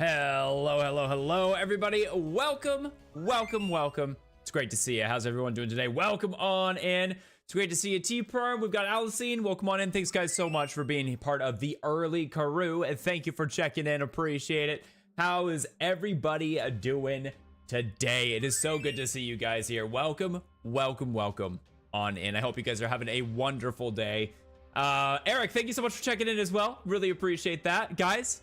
Hello, hello, hello, everybody. Welcome. It's great to see you. How's everyone doing today? Welcome on in. It's great to see you, T-Perm. We've got Alicine. Welcome on in. Thanks, guys, so much for being part of the early crew, and thank you for checking in. Appreciate it. How is everybody doing today? It is so good to see you guys here. Welcome on in. I hope you guys are having a wonderful day. Eric, thank you so much for checking in as well. Really appreciate that, guys.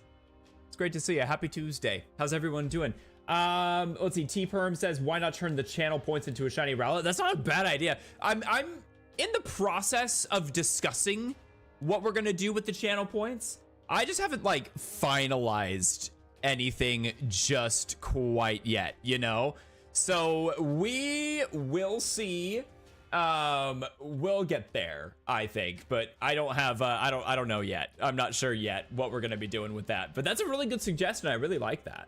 It's great to see you. Happy Tuesday. How's everyone doing? Let's see. T-Perm says, why not turn the channel points into a shiny Rowlet? That's not a bad idea. I'm in the process of discussing what we're gonna do with the channel points. I just haven't like finalized anything just quite yet, you know? So we will see. We'll get there, I think, but I don't have I don't know yet. I'm not sure yet what we're gonna be doing with that, but that's a really good suggestion. I really like that.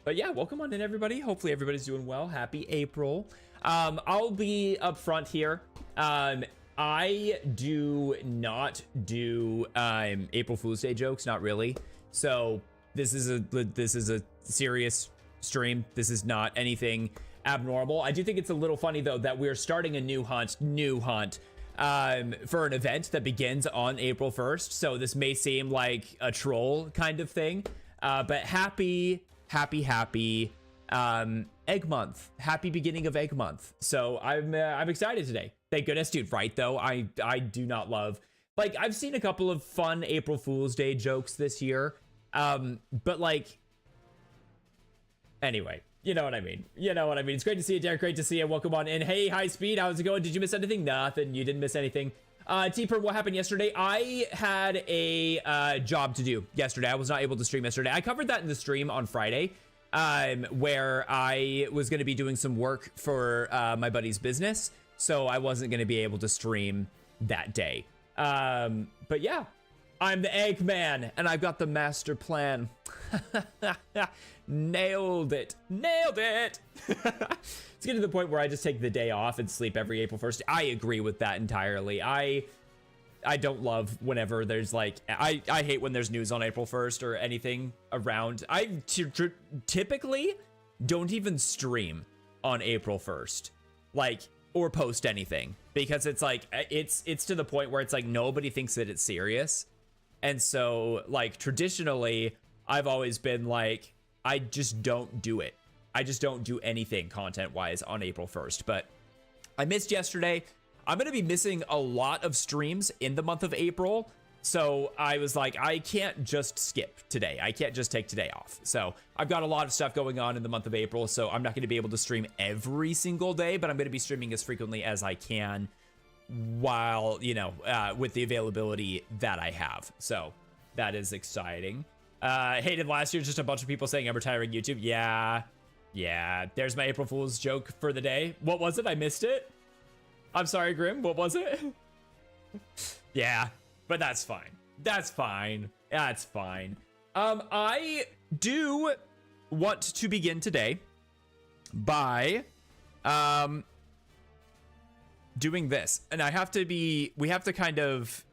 But yeah, welcome on in, everybody. Hopefully everybody's doing well. Happy April. I'll be up front here. I do not do April Fool's Day jokes, not really. So this is a serious stream. This is not anything abnormal. I do think it's a little funny though that we're starting a new hunt for an event that begins on April 1st. So this may seem like a troll kind of thing, but happy egg month. Happy beginning of egg month. So I'm excited today. Thank goodness, dude. Right though, I do not love, like, I've seen a couple of fun April Fool's Day jokes this year, but like, anyway, you know what I mean. It's great to see you, Derek. Great to see you. Welcome on in. Hey, High Speed, how's it going? Did you miss anything? Nothing. You didn't miss anything. T-Perm, what happened yesterday? I had a job to do yesterday. I was not able to stream yesterday. I covered that in the stream on Friday, where I was going to be doing some work for my buddy's business, so I wasn't going to be able to stream that day. But yeah, I'm the Eggman, and I've got the master plan. Nailed it. It's getting to the point where I just take the day off and sleep every April 1st. I agree with that entirely. I don't love whenever there's like, I hate when there's news on April 1st or anything around. I typically don't even stream on April 1st, like, or post anything, because it's like, it's to the point where it's like nobody thinks that it's serious. And so like traditionally I've always been like, I just don't do it. I just don't do anything content wise on April 1st, but I missed yesterday. I'm going to be missing a lot of streams in the month of April. So I was like, I can't just skip today. I can't just take today off. So I've got a lot of stuff going on in the month of April. So I'm not going to be able to stream every single day, but I'm going to be streaming as frequently as I can while, you know, with the availability that I have. So that is exciting. Hated last year, just a bunch of people saying I'm retiring YouTube. Yeah, there's my April Fool's joke for the day. What was it? I missed it. I'm sorry, Grim. What was it? Yeah, but that's fine. That's fine. I do want to begin today by doing this, and we have to kind of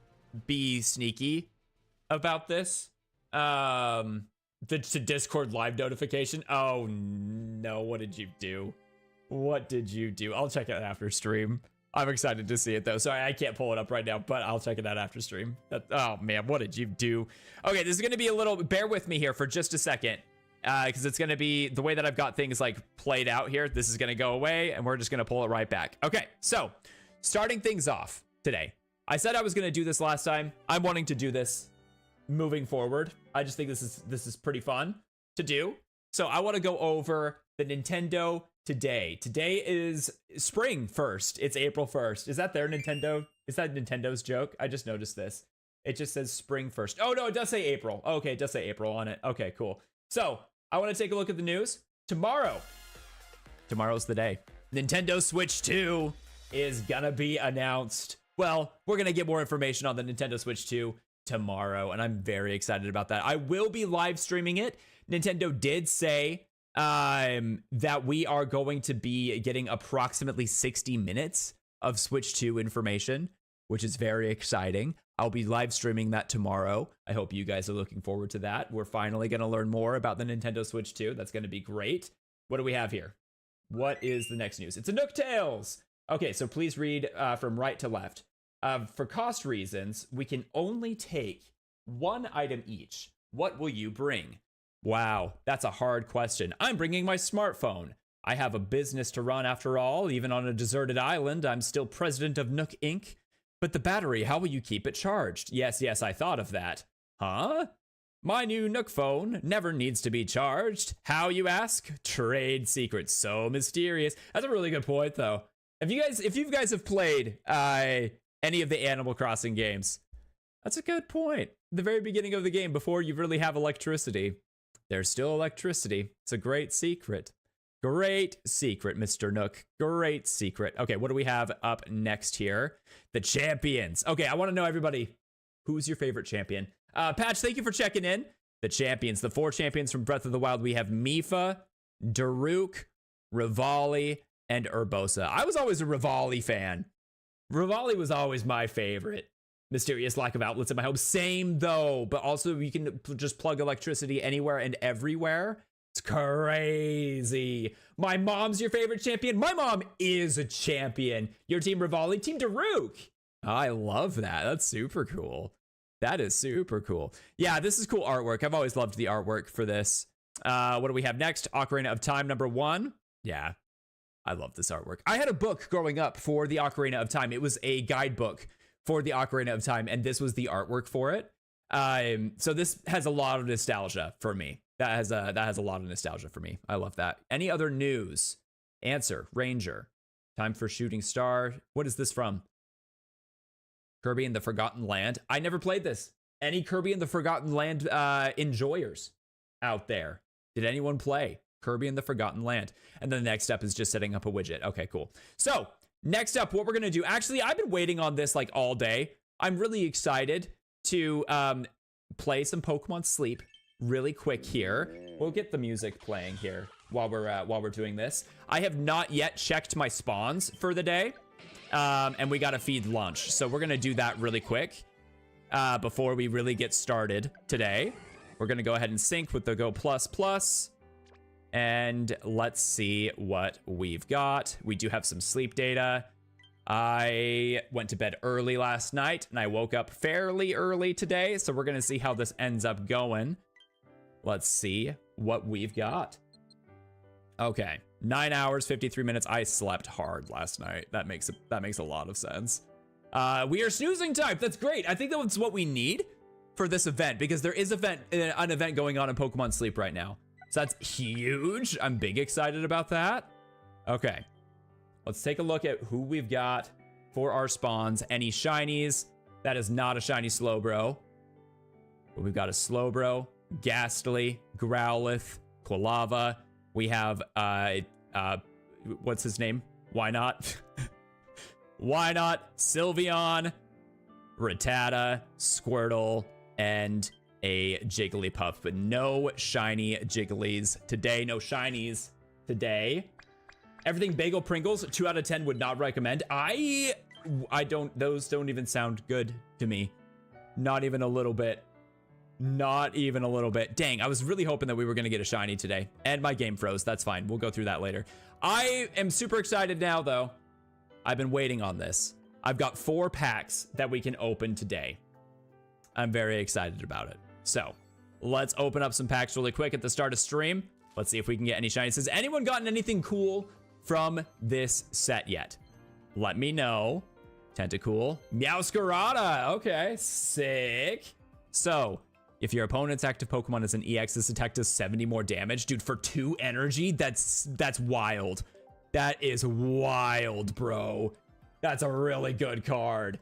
be sneaky about this. The Discord live notification. Oh no, what did you do? I'll check it out after stream. I'm excited to see it though. Sorry, I can't pull it up right now, but I'll check it out after stream. Oh man, what did you do? Okay, this is gonna be a little, bear with me here for just a second, because it's gonna be the way that I've got things like played out here. This is gonna go away and we're just gonna pull it right back. Okay, so starting things off today. I said I was gonna do this last time. I'm wanting to do this moving forward. I just think this is pretty fun to do. So I want to go over the Nintendo today. Today is spring 1st. It's April 1st. Is that their Nintendo? Is that Nintendo's joke? I just noticed this. It just says spring 1st. Oh no, it does say April. Okay, it does say April on it. Okay, cool. So I want to take a look at the news. Tomorrow's the day. Nintendo Switch 2 is gonna be announced. Well, we're gonna get more information on the Nintendo Switch 2 tomorrow, and I'm very excited about that. I will be live streaming it. Nintendo did say that we are going to be getting approximately 60 minutes of Switch 2 information, which is very exciting. I'll be live streaming that tomorrow. I hope you guys are looking forward to that. We're finally going to learn more about the Nintendo Switch 2. That's going to be great. What do we have here? What is the next news? It's a Nook Tales. Okay, so please read from right to left. For cost reasons, we can only take one item each. What will you bring? Wow, that's a hard question. I'm bringing my smartphone. I have a business to run after all. Even on a deserted island, I'm still president of Nook Inc. But the battery, how will you keep it charged? Yes, I thought of that. Huh? My new Nook phone never needs to be charged. How, you ask? Trade secrets. So mysterious. That's a really good point, though. If you guys have played any of the Animal Crossing games, that's a good point. The very beginning of the game, before you really have electricity, there's still electricity. It's a great secret. Great secret, Mr. Nook. Great secret. Okay, what do we have up next here? The champions. Okay, I want to know, everybody, who's your favorite champion? Patch, thank you for checking in. The champions, the 4 champions from Breath of the Wild. We have Mifa, Daruk, Rivali, and Urbosa. I was always a Rivali fan. Rivali was always my favorite. Mysterious lack of outlets in my home. Same though, but also you can just plug electricity anywhere and everywhere. It's crazy. My mom's your favorite champion. My mom is a champion. Your team Rivali, team Daruk. I love that. That's super cool. That is super cool. Yeah, this is cool artwork. I've always loved the artwork for this. What do we have next? Ocarina of Time #1. Yeah, I love this artwork. I had a book growing up for the Ocarina of Time. It was a guidebook for the Ocarina of Time, and this was the artwork for it. So this has a lot of nostalgia for me. That has a lot of nostalgia for me. I love that. Any other news? Answer, Ranger. Time for Shooting Star. What is this from? Kirby and the Forgotten Land. I never played this. Any Kirby and the Forgotten Land enjoyers out there? Did anyone play Kirby and the Forgotten Land? And then the next step is just setting up a widget. Okay, cool. So next up, what we're gonna do, actually, I've been waiting on this like all day. I'm really excited to play some Pokemon Sleep really quick here. We'll get the music playing here while we're doing this. I have not yet checked my spawns for the day, and we gotta feed lunch, so we're gonna do that really quick before we really get started today. We're gonna go ahead and sync with the Go Plus Plus. And let's see what we've got. We do have some sleep data. I went to bed early last night and I woke up fairly early today. So we're going to see how this ends up going. Let's see what we've got. Okay, 9 hours, 53 minutes. I slept hard last night. That makes a lot of sense. We are snoozing type. That's great. I think that's what we need for this event, because there is an event going on in Pokemon Sleep right now. So that's huge. I'm big excited about that. Okay, let's take a look at who we've got for our spawns. Any shinies? That is not a shiny Slowbro. But we've got a Slowbro, Ghastly, Growlithe, Quilava. We have, what's his name? Why not? Why not? Sylveon, Rattata, Squirtle, and a Jigglypuff, but no shiny Jigglies today. No shinies today. Everything Bagel Pringles, 2 out of 10 would not recommend. I don't, those don't even sound good to me. Not even a little bit. Not even a little bit. Dang, I was really hoping that we were gonna get a shiny today. And my game froze, that's fine. We'll go through that later. I am super excited now though. I've been waiting on this. I've got 4 packs that we can open today. I'm very excited about it. So let's open up some packs really quick at the start of stream. Let's see if we can get any shinies. Has anyone gotten anything cool from this set yet? Let me know. Tentacool. Meowscarada. Okay, sick. So if your opponent's active Pokemon is an EX, this attack does 70 more damage. Dude, for 2 energy, that's wild. That is wild, bro. That's a really good card.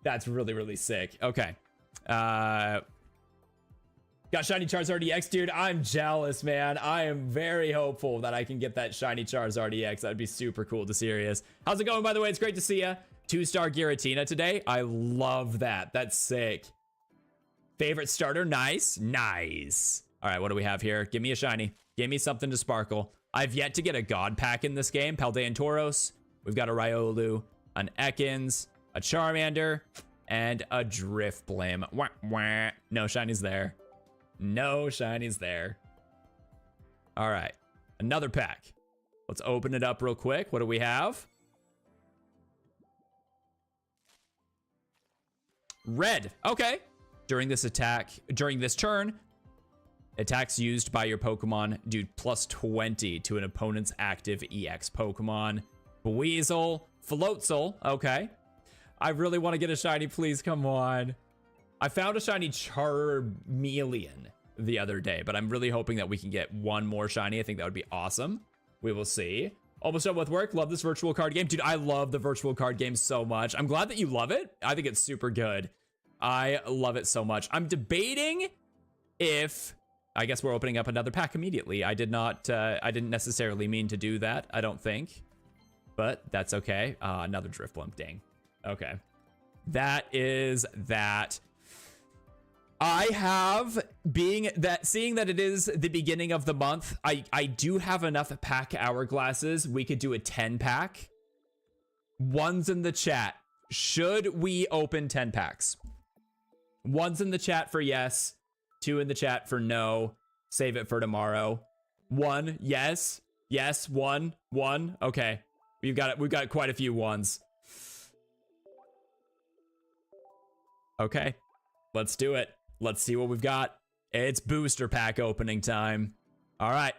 That's really, really sick. Okay. Got shiny Charizard EX, dude. I'm jealous, man. I am very hopeful that I can get that shiny Charizard EX. That'd be super cool to Sirius. How's it going, by the way? It's great to see ya. 2-star Giratina today. I love that. That's sick. Favorite starter? Nice. Nice. All right, what do we have here? Give me a shiny. Give me something to sparkle. I've yet to get a God pack in this game. Paldean Tauros. We've got a Riolu, an Ekans, a Charmander, and a Drifblim. Wah, wah. No shinies there. No shinies there. All right, another pack. Let's open it up real quick. What do we have? Red. Okay. During this turn, attacks used by your Pokemon do plus 20 to an opponent's active EX Pokemon. Weasel, Floatzel. Okay. I really want to get a shiny, please. Come on. I found a shiny Charmeleon the other day, but I'm really hoping that we can get one more shiny. I think that would be awesome. We will see. Almost done with work. Love this virtual card game. Dude, I love the virtual card game so much. I'm glad that you love it. I think it's super good. I love it so much. I'm debating if... I guess we're opening up another pack immediately. I didn't necessarily mean to do that, I don't think. But that's okay. Another Drifblim. Dang. Okay. That is that. I have, seeing that it is the beginning of the month, I do have enough pack hourglasses. We could do a 10 pack. One's in the chat. Should we open 10 packs? One's in the chat for yes. 2 in the chat for no. Save it for tomorrow. 1, yes. Yes, 1. Okay. We've got quite a few ones. Okay. Let's do it. Let's see what we've got. It's booster pack opening time. All right.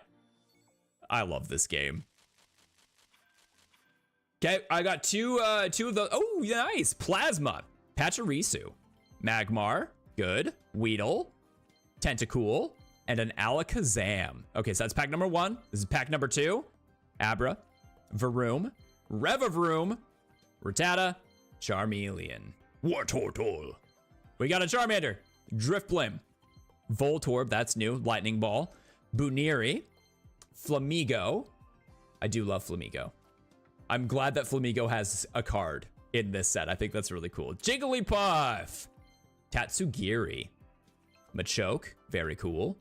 I love this game. Okay, I got two of the... Oh, nice. Plasma. Pachirisu. Magmar. Good. Weedle. Tentacool. And an Alakazam. Okay, so that's pack number 1. This is pack number 2. Abra. Varoom. Revavroom. Rattata. Charmeleon. Wartortle. We got a Charmander. Drifblim. Voltorb, that's new. Lightning Ball. Buniri. Flamigo. I do love Flamigo. I'm glad that Flamigo has a card in this set. I think that's really cool. Jigglypuff. Tatsugiri. Machoke. Very cool.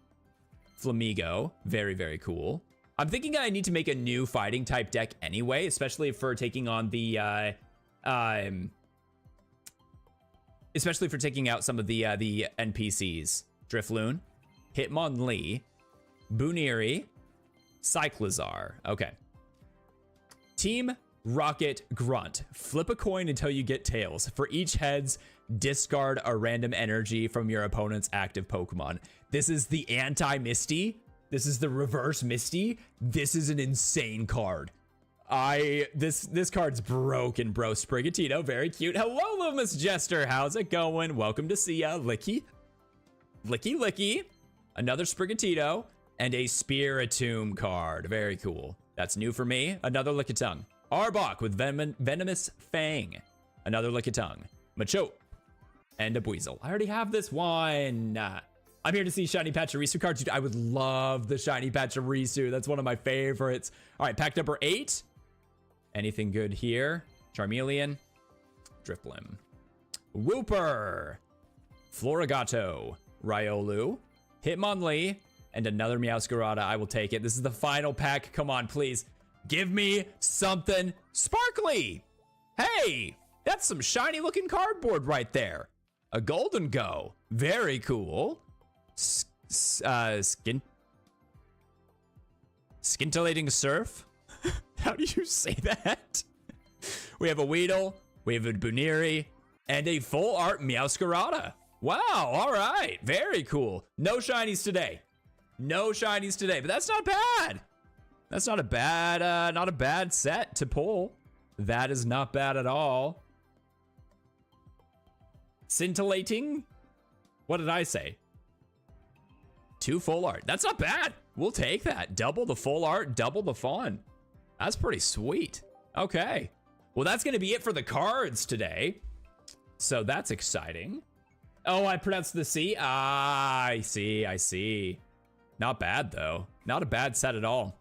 Flamigo. Very, very cool. I'm thinking I need to make a new fighting type deck anyway, especially for taking on the, especially for taking out some of the NPCs. Drifloon, Hitmonlee, Buniri, Cyclizar. Okay. Team Rocket Grunt. Flip a coin until you get tails. For each heads, discard a random energy from your opponent's active Pokemon. This is the anti-Misty. This is the reverse Misty. This is an insane card. This card's broken, bro. Sprigatito, very cute. Hello, Loomis Jester. How's it going? Welcome to see ya. Licky. Another Sprigatito and a Spiritomb card. Very cool. That's new for me. Another Lickitung. Arbok with Venomous Fang. Another Lickitung. Machoke. And a Buizel. I already have this one. I'm here to see Shiny Pachirisu cards. Dude, I would love the Shiny Pachirisu. That's one of my favorites. All right, pack number 8. Anything good here? Charmeleon. Drifblim. Wooper. Florigato. Riolu. Hitmonlee. And another Meowscarada. I will take it. This is the final pack. Come on, please. Give me something sparkly. Hey, that's some shiny looking cardboard right there. A Golden Go. Very cool. Scintillating Surf. How do you say that? We have a Weedle. We have a Buniri. And a full art Meowscarada. Wow, all right. Very cool. No shinies today. No shinies today, but that's not bad. That's not a bad set to pull. That is not bad at all. Scintillating? What did I say? 2 full art. That's not bad. We'll take that. Double the full art, double the fun. That's pretty sweet. Okay. Well, that's going to be it for the cards today. So that's exciting. Oh, I pronounced the C? Ah, I see. Not bad, though. Not a bad set at all.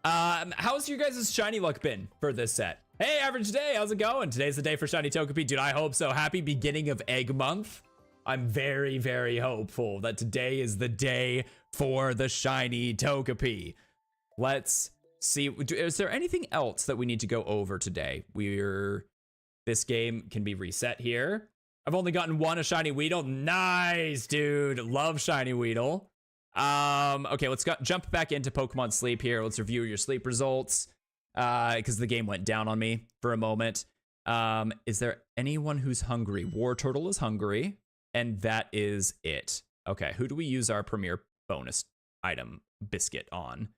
How's your guys' shiny luck been for this set? Hey, Average Day, how's it going? Today's the day for Shiny Togepi. Dude, I hope so. Happy beginning of Egg Month. I'm very, very hopeful that today is the day for the Shiny Togepi. Let's see. Is there anything else that we need to go over today? this game can be reset here. I've only gotten one, a shiny Weedle. Nice, dude. Love shiny Weedle. Okay, let's jump back into Pokemon Sleep here. Let's review your sleep results because the game went down on me for a moment. Is there anyone who's hungry? Wartortle is hungry, and that is it. Okay, who do we use our premier bonus item biscuit on?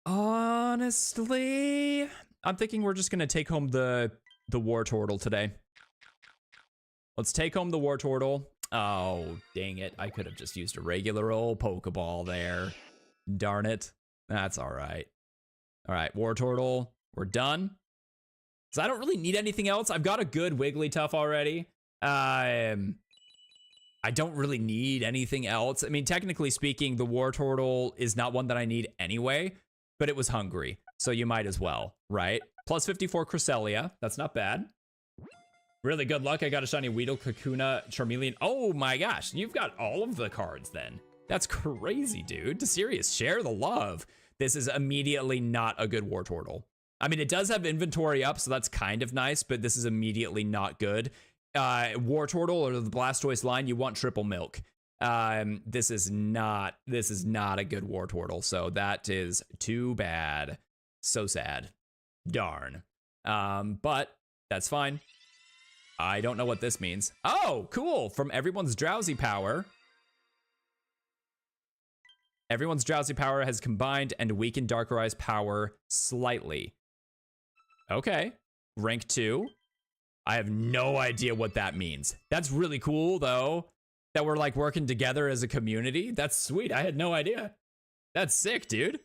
Honestly, I'm thinking we're just gonna take home the Wartortle today. Let's take home the Wartortle. Oh, dang it. I could have just used a regular old Pokeball there. Darn it. That's all right. All right, Wartortle, we're done. So I don't really need anything else. I've got a good Wigglytuff already. I don't really need anything else. I mean, technically speaking, the Wartortle is not one that I need anyway, but it was hungry, so you might as well, right? Plus 54 Cresselia. That's not bad. Really good luck. I got a shiny Weedle, Kakuna, Charmeleon. Oh my gosh, you've got all of the cards then. That's crazy, dude. Serious, share the love. This is immediately not a good Wartortle. I mean, it does have inventory up, so that's kind of nice, but this is immediately not good. Wartortle or the Blastoise line, you want triple milk. This is not a good Wartortle, so that is too bad. So sad. Darn. But that's fine. I don't know what this means. Oh, cool. From everyone's drowsy power. Everyone's drowsy power has combined and weakened Darker Eye's power slightly. Okay. Rank 2. I have no idea what that means. That's really cool, though, that we're like working together as a community. That's sweet. I had no idea. That's sick, dude.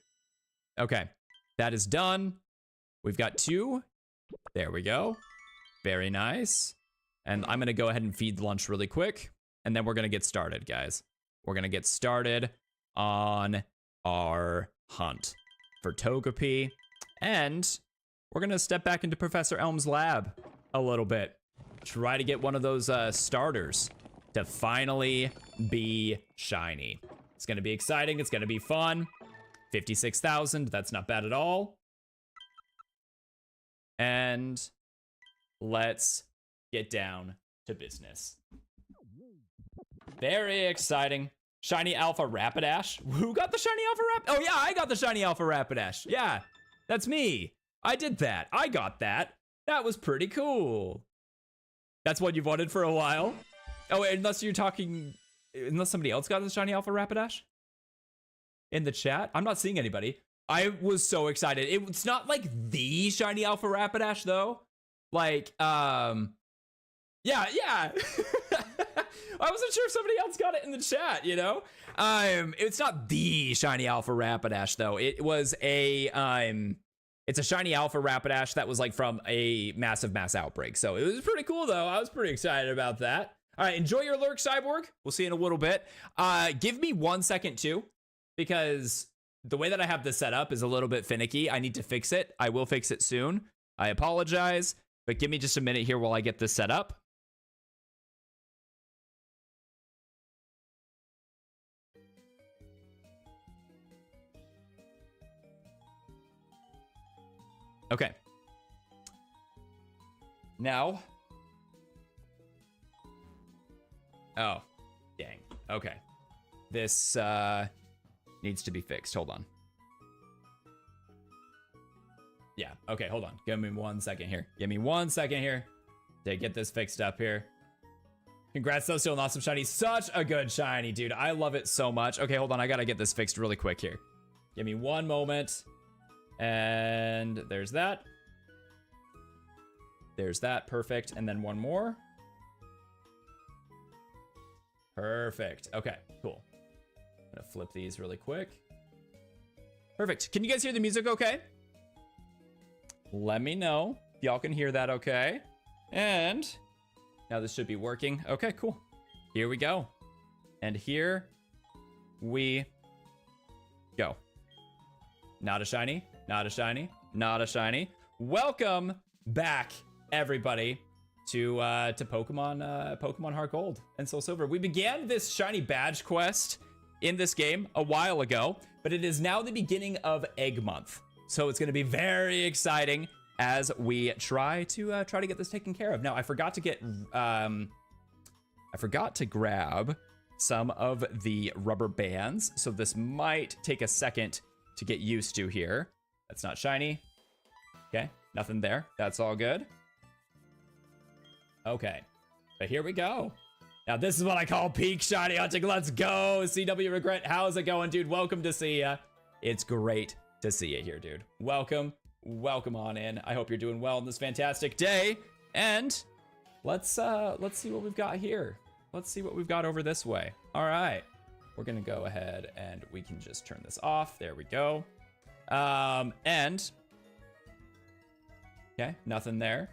Okay. That is done. We've got 2. There we go. Very nice. And I'm going to go ahead and feed lunch really quick. And then we're going to get started, guys. We're going to get started on our hunt for Togepi. And we're going to step back into Professor Elm's lab a little bit. Try to get one of those starters to finally be shiny. It's going to be exciting. It's going to be fun. 56,000. That's not bad at all. And let's get down to business. Very exciting. Shiny Alpha Rapidash. Who got the shiny Alpha Rapidash? Oh yeah, I got the shiny Alpha Rapidash. Yeah, that's me. I did that. I got that. That was pretty cool. That's what you've wanted for a while. Oh, unless you're talking, unless somebody else got the shiny Alpha Rapidash in the chat. I'm not seeing anybody. I was so excited. It's not like the shiny Alpha Rapidash though. Like, yeah. I wasn't sure if somebody else got it in the chat, you know? It's not the shiny Alpha Rapidash though. It was a, it's a shiny Alpha Rapidash that was like from a massive mass outbreak. So it was pretty cool though. I was pretty excited about that. All right, enjoy your lurk, Cyborg. We'll see you in a little bit. Give me 1 second too, because the way that I have this set up is a little bit finicky. I need to fix it. I will fix it soon. I apologize, but give me just a minute here while I get this set up. Okay. Now. Oh, dang. Okay. This needs to be fixed. Hold on. Yeah. Okay, hold on. Give me 1 second here. Give me 1 second here to get this fixed up here. Congrats, though. Still an awesome shiny. Such a good shiny, dude. I love it so much. Okay, hold on. I gotta get this fixed really quick here. Give me 1 moment. And there's that. There's that. Perfect. And then 1 more. Perfect. Okay, cool. I'm gonna flip these really quick. Perfect. Can you guys hear the music okay? Let me know if y'all can hear that okay. And now this should be working. Okay, cool. Here we go. And here we go. Not a shiny, not a shiny, not a shiny. Welcome back, everybody, to Pokemon Heart Gold and Soul Silver. We began this shiny badge quest in this game a while ago, but it is now the beginning of Egg Month. So it's going to be very exciting as we try to get this taken care of. Now, I forgot to grab some of the rubber bands, so this might take a second to get used to here. That's not shiny. Okay, nothing there. That's all good. Okay, but here we go. Now, this is what I call peak shiny hunting. Let's go. CW Regret, how's it going, dude? Welcome to see ya. It's great to see you here, dude. Welcome on in. I hope you're doing well on this fantastic day. And let's see what we've got here. Let's see what we've got over this way. All right, we're gonna go ahead and we can just turn this off. There we go. And okay, nothing there.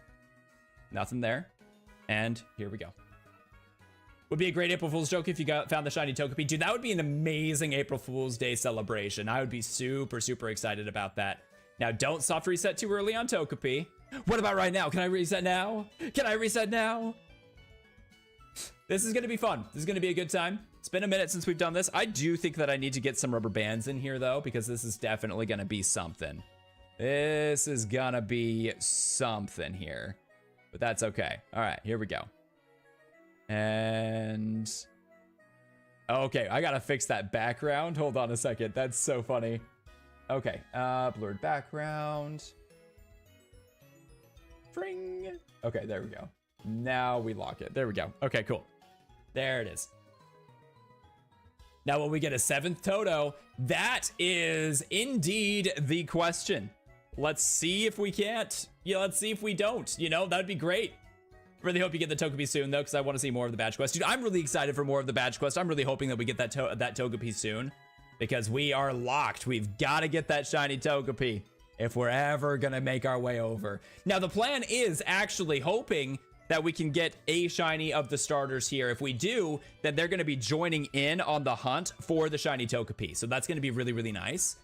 And here we go. Would be a great April Fool's joke if you found the shiny Togepi. Dude, that would be an amazing April Fool's Day celebration. I would be super, super excited about that. Now, don't soft reset too early on Togepi. What about right now? Can I reset now? This is gonna be fun. This is gonna be a good time. It's been a minute since we've done this. I do think that I need to get some rubber bands in here though, because this is definitely gonna be something. This is gonna be something here, but that's okay. All right, here we go. And okay, I gotta fix that background. Hold on a second. That's so funny. Okay, blurred background. Fring. Okay, there we go. Now we lock it. There we go. Okay, cool. There it is. Now, will we get a 7th Toto? That is indeed the question. Let's see if we can't. Yeah, let's see if we don't. You know, that'd be great. Really hope you get the Togepi soon, though, because I want to see more of the badge quest. Dude, I'm really excited for more of the badge quest. I'm really hoping that we get that Togepi soon, because we are locked. We've got to get that shiny Togepi if we're ever going to make our way over. Now, the plan is actually hoping that we can get a shiny of the starters here. If we do, then they're going to be joining in on the hunt for the shiny Togepi. So that's going to be really, really nice.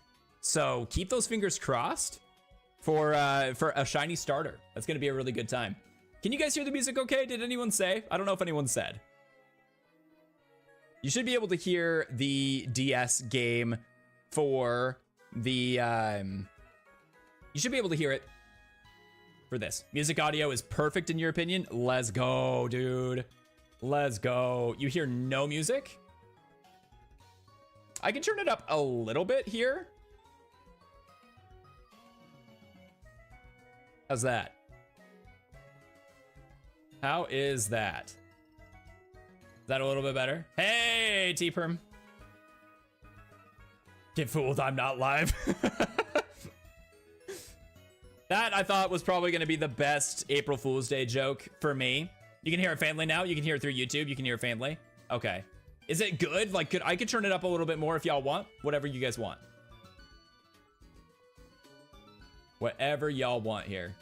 So keep those fingers crossed for a shiny starter. That's going to be a really good time. Can you guys hear the music okay? Did anyone say? I don't know if anyone said. You should be able to hear the DS game for the... you should be able to hear it for this. Music audio is perfect in your opinion? Let's go, dude. Let's go. You hear no music? I can turn it up a little bit here. How's that? How is that? Is that a little bit better? Hey, T-Perm. Get fooled, I'm not live. That I thought was probably going to be the best April Fool's Day joke for me. You can hear it faintly now. You can hear it through YouTube. You can hear it faintly. Okay. Is it good? Like, I could turn it up a little bit more if y'all want. Whatever you guys want. Whatever y'all want here.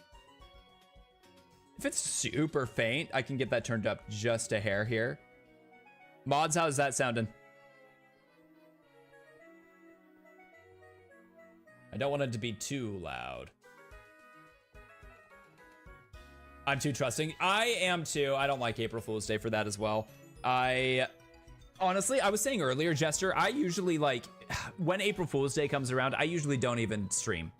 If it's super faint, I can get that turned up just a hair here. Mods, how's that sounding? I don't want it to be too loud. I'm too trusting. I am too. I don't like April Fool's Day for that as well. Honestly, I was saying earlier, Jester, I usually like, when April Fool's Day comes around, I usually don't even stream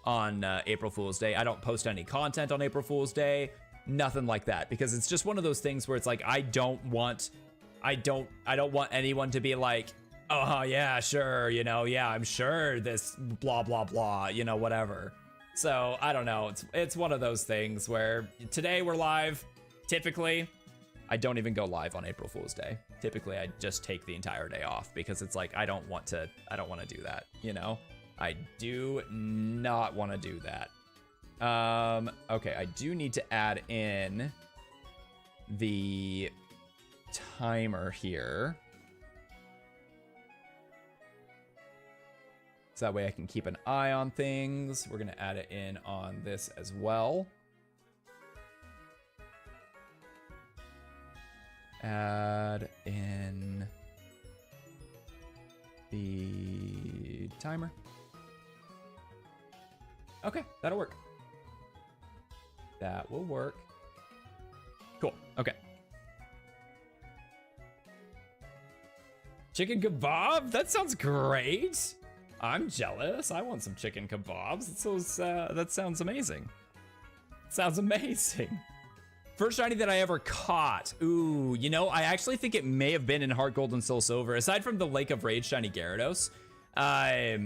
on April Fool's Day. I don't post any content on April Fool's Day, nothing like that, because it's just one of those things where it's like, I don't want anyone to be like, oh yeah, sure, you know, yeah, I'm sure this blah, blah, blah, you know, whatever. So I don't know. It's one of those things where today we're live. Typically, I don't even go live on April Fool's Day. Typically, I just take the entire day off because it's like, I don't want to do that, you know? I do not want to do that. Okay, I do need to add in the timer here. So that way I can keep an eye on things. We're gonna add it in on this as well. Add in the timer. Okay, that'll work. That will work. Cool, okay. Chicken kebab? That sounds great. I'm jealous. I want some chicken kebabs. That sounds amazing. Sounds amazing. First shiny that I ever caught. Ooh, you know, I actually think it may have been in Heart Gold and Soul Silver. Aside from the Lake of Rage shiny Gyarados, I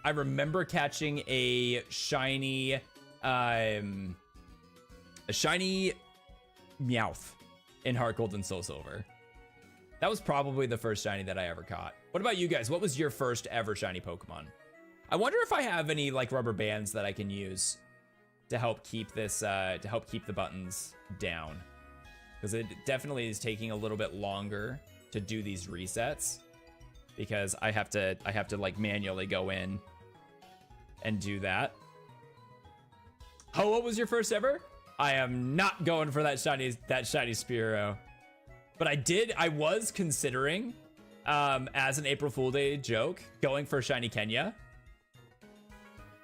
remember catching a shiny Meowth in Heart Gold and Soul Silver. That was probably the first shiny that I ever caught. What about you guys? What was your first ever shiny Pokemon? I wonder if I have any like rubber bands that I can use to help keep this, to help keep the buttons down. Because it definitely is taking a little bit longer to do these resets. Because I have to like manually go in and do that. Oh, what was your first ever? I am not going for that shiny Spearow. But I was considering, as an April Fool Day joke, going for shiny Kenya.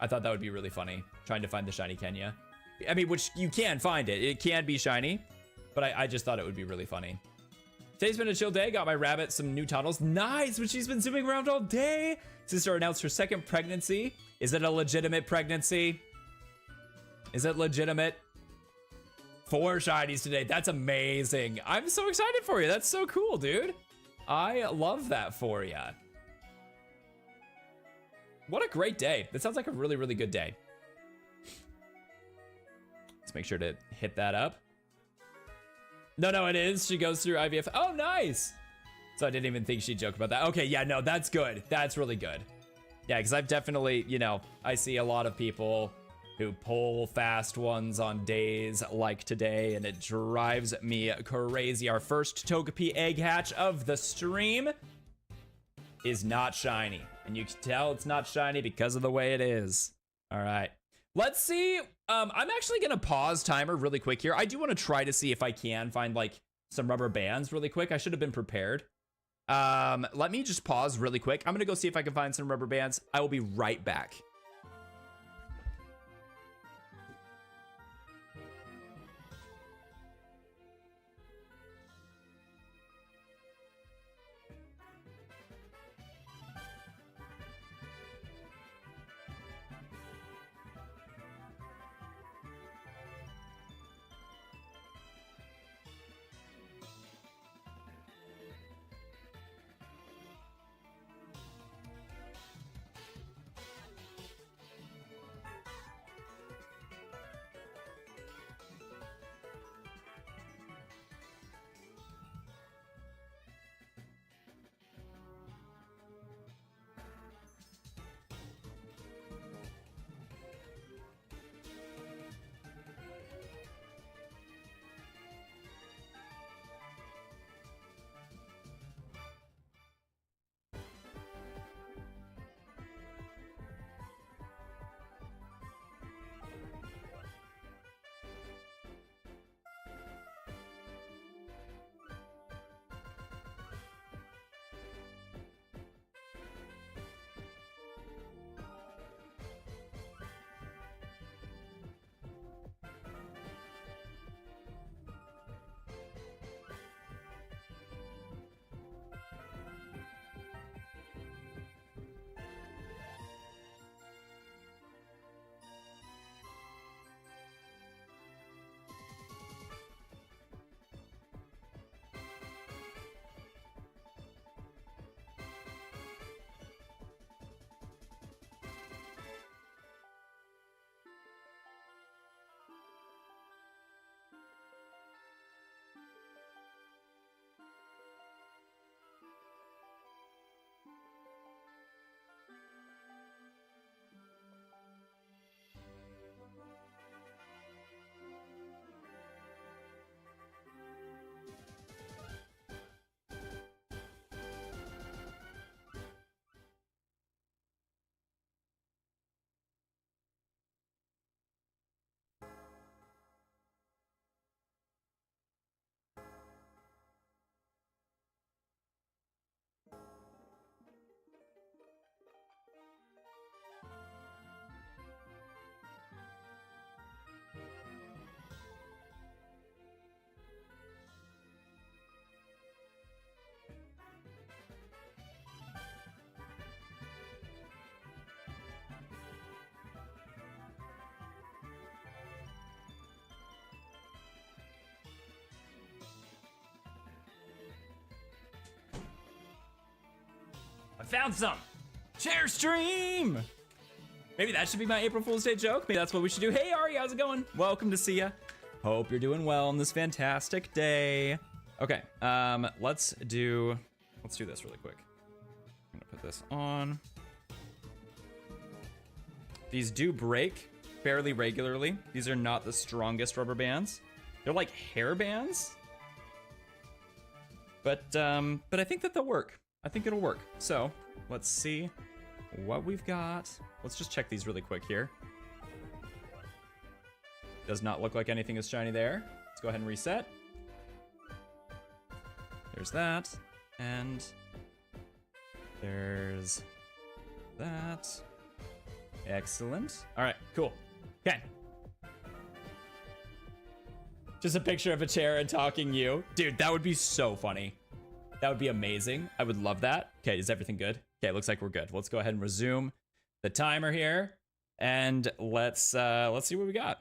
I thought that would be really funny, trying to find the shiny Kenya. I mean, which you can find it. It can be shiny, but I just thought it would be really funny. Today's been a chill day. Got my rabbit some new tunnels. Nice, but she's been zooming around all day. Sister announced her second pregnancy. Is it a legitimate pregnancy? Is it legitimate? 4 shinies today. That's amazing. I'm so excited for you. That's so cool, dude. I love that for you. What a great day. That sounds like a really, really good day. Let's make sure to hit that up. No, it is. She goes through IVF. Oh, nice. So I didn't even think she'd joke about that. Okay, yeah, no, that's good. That's really good. Yeah, because I've definitely, you know, I see a lot of people who pull fast ones on days like today, and it drives me crazy. Our first Togepi egg hatch of the stream is not shiny. And you can tell it's not shiny because of the way it is. All right. Let's see. I'm actually going to pause timer really quick here. I do want to try to see if I can find like some rubber bands really quick. I should have been prepared. Let me just pause really quick. I'm going to go see if I can find some rubber bands. I will be right back. found some. Share stream. Maybe that should be my April Fool's Day joke. Maybe that's what we should do. Hey, Ari, how's it going? Welcome to see ya. Hope you're doing well on this fantastic day. Okay, let's do this really quick. I'm gonna put this on. These do break fairly regularly. These are not the strongest rubber bands. They're like hair bands. But I think that they'll work. I think it'll work. So let's see what we've got. Let's just check these really quick here. Does not look like anything is shiny there. Let's go ahead and reset. There's that. And there's that. Excellent. All right, cool. Okay. Just a picture of a chair and talking you. Dude, that would be so funny. That would be amazing. I would love that. Okay, is everything good? Okay, looks like we're good. Let's go ahead and resume the timer here. And let's see what we got.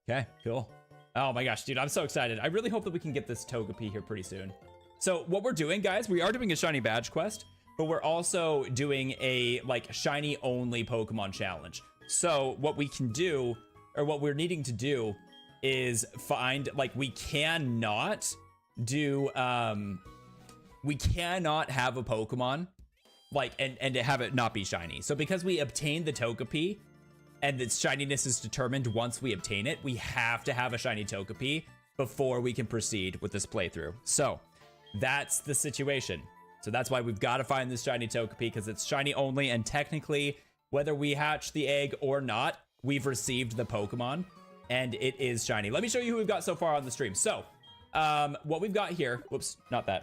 Okay, cool. Oh my gosh, dude, I'm so excited. I really hope that we can get this Togepi here pretty soon. So what we're doing, guys, we are doing a shiny badge quest, but we're also doing a like shiny only Pokemon challenge. So what we can do, or what we're needing to do, is find, like, we cannot do, we cannot have a Pokemon, like, and to have it not be shiny. So because we obtained the Togepi, and its shininess is determined once we obtain it, we have to have a shiny Togepi before we can proceed with this playthrough. So that's the situation. So that's why we've got to find this shiny Togepi, because it's shiny only, and technically, whether we hatch the egg or not, we've received the Pokemon, and it is shiny. Let me show you who we've got so far on the stream. So, what we've got here, whoops, not the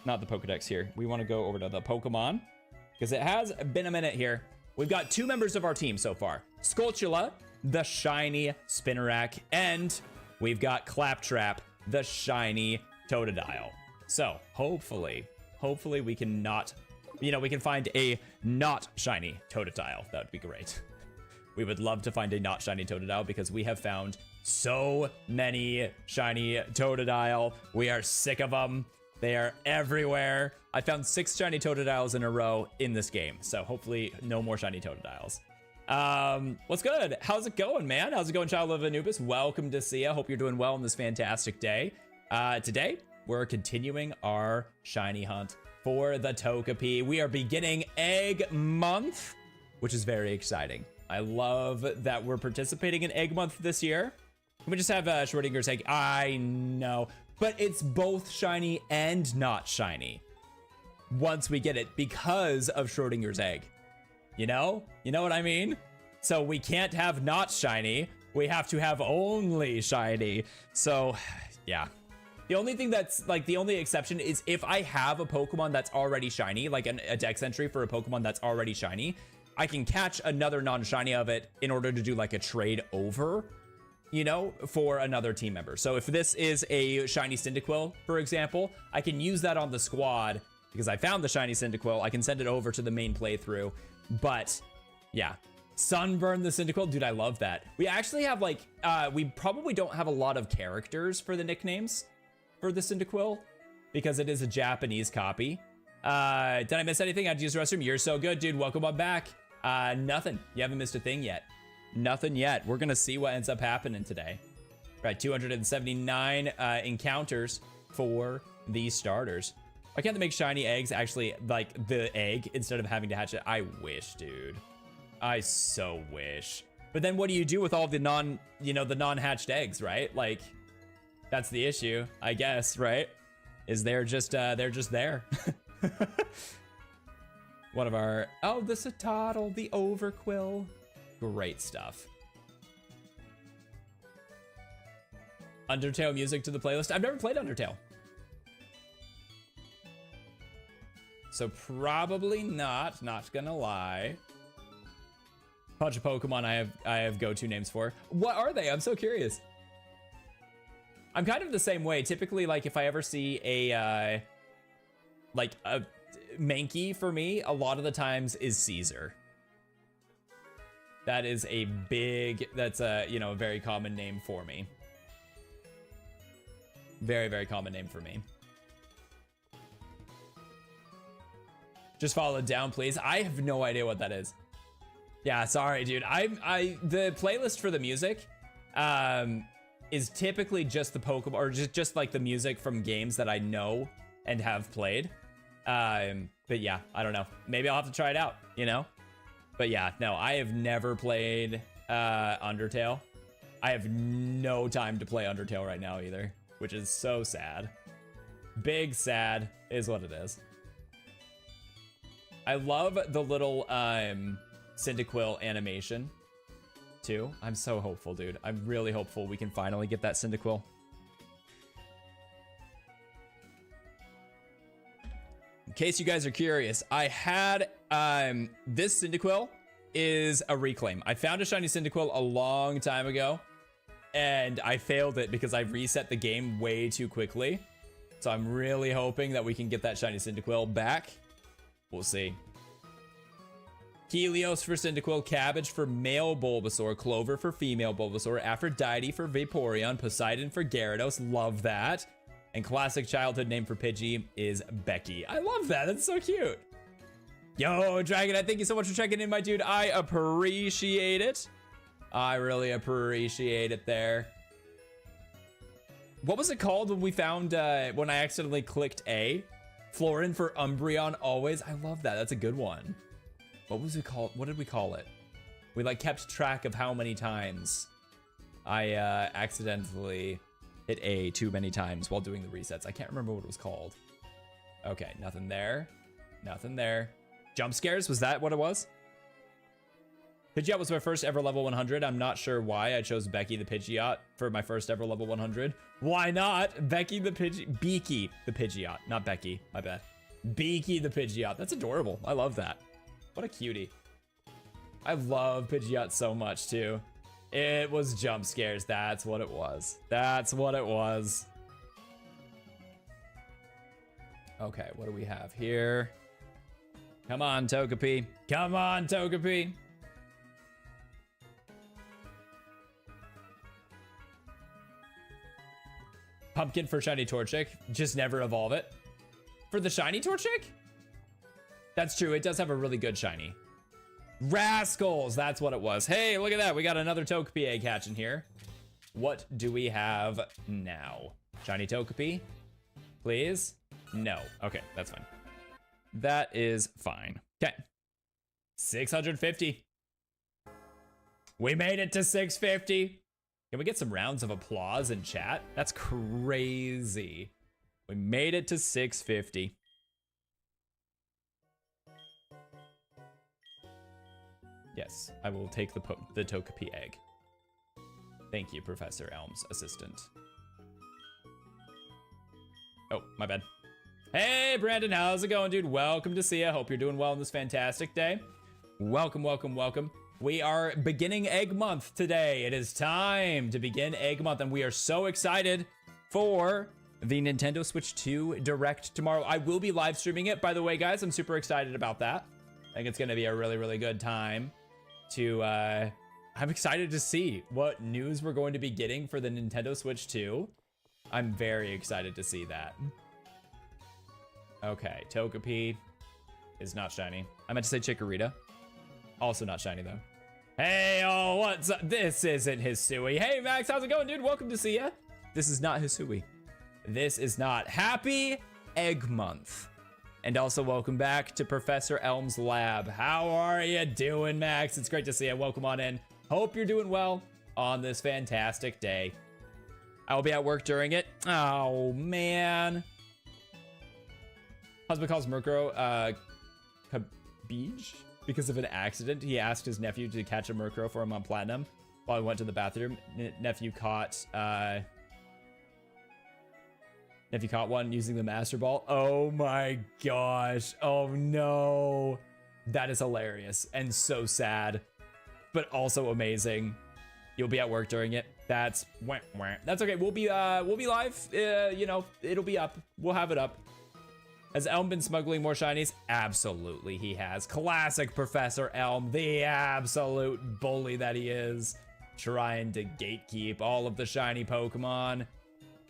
Pokedex here. We want to go over to the Pokemon, because it has been a minute here. We've got 2 members of our team so far. Skulltula, the shiny Spinarak, and we've got Claptrap, the shiny Totodile. So, hopefully we can not, we can find a not shiny Totodile. That would be great. We would love to find a not shiny Totodile, because we have found so many shiny Totodile. We are sick of them. They are everywhere. I found 6 shiny Totodiles in a row in this game, so hopefully no more shiny Totodiles. What's good? How's it going, man? How's it going, Child of Anubis? Welcome to see ya. Hope you're doing well on this fantastic day. Today, we're continuing our shiny hunt for the Togepi. We are beginning Egg Month, which is very exciting. I love that we're participating in Egg Month this year. Can we just have Schrodinger's egg? I know, but it's both shiny and not shiny once we get it, because of Schrodinger's egg. You know what I mean? So we can't have not shiny. We have to have only shiny. So yeah. The only thing that's like the only exception is if I have a Pokemon that's already shiny, like a dex entry for a Pokemon that's already shiny, I can catch another non-shiny of it in order to do like a trade over, for another team member. So if this is a shiny Cyndaquil, for example, I can use that on the squad because I found the shiny Cyndaquil. I can send it over to the main playthrough. But yeah, Sunburn the Cyndaquil, dude, I love that. We actually have like, we probably don't have a lot of characters for the nicknames for the Cyndaquil because it is a Japanese copy. Did I miss anything? I had to use the restroom. You're so good, dude. Welcome on back. Nothing. You haven't missed a thing yet. Nothing yet. We're gonna see what ends up happening today. Right, 279 encounters for these starters. Why can't they make shiny eggs actually like the egg instead of having to hatch it? I wish, dude. I so wish. But then what do you do with all the the non-hatched eggs, right? Like, that's the issue, I guess, right? Is they're just there. One of our, the Citadel, the Overquill. Great stuff. Undertale music to the playlist. I've never played Undertale. So probably not gonna lie. Bunch of Pokemon I have go-to names for. What are they? I'm so curious. I'm kind of the same way. Typically, like if I ever see a Mankey for me, a lot of the times is Caesar. That is a that's a, a very common name for me. Very, very common name for me. Just follow it down, please. I have no idea what that is. Yeah, sorry, dude. The playlist for the music is typically just the Pokemon, or just like the music from games that I know and have played. But yeah, I don't know. Maybe I'll have to try it out, you know? But yeah, no, I have never played Undertale. I have no time to play Undertale right now either, which is so sad. Big sad is what it is. I love the little Cyndaquil animation too. I'm so hopeful, dude. I'm really hopeful we can finally get that Cyndaquil. In case you guys are curious, I had this Cyndaquil is a reclaim. I found a shiny Cyndaquil a long time ago and I failed it because I reset the game way too quickly. So I'm really hoping that we can get that shiny Cyndaquil back. We'll see. Helios for Cyndaquil, Cabbage for male Bulbasaur, Clover for female Bulbasaur, Aphrodite for Vaporeon, Poseidon for Gyarados, love that. And classic childhood name for Pidgey is Becky. I love that, that's so cute. Yo, Dragonite, thank you so much for checking in, my dude. I appreciate it. I really appreciate it there. What was it called when we found, when I accidentally clicked A? Florin for Umbreon always. I love that. That's a good one. What was it called? What did we call it? We like kept track of how many times I accidentally hit A too many times while doing the resets. I can't remember what it was called. Okay, nothing there. Nothing there. Jump scares, was that what it was? Pidgeot was my first ever level 100. I'm not sure why I chose Becky the Pidgeot for my first ever level 100. Why not? Becky the Beaky the Pidgeot, not Becky, my bad. Beaky the Pidgeot, that's adorable. I love that. What a cutie. I love Pidgeot so much too. It was jump scares, that's what it was. That's what it was. Okay, what do we have here? Come on, Togepi. Come on, Togepi. Pumpkin for shiny Torchic. Just never evolve it. For the shiny Torchic? That's true. It does have a really good shiny. Rascals. That's what it was. Hey, look at that. We got another Togepi egg hatch in here. What do we have now? Shiny Togepi? Please? No. Okay, that's fine. That is fine. Okay. 650. We made it to 650. Can we get some rounds of applause in chat? That's crazy. We made it to 650. Yes, I will take the Togepi egg. Thank you, Professor Elm's assistant. Oh, my bad. Hey, Brandon, how's it going, dude? Welcome to see ya. Hope you're doing well on this fantastic day. Welcome, welcome, welcome. We are beginning Egg Month today. It is time to begin Egg Month, and we are so excited for the Nintendo Switch 2 Direct tomorrow. I will be live streaming it, by the way, guys. I'm super excited about that. I think it's going to be a really, really good time to, I'm excited to see what news we're going to be getting for the Nintendo Switch 2. I'm very excited to see that. Okay, Togepi is not shiny. I meant to say Chikorita. Also not shiny, though. Hey, oh, what's up? This isn't Hisui. Hey, Max, how's it going, dude? Welcome to see ya. This is not Hisui. This is not. Happy Egg Month. And also welcome back to Professor Elm's lab. How are you doing, Max? It's great to see you. Welcome on in. Hope you're doing well on this fantastic day. I will be at work during it. Oh, man. Husband calls Murkrow Kabij because of an accident. He asked his nephew to catch a Murkrow for him on Platinum while he went to the bathroom. Nephew caught one using the Master Ball. Oh my gosh. Oh no. That is hilarious and so sad, but also amazing. You'll be at work during it. That's okay. We'll be live. You know, it'll be up. We'll have it up. Has Elm been smuggling more shinies? Absolutely he has. Classic Professor Elm, the absolute bully that he is. Trying to gatekeep all of the shiny Pokemon.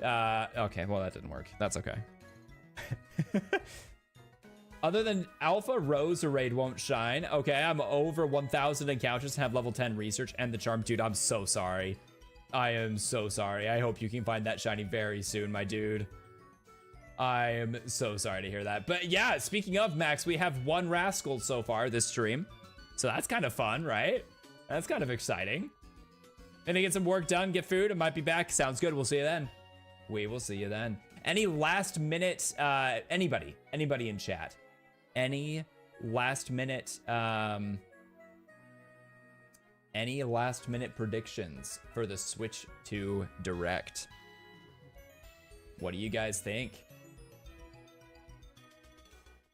Okay, well that didn't work. That's okay. Other than Alpha, Roserade won't shine. Okay, I'm over 1,000 encounters and have level 10 research and the charm. Dude, I'm so sorry. I am so sorry. I hope you can find that shiny very soon, my dude. I am so sorry to hear that. But yeah, speaking of, Max, we have 1 Rascal so far this stream. So that's kind of fun, right? That's kind of exciting. Gonna get some work done, get food, and might be back. Sounds good. We'll see you then. We will see you then. Any last minute, anybody in chat? Any last minute predictions for the Switch 2 Direct? What do you guys think?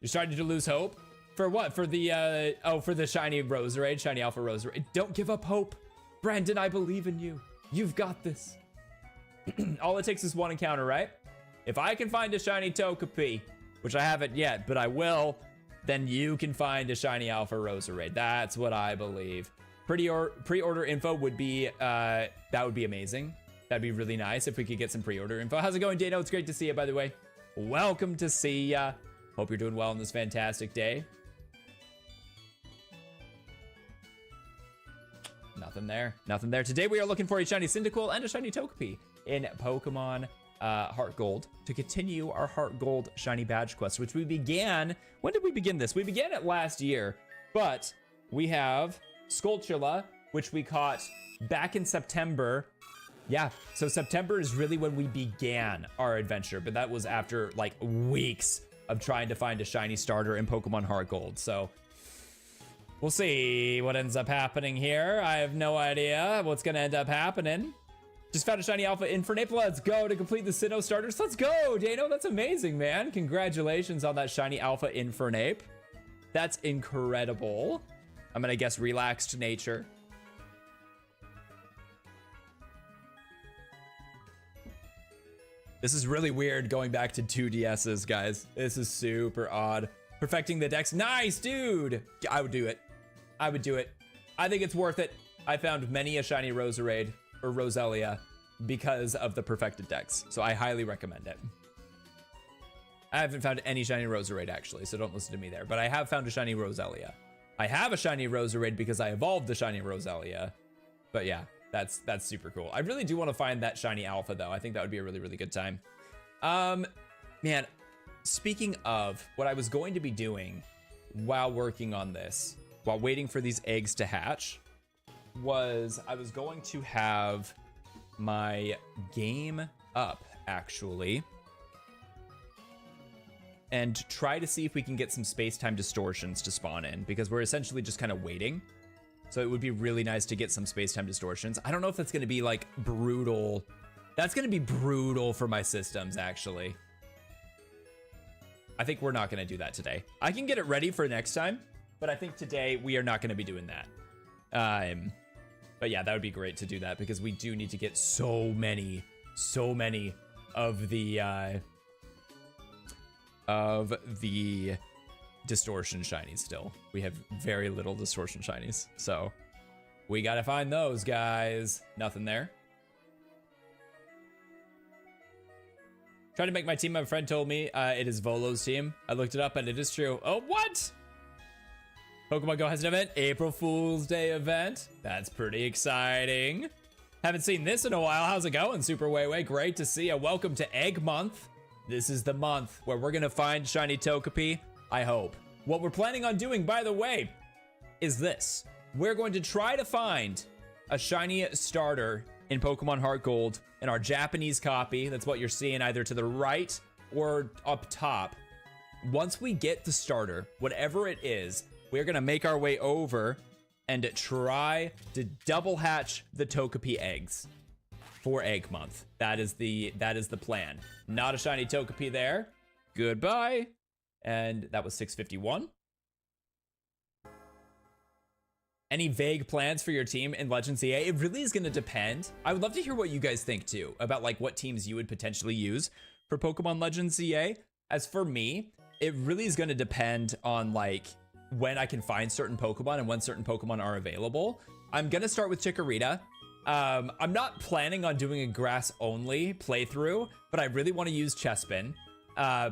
You're starting to lose hope? For what? For the, for the shiny Roserade, shiny Alpha Roserade. Don't give up hope. Brandon, I believe in you. You've got this. All it takes is 1 encounter, right? If I can find a shiny Togepi, which I haven't yet, but I will, then you can find a shiny Alpha Roserade. That's what I believe. Pre-order info would be, that would be amazing. That'd be really nice if we could get some pre-order info. How's it going, Dano? It's great to see you, by the way. Welcome to see ya. Hope you're doing well on this fantastic day. Nothing there. Nothing there. Today we are looking for a shiny Cyndaquil and a shiny Togepi in Pokemon Heart Gold to continue our Heart Gold shiny badge quest, which we began. When did we begin this? We began it last year, but we have Skulltula, which we caught back in September. Yeah, so September is really when we began our adventure, but that was after like weeks of trying to find a shiny starter in Pokemon Heart Gold. So we'll see what ends up happening here. I have no idea what's gonna end up happening. Just found a shiny Alpha Infernape. Let's go to complete the Sinnoh starters. Let's go, Dano. That's amazing, man. Congratulations on that shiny Alpha Infernape. That's incredible. I'm gonna guess relaxed nature. This is really weird going back to 2DSs, guys. This is super odd. Perfecting the dex. Nice, dude. I would do it. I would do it. I think it's worth it. I found many a shiny Roserade or Roselia because of the perfected dex. So I highly recommend it. I haven't found any shiny Roserade actually, so don't listen to me there. But I have found a shiny Roselia. I have a shiny Roserade because I evolved the shiny Roselia. But yeah, that's super cool. I really do want to find that shiny Alpha though. I think that would be a really, really good time. Man, speaking of what I was going to be doing while working on this, while waiting for these eggs to hatch, was I was going to have my game up actually and try to see if we can get some space-time distortions to spawn in, because we're essentially just kind of waiting. So it would be really nice to get some space-time distortions. I don't know if that's going to be like brutal. That's going to be brutal for my systems, actually. I think we're not going to do that today. I can get it ready for next time, but I think today we are not going to be doing that. But yeah, that would be great to do that because we do need to get so many of the distortion shinies still. We have very little distortion shinies, so we gotta find those, guys. Nothing there. Trying to make my team. My friend told me it is Volo's team. I looked it up and it is true. Oh, what? Pokemon Go has an event, April Fool's Day event. That's pretty exciting. Haven't seen this in a while. How's it going, Super Way? Great to see you. Welcome to Egg Month. This is the month where we're gonna find shiny Togepi, I hope. What we're planning on doing, by the way, is this. We're going to try to find a shiny starter in Pokemon Heart Gold in our Japanese copy. That's what you're seeing either to the right or up top. Once we get the starter, whatever it is, we're gonna make our way over and try to double hatch the Togepi eggs for Egg Month. That is the plan. Not a shiny Togepi there. Goodbye. And that was 651. Any vague plans for your team in Legends EA? It really is gonna depend. I would love to hear what you guys think too, about like what teams you would potentially use for Pokemon Legends EA. As for me, it really is gonna depend on like when I can find certain Pokemon and when certain Pokemon are available. I'm gonna start with Chikorita. I'm not planning on doing a grass only playthrough, but I really wanna use Chespin.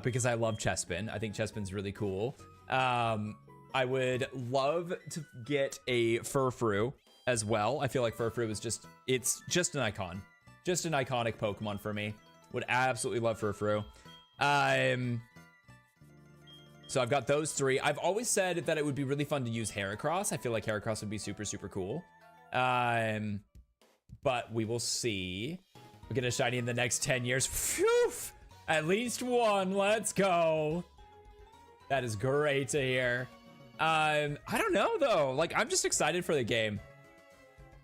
because I love Chespin. I think Chespin's really cool. I would love to get a Furfrou as well. I feel like Furfrou is it's just an icon. Just an iconic Pokemon for me. Would absolutely love Furfrou. So I've got those three. I've always said that it would be really fun to use Heracross. I feel like Heracross would be super, super cool. But we will see. We'll get a shiny in the next 10 years. Phew! At least one. Let's go. That is great to hear. I don't know, though. Like, I'm just excited for the game.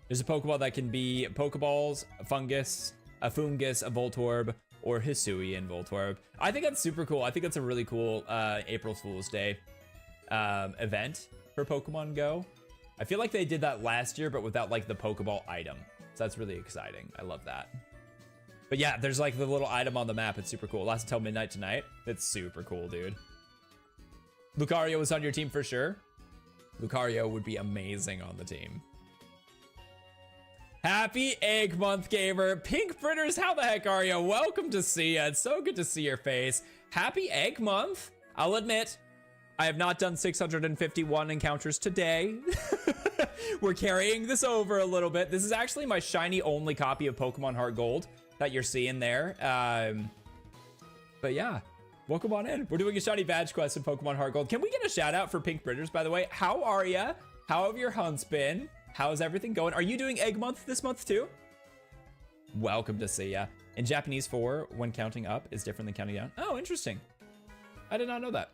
There's a Pokeball that can be Pokeballs, a Fungus, a Voltorb, or Hisuian Voltorb. I think that's super cool. I think that's a really cool April Fool's Day event for Pokemon Go. I feel like they did that last year, but without like the Pokeball item. So that's really exciting. I love that. But yeah, there's like the little item on the map. It's super cool. Lasts until midnight tonight. It's super cool, dude. Lucario is on your team for sure. Lucario would be amazing on the team. Happy Egg Month, gamer. Pink Fritters, how the heck are you? Welcome to see ya. It's so good to see your face. Happy Egg Month. I'll admit, I have not done 651 encounters today. We're carrying this over a little bit. This is actually my shiny only copy of Pokemon Heart Gold that you're seeing there. But yeah, welcome on in. We're doing a shiny badge quest in Pokemon Heart Gold. Can we get a shout out for Pink Fritters, by the way? How are ya? How have your hunts been? How's everything going? Are you doing Egg Month this month too? Welcome to see ya. In Japanese, 4 when counting up is different than counting down. Oh, interesting. I did not know that.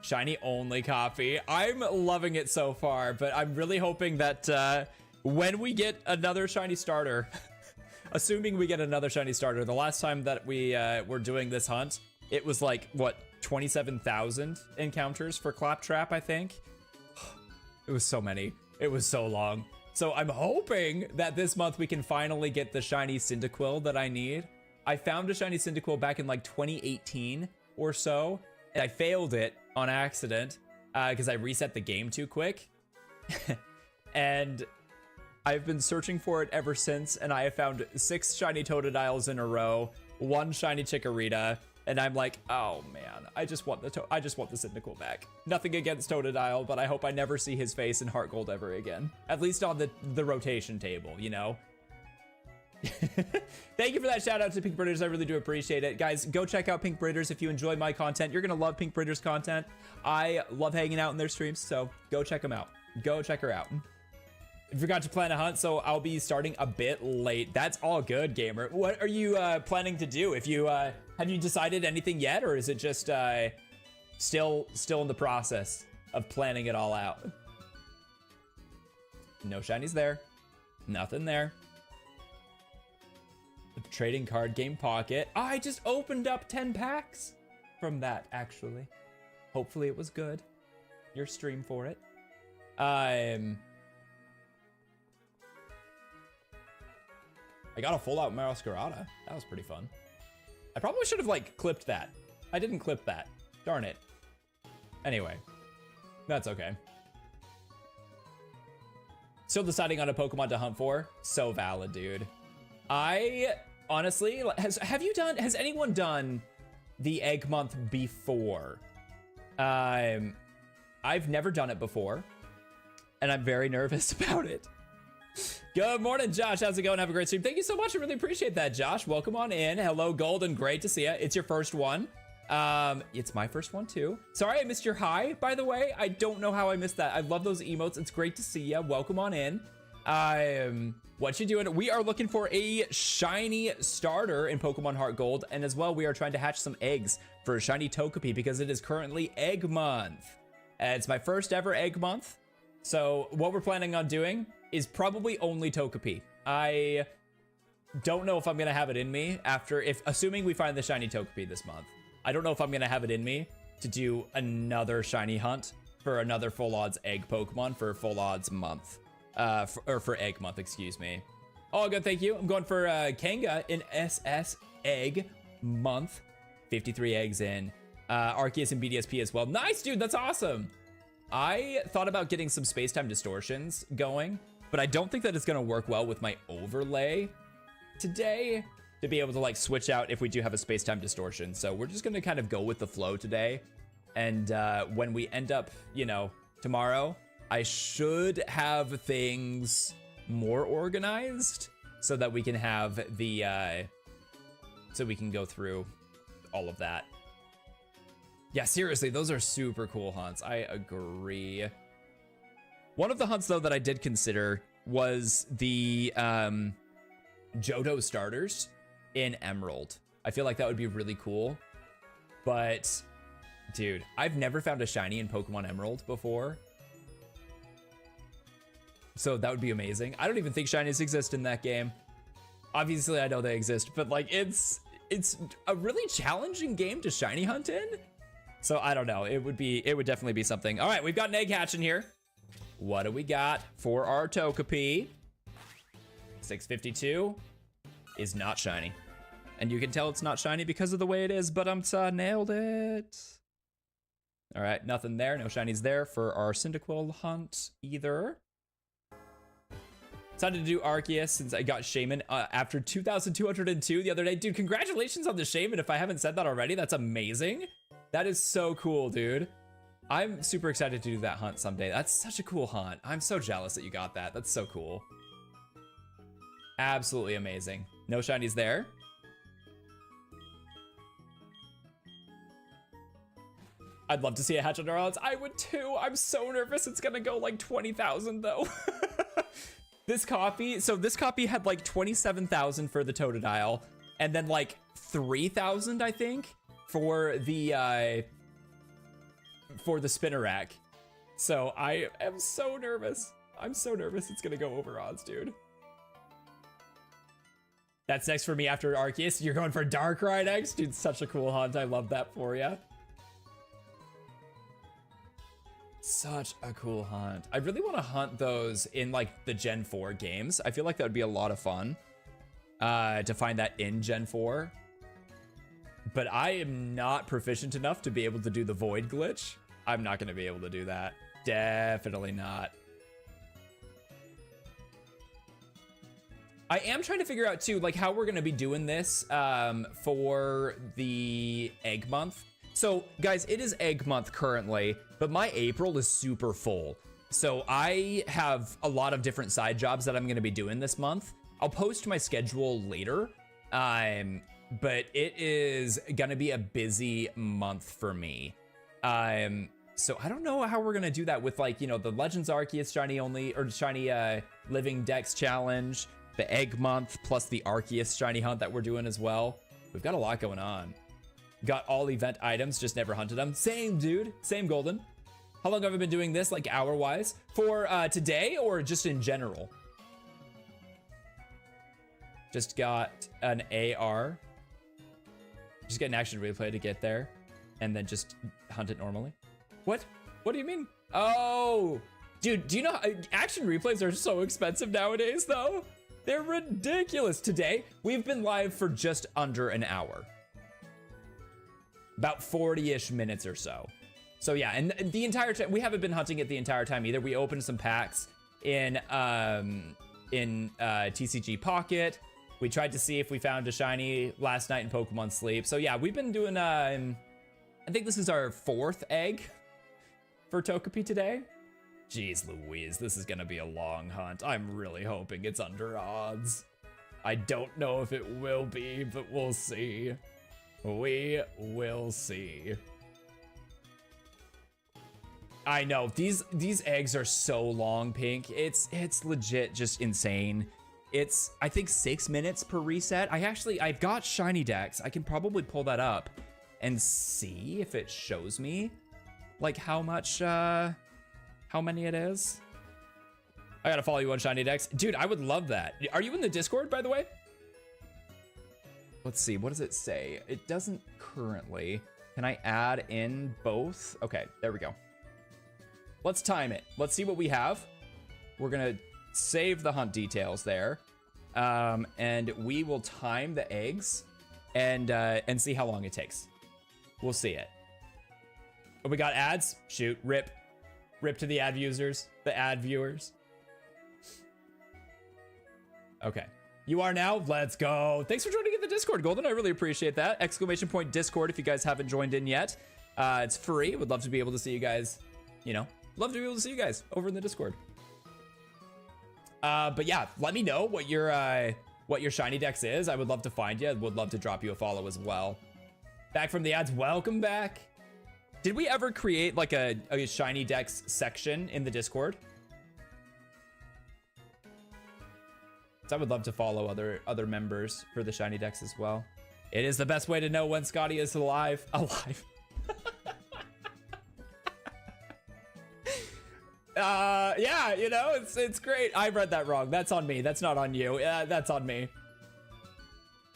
Shiny only copy. I'm loving it so far, but I'm really hoping that when we get another shiny starter, assuming we get another shiny starter, the last time that we were doing this hunt, it was like, what, 27,000 encounters for Claptrap, I think? It was so many. It was so long. So I'm hoping that this month we can finally get the shiny Cyndaquil that I need. I found a shiny Cyndaquil back in like 2018 or so, and I failed it on accident because I reset the game too quick. And I've been searching for it ever since, and I have found 6 shiny Totodiles in a row, 1 shiny Chikorita, and I'm like, oh man, I just want the Cyndaquil back. Nothing against Totodile, but I hope I never see his face in Heart Gold ever again. At least on the rotation table, you know? Thank you for that shout out to Pink Breeders. I really do appreciate it. Guys, go check out Pink Breeders if you enjoy my content. You're gonna love Pink Breeders content. I love hanging out in their streams, so go check them out. Go check her out. I forgot to plan a hunt, so I'll be starting a bit late. That's all good, gamer. What are you planning to do? If you have you decided anything yet, or is it just still in the process of planning it all out? No shinies there. Nothing there. The trading card game pocket. Oh, I just opened up 10 packs from that, actually. Hopefully it was good. Your stream for it. I got a full-out Masquerada. That was pretty fun. I probably should have, like, clipped that. I didn't clip that. Darn it. Anyway. That's okay. Still deciding on a Pokemon to hunt for. So valid, dude. I, honestly, has anyone done the Egg Month before? I've never done it before. And I'm very nervous about it. Good morning, Josh. How's it going? Have a great stream. Thank you so much. I really appreciate that, Josh. Welcome on in. Hello, Golden. Great to see you. It's your first one. It's my first one, too. Sorry I missed your hi, by the way. I don't know how I missed that. I love those emotes. It's great to see you. Welcome on in. What you doing? We are looking for a shiny starter in Pokemon Heart Gold. And as well, we are trying to hatch some eggs for a shiny Togepi because it is currently Egg Month. It's my first ever Egg Month. So what we're planning on doing is probably only Togepi. I don't know if I'm gonna have it in me assuming we find the shiny Togepi this month. I don't know if I'm gonna have it in me to do another shiny hunt for another full odds egg Pokemon for full odds month. For Egg Month, excuse me. All good, thank you. I'm going for Kanga in SS Egg Month. 53 eggs in. Arceus and BDSP as well. Nice, dude, that's awesome. I thought about getting some space-time distortions going, but I don't think that it's gonna work well with my overlay today. to be able to like switch out if we do have a space-time distortion. So we're just gonna kind of go with the flow today. And when we end up, you know, tomorrow, I should have things more organized so that we can have the, so we can go through all of that. Yeah, seriously, those are super cool hunts. I agree. One of the hunts, though, that I did consider was the Johto starters in Emerald. I feel like that would be really cool. But, dude, I've never found a shiny in Pokemon Emerald before. So that would be amazing. I don't even think shinies exist in that game. Obviously, I know they exist, but like it's a really challenging game to shiny hunt in. So I don't know. It would definitely be something. All right, we've got an egg hatch in here. What do we got for our Togepi? 652 is not shiny. And you can tell it's not shiny because of the way it is, but nailed it. All right, nothing there. No shinies there for our Cyndaquil hunt either. Decided to do Arceus since I got Shaman after 2,202 the other day. Dude, congratulations on the Shaman. If I haven't said that already, that's amazing. That is so cool, dude. I'm super excited to do that hunt someday. That's such a cool hunt. I'm so jealous that you got that. That's so cool. Absolutely amazing. No shinies there. I'd love to see a hatch under odds. I would too. I'm so nervous. It's gonna go like 20,000 though. This copy had like 27,000 for the Totodile, and then like 3,000, I think, for the Spinarak. So I am so nervous. I'm so nervous it's gonna go over odds, dude. That's next for me after Arceus. You're going for Darkrai next? Dude, such a cool hunt. I love that for you. Such a cool hunt. I really want to hunt those in like the Gen 4 games. I feel like that would be a lot of fun to find that in Gen 4. But I am not proficient enough to be able to do the Void glitch. I'm not going to be able to do that. Definitely not. I am trying to figure out too, like how we're going to be doing this for the egg month. So guys, it is egg month currently, but my April is super full. So I have a lot of different side jobs that I'm gonna be doing this month. I'll post my schedule later, but it is gonna be a busy month for me. So I don't know how we're gonna do that with like, you know, the Legends Arceus shiny only, or shiny Living Dex challenge, the egg month, plus the Arceus shiny hunt that we're doing as well. We've got a lot going on. Got all event items, just never hunted them. Same, dude. Same, Golden. How long have I been doing this, like hour-wise? For today or just in general? Just got an AR. Just get an action replay to get there. And then just hunt it normally. What? What do you mean? Oh! Dude, do you know action replays are so expensive nowadays, though? They're ridiculous. Today, we've been live for just under an hour. About 40-ish minutes or so. So yeah, and the entire time, we haven't been hunting it the entire time either. We opened some packs in TCG Pocket. We tried to see if we found a shiny last night in Pokemon Sleep. So yeah, we've been doing, I think this is our 4th egg for Togepi today. Jeez Louise, this is gonna be a long hunt. I'm really hoping it's under odds. I don't know if it will be, but we'll see. We will see. I know these eggs are so long, Pink. It's legit just insane. It's I think 6 minutes per reset. I've got shiny Dex. I can probably pull that up and see if it shows me like how many it is. I gotta follow you on shiny Dex, dude. I would love that. Are you in the Discord, by the way? Let's see, what does it say? It doesn't currently. Can I add in both? Okay, there we go. Let's time it. Let's see what we have. We're gonna save the hunt details there. And we will time the eggs and see how long it takes. We'll see it. Oh, we got ads? Shoot, rip. Rip to the ad users, the ad viewers. Okay. You are now? Let's go. Thanks for joining in the Discord, Golden. I really appreciate that. Exclamation point Discord if you guys haven't joined in yet. It's free. Would love to be able to see you guys, you know, love to be able to see you guys over in the Discord. But yeah, let me know what your shiny dex is. I would love to find you. Would love to drop you a follow as well. Back from the ads. Welcome back. Did we ever create like a shiny dex section in the Discord? So I would love to follow other members for the shiny dex as well. It is the best way to know when Scotty is alive. Yeah, you know, it's great. I read that wrong. That's on me. That's not on you. That's on me.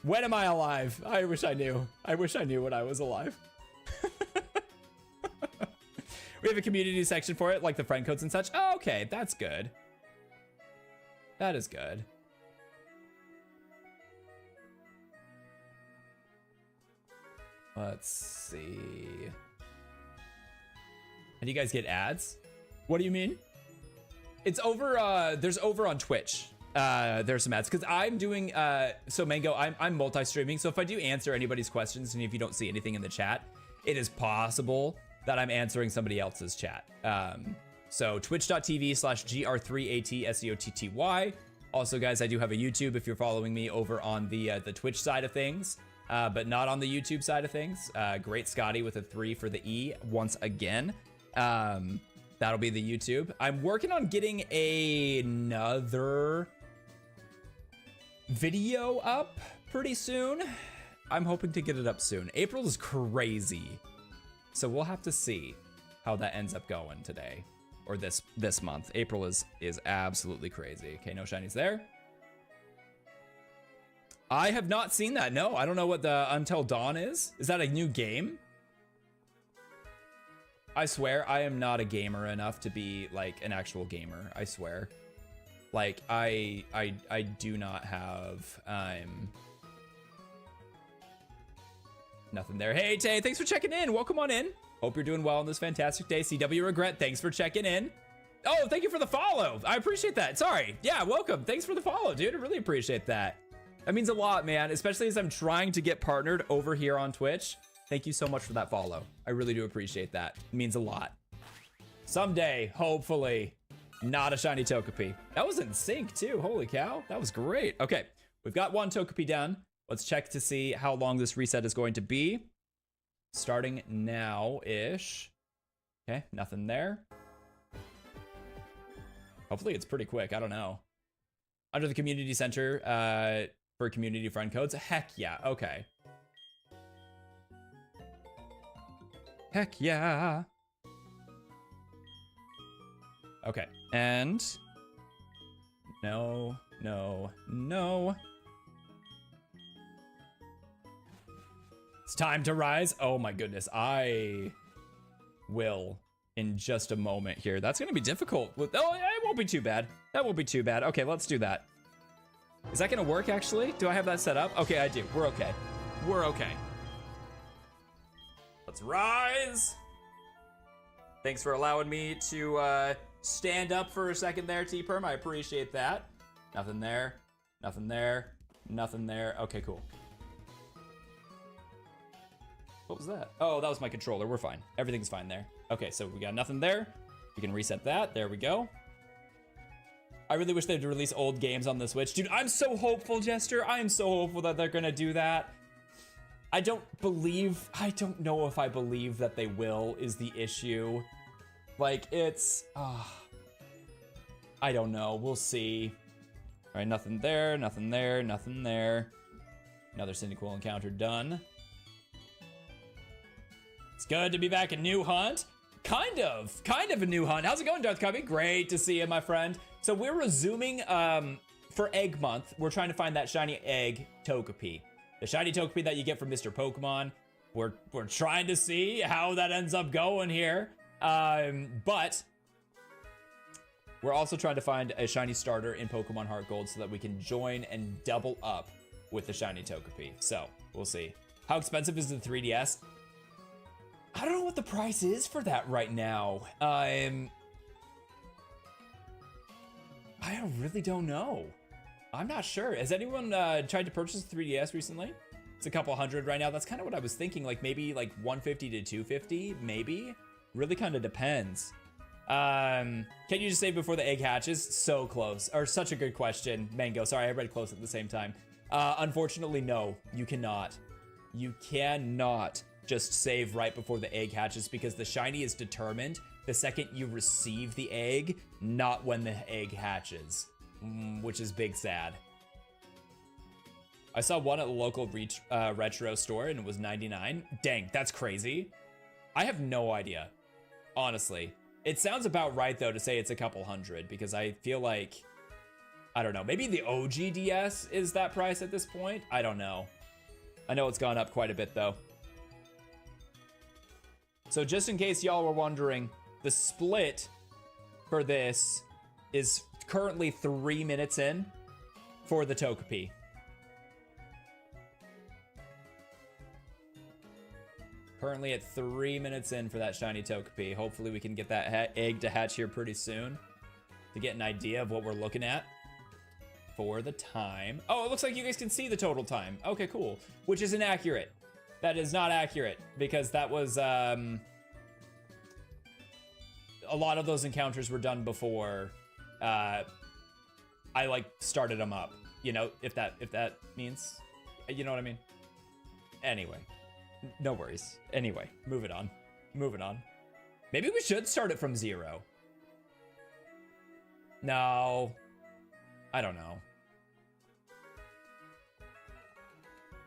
When am I alive? I wish I knew. I wish I knew when I was alive. We have a community section for it, like the friend codes and such. Oh, okay, that's good. That is good. Let's see. How do you guys get ads? What do you mean? It's over, there's over on Twitch. There's some ads, because I'm doing, so Mango, I'm multi-streaming, so if I do answer anybody's questions, and if you don't see anything in the chat, it is possible that I'm answering somebody else's chat. So twitch.tv/gr3atscotty. Also, guys, I do have a YouTube if you're following me over on the Twitch side of things. But not on the YouTube side of things. GreatScotty with a 3 for the E once again. That'll be the YouTube. I'm working on getting another video up pretty soon. I'm hoping to get it up soon. April is crazy. So we'll have to see how that ends up going today or this month. April is absolutely crazy. Okay, no shinies there. I have not seen that. No, I don't know what the Until Dawn is. Is that a new game? I swear I am not a gamer enough to be like an actual gamer. I swear. Like I do not have nothing there. Hey Tay, thanks for checking in. Welcome on in. Hope you're doing well on this fantastic day. CW Regret, thanks for checking in. Oh, thank you for the follow. I appreciate that. Sorry. Yeah, welcome. Thanks for the follow, dude. I really appreciate that. That means a lot, man, especially as I'm trying to get partnered over here on Twitch. Thank you so much for that follow. I really do appreciate that. It means a lot. Someday, hopefully, not a shiny Togepi. That was in sync too. Holy cow. That was great. Okay, we've got one Togepi down. Let's check to see how long this reset is going to be. Starting now-ish. Okay, nothing there. Hopefully it's pretty quick. I don't know. Under the community center, for community friend codes. Heck yeah. Okay. Heck yeah. Okay. And no. It's time to rise. Oh my goodness. I will in just a moment here. That's going to be difficult. Oh, it won't be too bad. That won't be too bad. Okay, let's do that. Is that gonna work actually? Do I have that set up? Okay, I do. We're okay. We're okay. Let's rise. Thanks for allowing me to stand up for a second there, T-Perm. I appreciate that. Nothing there. Nothing there. Nothing there. Okay, cool. What was that? Oh, that was my controller. We're fine. Everything's fine there. Okay, so we got nothing there. We can reset that. There we go. I really wish they'd release old games on the Switch. Dude, I'm so hopeful, Jester. I am so hopeful that they're gonna do that. I don't know if I believe that they will is the issue. Like, it's, I don't know, we'll see. All right, nothing there, nothing there, nothing there. Another Cyndaquil encounter done. It's good to be back in New Hunt. Kind of a new hunt. How's it going, Darth Cubby? Great to see you, my friend. So we're resuming for Egg Month. We're trying to find that shiny egg Togepi. The shiny Togepi that you get from Mr. Pokemon. We're trying to see how that ends up going here. But we're also trying to find a shiny starter in Pokemon Heart Gold so that we can join and double up with the shiny Togepi. So we'll see. How expensive is the 3DS? I don't know what the price is for that right now. I really don't know. I'm not sure. Has anyone tried to purchase a 3DS recently? It's a couple hundred right now. That's kind of what I was thinking. Like maybe like 150 to 250, maybe. Really kind of depends. Can you just save before the egg hatches? So close. Or such a good question, Mango. Sorry, I read close at the same time. Unfortunately, no, you cannot. You cannot just save right before the egg hatches because the shiny is determined the second you receive the egg, not when the egg hatches, which is big sad. I saw one at the local retro store and it was 99. Dang, that's crazy. I have no idea, honestly. It sounds about right though to say it's a couple hundred because I feel like, I don't know, maybe the OG DS is that price at this point? I don't know. I know it's gone up quite a bit though. So just in case y'all were wondering, the split for this is currently 3 minutes in for the Togepi. Currently at 3 minutes in for that shiny Togepi. Hopefully we can get that egg to hatch here pretty soon to get an idea of what we're looking at for the time. Oh, it looks like you guys can see the total time. Okay, cool. Which is inaccurate. That is not accurate because that was, a lot of those encounters were done before I like started them up, you know, if that means, you know what I mean? Anyway. No worries. Anyway, moving on. Moving on. Maybe we should start it from 0. No. I don't know.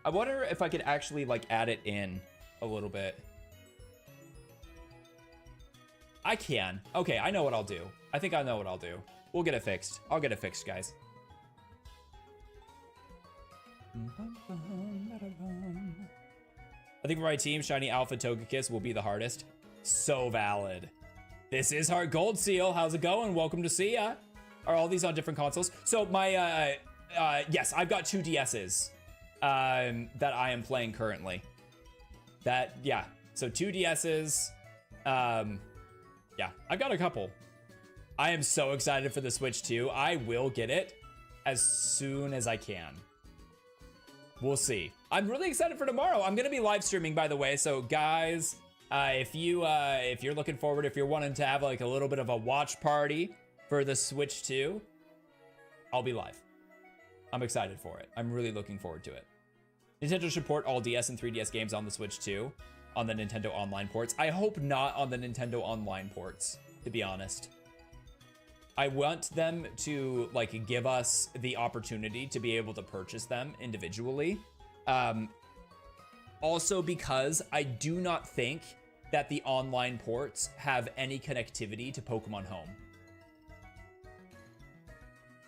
I wonder if I could actually, like, add it in a little bit. I can. Okay, I know what I'll do. I think I know what I'll do. We'll get it fixed. I'll get it fixed, guys. I think for my team, Shiny Alpha Togekiss will be the hardest. So valid. This is Heart Gold Seal. How's it going? Welcome to see ya. Are all these on different consoles? So my, yes, I've got 2 DSs that I am playing currently. Yeah, so 2 DSs. Yeah, I've got a couple. I am so excited for the Switch 2. I will get it as soon as I can. We'll see. I'm really excited for tomorrow. I'm gonna be live streaming, by the way. So guys, if you're looking forward, if you're wanting to have like a little bit of a watch party for the Switch 2, I'll be live. I'm excited for it. I'm really looking forward to it. Nintendo should port all DS and 3DS games on the Switch 2 on the Nintendo Online ports. I hope not on the Nintendo Online ports, to be honest. I want them to like give us the opportunity to be able to purchase them individually. Also because I do not think that the online ports have any connectivity to Pokemon Home.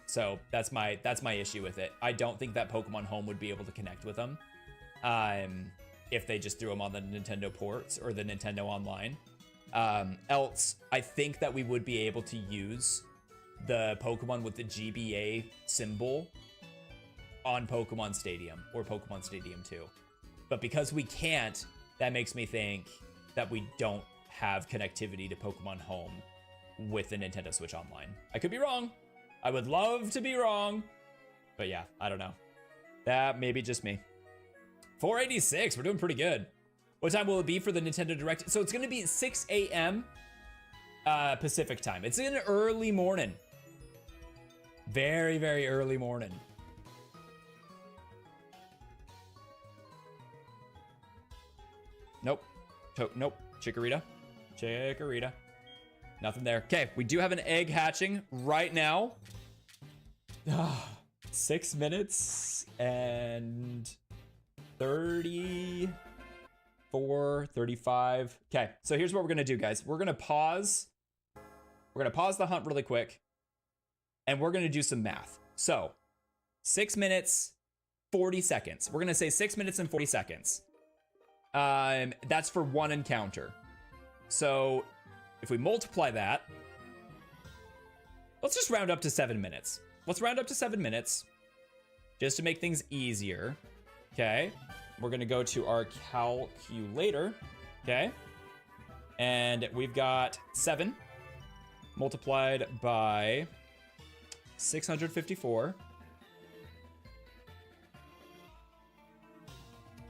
So that's my issue with it. I don't think that Pokemon Home would be able to connect with them if they just threw them on the Nintendo ports or the Nintendo Online. Else, I think that we would be able to use the Pokemon with the GBA symbol on Pokemon Stadium or Pokemon Stadium 2. But because we can't, that makes me think that we don't have connectivity to Pokemon Home with the Nintendo Switch Online. I could be wrong. I would love to be wrong. But yeah, I don't know. That may be just me. 486, we're doing pretty good. What time will it be for the Nintendo Direct? So it's gonna be 6 a.m. Pacific time. It's in early morning. Very, very early morning. Nope. Nope. Chikorita. Chikorita. Nothing there. Okay, we do have an egg hatching right now. 6 minutes and 34, 35. Okay, so here's what we're gonna do, guys. We're gonna pause. We're gonna pause the hunt really quick. And we're gonna do some math. So, 6 minutes, 40 seconds. We're gonna say 6 minutes and 40 seconds. That's for one encounter. So, if we multiply that, let's just round up to 7 minutes. Let's round up to 7 minutes, just to make things easier. Okay, we're gonna go to our calculator, okay? And we've got 7 multiplied by 654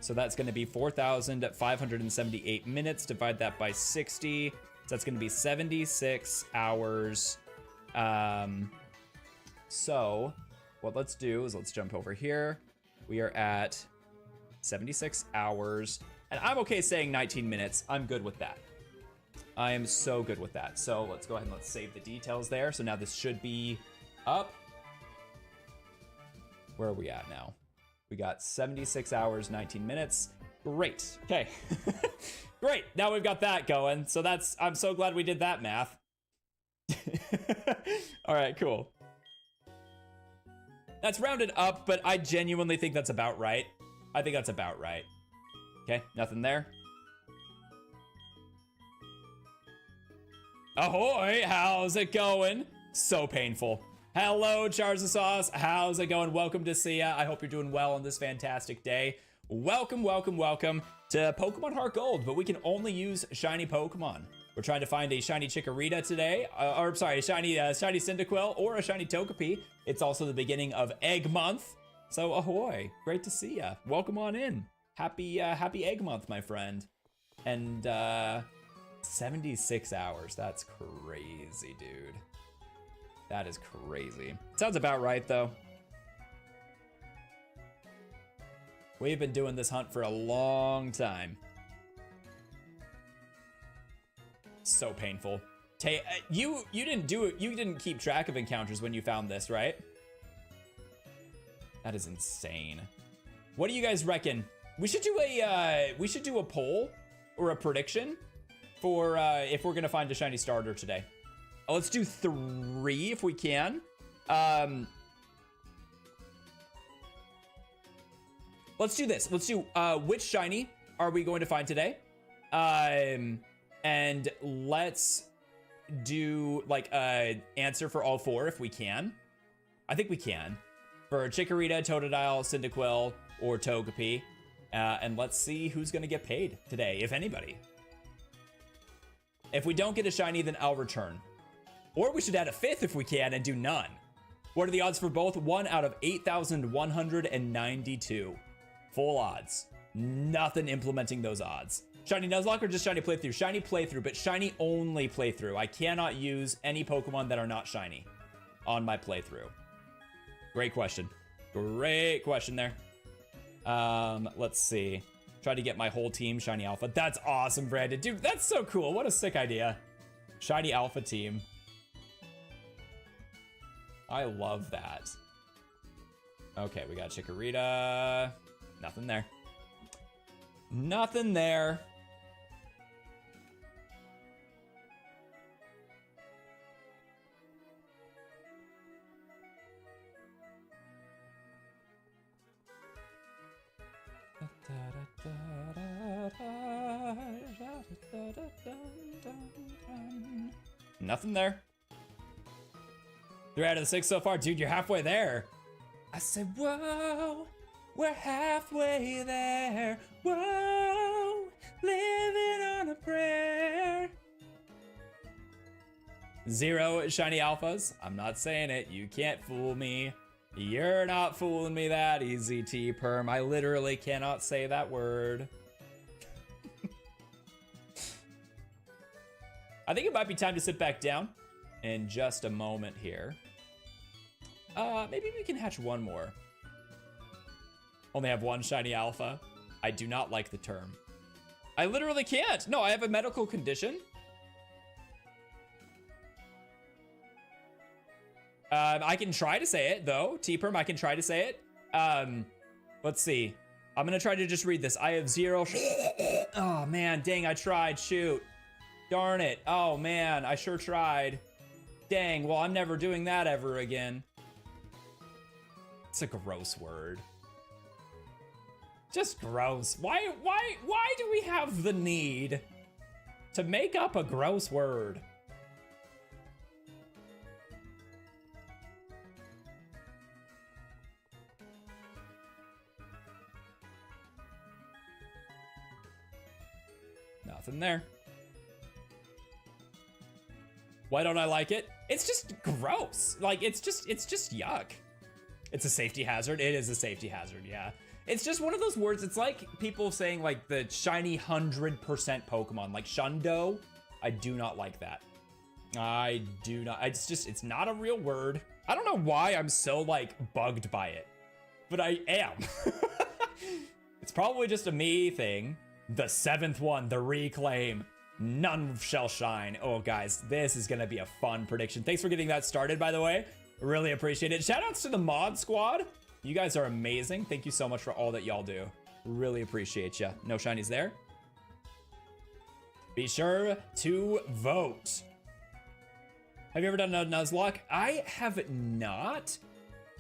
So that's going to be 4,578 minutes. Divide that by 60. So that's going to be 76 hours. So what let's do is let's jump over here. We are at 76 hours. And I'm okay saying 19 minutes. I'm good with that. I am so good with that. So let's go ahead and let's save the details there. So now this should be up. Where are we at now? We got 76 hours, 19 minutes. Great. Okay. Great. Now we've got that going. So I'm so glad we did that math. All right, cool. That's rounded up, but I genuinely think that's about right. I think that's about right. Okay, nothing there. Ahoy, how's it going? So painful. Hello, Jars of Sauce. How's it going? Welcome to see ya. I hope you're doing well on this fantastic day. Welcome, welcome, welcome to Pokemon Heart Gold, but we can only use shiny Pokemon. We're trying to find a shiny Chikorita today, or sorry, a shiny Cyndaquil or a shiny Togepi. It's also the beginning of Egg Month, so ahoy! Great to see ya. Welcome on in. Happy Egg Month, my friend. And 76 hours. That's crazy, dude. That is crazy. Sounds about right, though. We've been doing this hunt for a long time. So painful. You didn't do it. You didn't keep track of encounters when you found this, right? That is insane. What do you guys reckon? We should do a poll or a prediction for if we're gonna find a shiny starter today. Let's do 3 if we can. Let's do this. Let's do which shiny are we going to find today? And let's do like a answer for all 4 if we can. I think we can. For Chikorita, Totodile, Cyndaquil, or Togepi. And let's see who's gonna get paid today, if anybody. If we don't get a shiny, then I'll return. Or we should add a 5th if we can and do none. What are the odds for both? 1 out of 8,192. Full odds. Nothing implementing those odds. Shiny Nuzlocke or just shiny playthrough? Shiny playthrough, but shiny only playthrough. I cannot use any Pokemon that are not shiny on my playthrough. Great question. Great question there. Let's see. Try to get my whole team shiny alpha. That's awesome, Brandon. Dude, that's so cool. What a sick idea. Shiny alpha team. I love that. Okay, we got Chikorita. Nothing there. Nothing there. Nothing there. 3 out of the 6 so far. Dude, you're halfway there. I said, whoa, we're halfway there. Whoa, living on a prayer. 0 shiny alphas. I'm not saying it. You can't fool me. You're not fooling me that easy, T-Perm. I literally cannot say that word. I think it might be time to sit back down in just a moment here. Maybe we can hatch 1 more. Only have 1 shiny alpha. I do not like the term. I literally can't. No, I have a medical condition. I can try to say it, though. T-Perm, I can try to say it. Let's see. I'm gonna try to just read this. I have 0. Oh, man. Dang, I tried. Shoot. Darn it. Oh, man. I sure tried. Dang. Well, I'm never doing that ever again. It's a gross word. Just gross. Why do we have the need to make up a gross word? Nothing there. Why don't I like it? It's just gross. Like, it's just yuck. It's a safety hazard. It is a safety hazard, yeah. It's just one of those words. It's like people saying like the shiny 100% Pokemon, like Shundo. I do not like that. I do not. It's not a real word. I don't know why I'm so like bugged by it, but I am. It's probably just a me thing. The seventh one, the reclaim. None shall shine. Oh, guys, this is going to be a fun prediction. Thanks for getting that started, by the way. Really appreciate it. Shout outs to the mod squad. You guys are amazing. Thank you so much for all that y'all do. Really appreciate you. No shinies there. Be sure to vote. Have you ever done a Nuzlocke? I have not.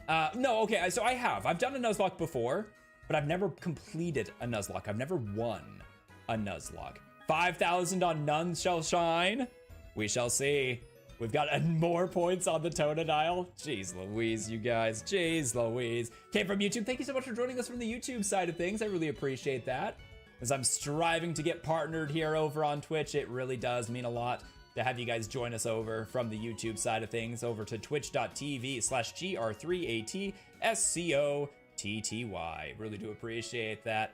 No, okay, so I have. I've done a Nuzlocke before, but I've never completed a Nuzlocke. I've never won a Nuzlocke. 5,000 on None Shall Shine. We shall see. We've got more points on the Totodile. Jeez Louise, you guys. Jeez Louise. Came from YouTube. Thank you so much for joining us from the YouTube side of things. I really appreciate that. As I'm striving to get partnered here over on Twitch, it really does mean a lot to have you guys join us over from the YouTube side of things over to twitch.tv/GR3ATSCOTTY. Really do appreciate that.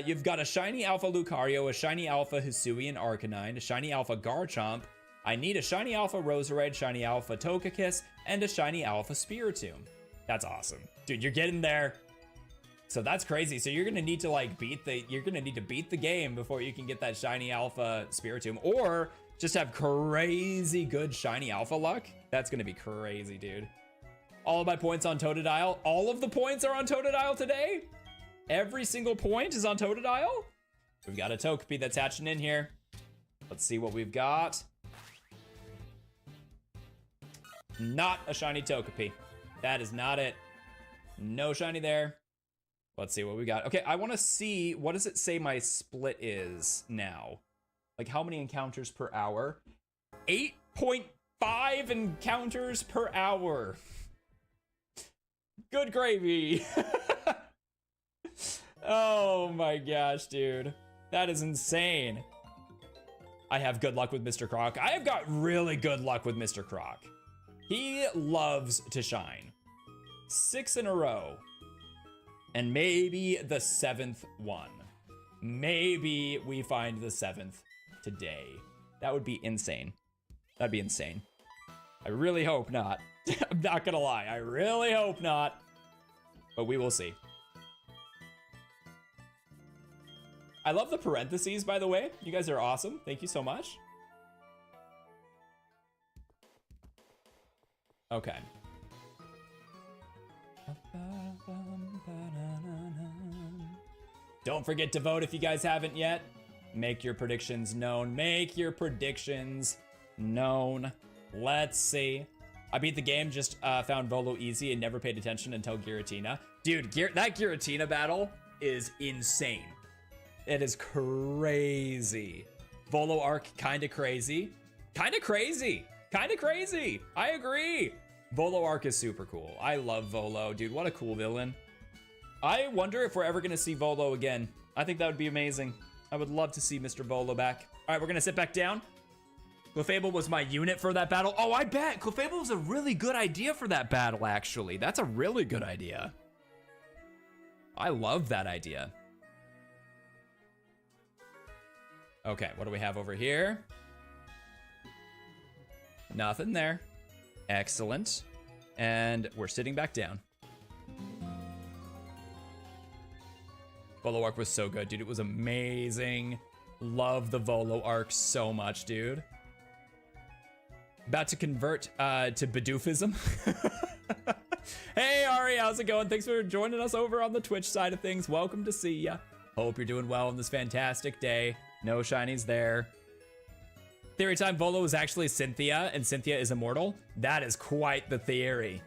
You've got a shiny Alpha Lucario, a shiny Alpha Hisuian Arcanine, a shiny Alpha Garchomp. I need a shiny Alpha Roserade, shiny Alpha Togekiss, and a shiny Alpha Spiritomb. That's awesome. Dude, you're getting there. So that's crazy. So you're gonna need to like beat the game before you can get that shiny Alpha Spiritomb, or just have crazy good shiny Alpha luck. That's gonna be crazy, dude. All of my points on Totodile. All of the points are on Totodile today. Every single point is on Totodile. We've got a Togepi that's hatching in here. Let's see what we've got. Not a shiny Togepi. That is not it. No shiny there. Let's see what we got. Okay, I want to see, what does it say my split is now? Like how many encounters per hour? 8.5 encounters per hour. Good gravy. Oh my gosh, dude. That is insane. I have good luck with Mr. Croc. I have got really good luck with Mr. Croc. He loves to shine. 6 in a row. And maybe the 7th one. Maybe we find the 7th today. That would be insane. That'd be insane. I really hope not. I'm not gonna lie. I really hope not. But we will see. I love the parentheses, by the way. You guys are awesome. Thank you so much. Okay. Don't forget to vote if you guys haven't yet. Make your predictions known. Make your predictions known. Let's see. I beat the game, just found Volo easy and never paid attention until Giratina. Dude, that Giratina battle is insane. It is crazy. Volo arc, kinda crazy. Kinda crazy. Kinda crazy. I agree. Volo arc is super cool. I love Volo. Dude, what a cool villain. I wonder if we're ever gonna see Volo again. I think that would be amazing. I would love to see Mr. Volo back. All right, we're gonna sit back down. Clefable was my unit for that battle. Oh, I bet. Clefable was a really good idea for that battle, actually. That's a really good idea. I love that idea. Okay, what do we have over here? Nothing there. Excellent. And we're sitting back down. Volo arc was so good, dude. It was amazing. Love the Volo arc so much, dude. About to convert to Bidoofism. Hey, Ari, how's it going? Thanks for joining us over on the Twitch side of things. Welcome to see ya. Hope you're doing well on this fantastic day. No shinies there. Theory time, Volo is actually Cynthia, and Cynthia is immortal. That is quite the theory.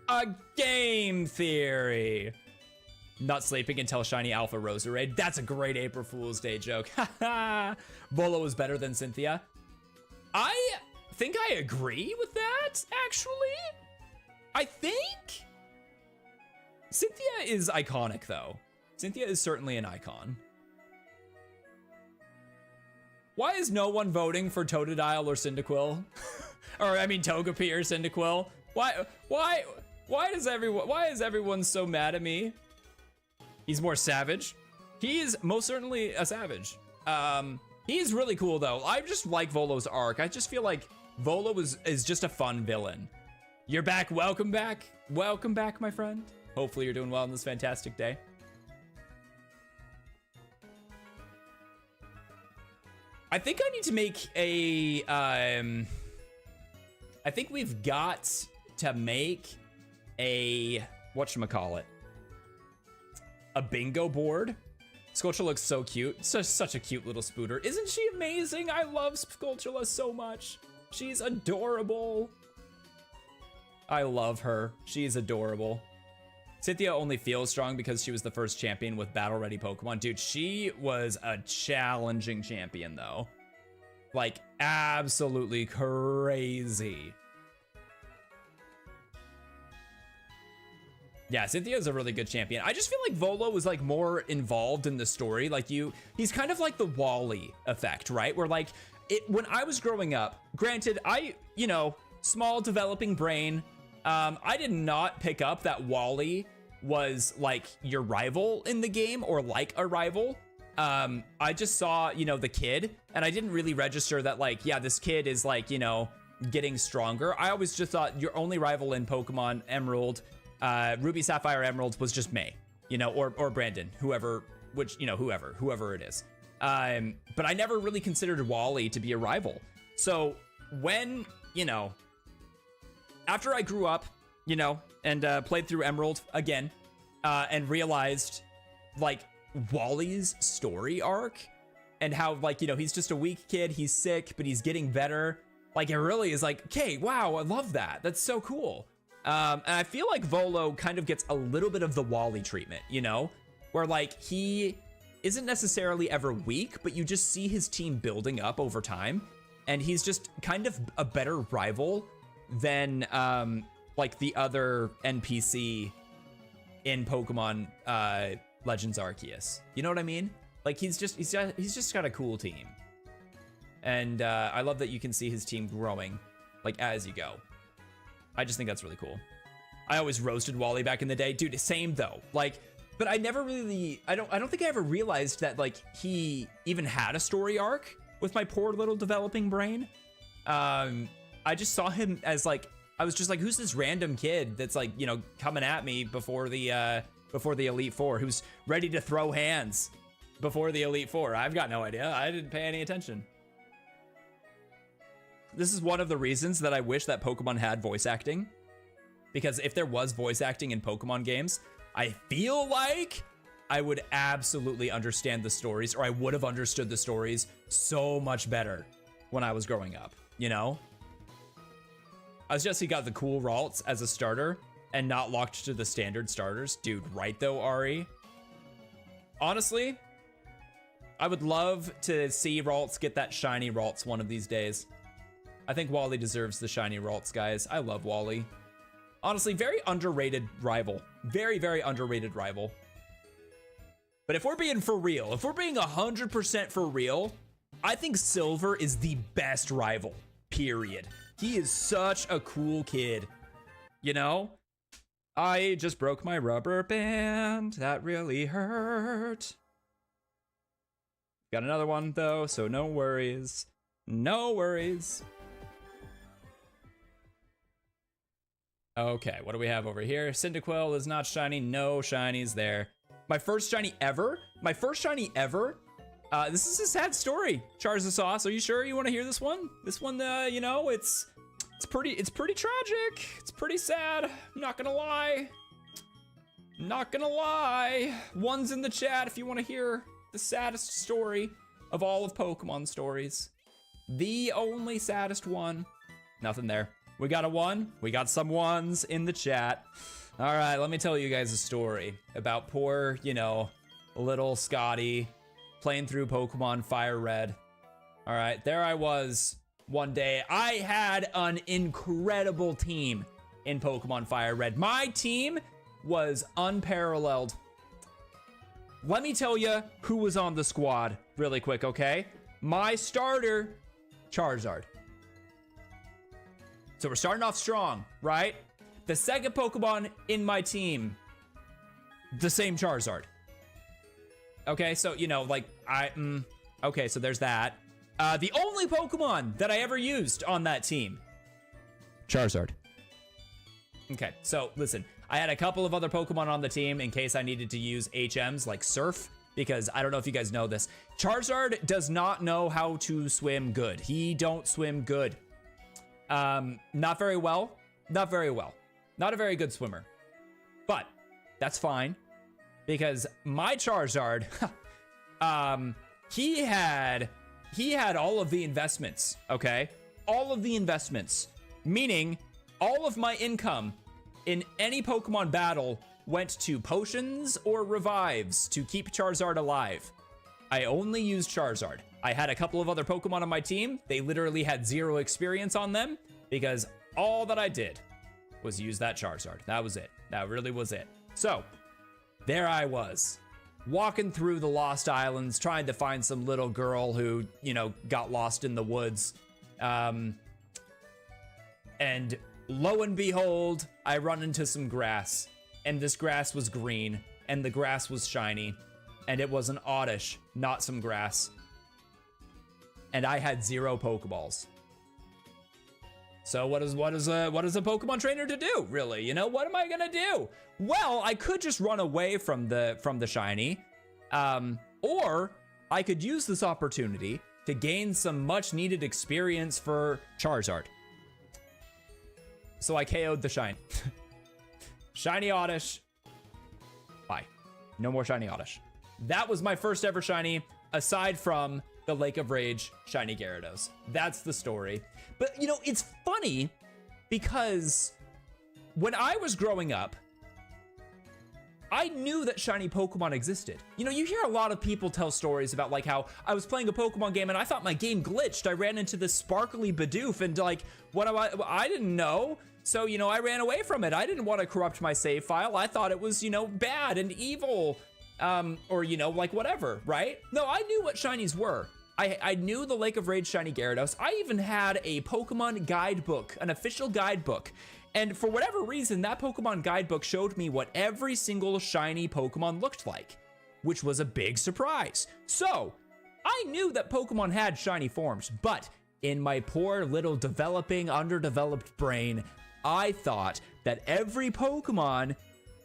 A game theory. Not sleeping until shiny Alpha Roserade. That's a great April Fool's Day joke. Haha. Volo is better than Cynthia. I think I agree with that, actually. I think Cynthia is iconic, though. Cynthia is certainly an icon. Why is no one voting for Totodile or Cyndaquil? Or I mean Togepi or Cyndaquil? Why is everyone so mad at me? He's more savage. He is most certainly a savage. He's really cool though. I just like Volo's arc. I just feel like Volo is just a fun villain. You're back. Welcome back. Welcome back, my friend. Hopefully you're doing well on this fantastic day. I think I need to make a, I think we've got to make a, whatchamacallit, a bingo board. Skulltula looks so cute. Such a cute little Spooter. Isn't she amazing? I love Skulltula so much. She's adorable. I love her. She's adorable. Cynthia only feels strong because she was the first champion with battle-ready Pokemon. Dude, she was a challenging champion, though. Like, absolutely crazy. Yeah, Cynthia's a really good champion. I just feel like Volo was, like, more involved in the story. Like, he's kind of like the Wally effect, right? Where, like, when I was growing up, granted, you know, small developing brain, I did not pick up that Wally was like your rival in the game or like a rival. I just saw, you know, the kid, and I didn't really register that, like, yeah, this kid is like, you know, getting stronger. I always just thought your only rival in Pokemon Emerald, Ruby, Sapphire, Emerald was just May, you know, or Brandon, whoever, which, you know, whoever it is. But I never really considered Wally to be a rival. So when, you know, after I grew up, you know, and played through Emerald again, and realized, like, Wally's story arc, and how, like, you know, he's just a weak kid, he's sick, but he's getting better. Like, it really is like, okay, wow, I love that. That's so cool. And I feel like Volo kind of gets a little bit of the Wally treatment, you know? Where, like, he isn't necessarily ever weak, but you just see his team building up over time, and he's just kind of a better rival than like the other NPC in Pokemon Legends Arceus. You know what I mean? Like, he's just got a cool team. And I love that you can see his team growing, like, as you go. I just think that's really cool. I always roasted Wally back in the day. Dude, same though. Like, but I never really, I don't think I ever realized that, like, he even had a story arc with my poor little developing brain. I just saw him as, like, I was just like, who's this random kid that's, like, you know, coming at me before the Elite Four, who's ready to throw hands before the Elite Four? I've got no idea. I didn't pay any attention. This is one of the reasons that I wish that Pokemon had voice acting, because if there was voice acting in Pokemon games, I feel like I would absolutely understand the stories, or I would have understood the stories so much better when I was growing up, you know? I was just, he got the cool Ralts as a starter and not locked to the standard starters. Dude, right though, Ari? Honestly, I would love to see Ralts get that shiny Ralts one of these days. I think Wally deserves the shiny Ralts, guys. I love Wally. Honestly, very underrated rival. Very, very underrated rival. But if we're being for real, if we're being 100% for real, I think Silver is the best rival, period. He is such a cool kid, you know? I just broke my rubber band. That really hurt. Got another one, though, so no worries. No worries. Okay, what do we have over here? Cyndaquil is not shiny. No shinies there. My first shiny ever? My first shiny ever? This is a sad story. Charizard, are you sure you want to hear this one? This one, you know, it's pretty tragic. It's pretty sad. I'm not gonna lie. Not gonna lie. One's in the chat if you want to hear the saddest story of all of Pokemon stories. The only saddest one. Nothing there. We got a one. We got some ones in the chat. All right, let me tell you guys a story about poor, you know, little Scotty playing through Pokemon Fire Red. All right, there I was one day. I had an incredible team in Pokemon Fire Red. My team was unparalleled. Let me tell you who was on the squad really quick, okay? My starter, Charizard. So we're starting off strong, right? The second Pokemon in my team, the same Charizard. Okay, so, you know, like, okay, so there's that. The only Pokemon that I ever used on that team, Charizard. Okay, so listen, I had a couple of other Pokemon on the team in case I needed to use HMs like Surf, because I don't know if you guys know this. Charizard does not know how to swim good. He don't swim good. Not very well. Not very well. Not a very good swimmer. But that's fine, because my Charizard, he had all of the investments, okay? All of the investments, meaning all of my income in any Pokemon battle went to potions or revives to keep Charizard alive. I only used Charizard. I had a couple of other Pokemon on my team. They literally had 0 experience on them because all that I did was use that Charizard. That was it. That really was it. So there I was, walking through the Lost Islands, trying to find some little girl who, you know, got lost in the woods. And lo and behold, I run into some grass, and this grass was green, and the grass was shiny, and it was an Oddish, not some grass. And I had 0 Pokeballs. So what is a Pokemon trainer to do, really? You know, what am I gonna do? Well, I could just run away from the shiny, or I could use this opportunity to gain some much needed experience for Charizard. So I KO'd the shiny. Shiny Oddish. Bye. No more shiny Oddish. That was my first ever shiny, aside from the Lake of Rage shiny Gyarados. That's the story. But, you know, it's funny because when I was growing up, I knew that shiny Pokemon existed. You know, you hear a lot of people tell stories about like how I was playing a Pokemon game and I thought my game glitched. I ran into this sparkly Bidoof and like, I didn't know. So, you know, I ran away from it. I didn't want to corrupt my save file. I thought it was, you know, bad and evil, or, you know, like whatever, right? No, I knew what shinies were. I knew the Lake of Rage shiny Gyarados. I even had a Pokemon guidebook, an official guidebook. And for whatever reason, that Pokemon guidebook showed me what every single shiny Pokemon looked like, which was a big surprise. So I knew that Pokemon had shiny forms, but in my poor little developing, underdeveloped brain, I thought that every Pokemon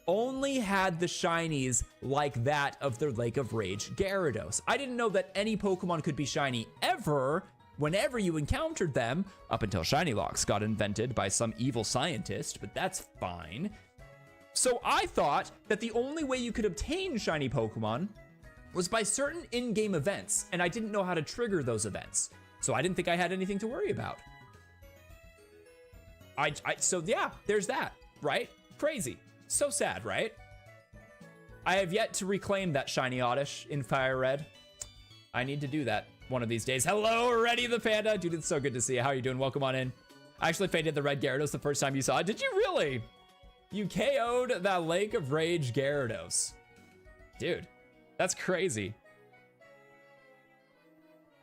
only had the shinies like that of the Lake of Rage Gyarados. I didn't know that any Pokemon could be shiny ever, whenever you encountered them, up until shiny locks got invented by some evil scientist, but that's fine. So I thought that the only way you could obtain shiny Pokemon was by certain in-game events, and I didn't know how to trigger those events. So I didn't think I had anything to worry about. So yeah, there's that, right? Crazy. So sad, right? I have yet to reclaim that shiny Oddish in Fire Red. I need to do that one of these days. Hello, Reddy the Panda. Dude, it's so good to see you. How are you doing? Welcome on in. I actually faded the red Gyarados the first time you saw it. Did you really? You KO'd that Lake of Rage Gyarados. Dude, that's crazy.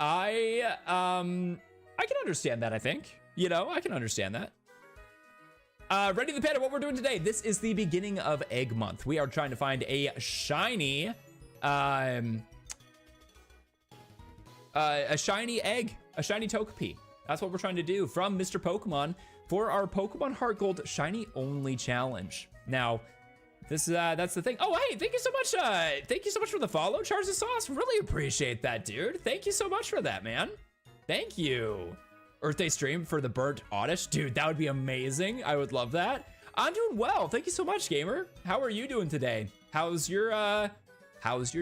I can understand that, I think. You know, I can understand that. Reddy the Panda, what we're doing today, this is the beginning of Egg Month. We are trying to find a shiny, a shiny egg, a shiny Togepi. That's what we're trying to do from Mr. Pokemon for our Pokemon Heart Gold Shiny Only Challenge. Now, this that's the thing. Oh, hey, thank you so much. Thank you so much for the follow, Charles the Sauce. Really appreciate that, dude. Thank you so much for that, man. Thank you. Earth Day stream for the burnt Oddish. Dude, that would be amazing. I would love that. I'm doing well. Thank you so much, gamer. How are you doing today? How's your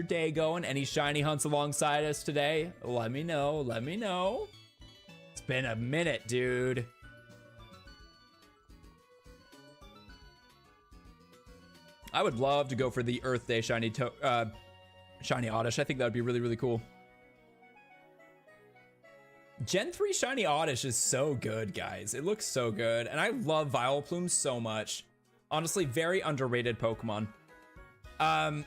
day going? Any shiny hunts alongside us today? Let me know. Let me know. It's been a minute, dude. I would love to go for the Earth Day shiny Oddish. I think that would be really, really cool. Gen 3 Shiny Oddish is so good, guys. It looks so good. And I love Vileplume so much. Honestly, very underrated Pokemon. I'm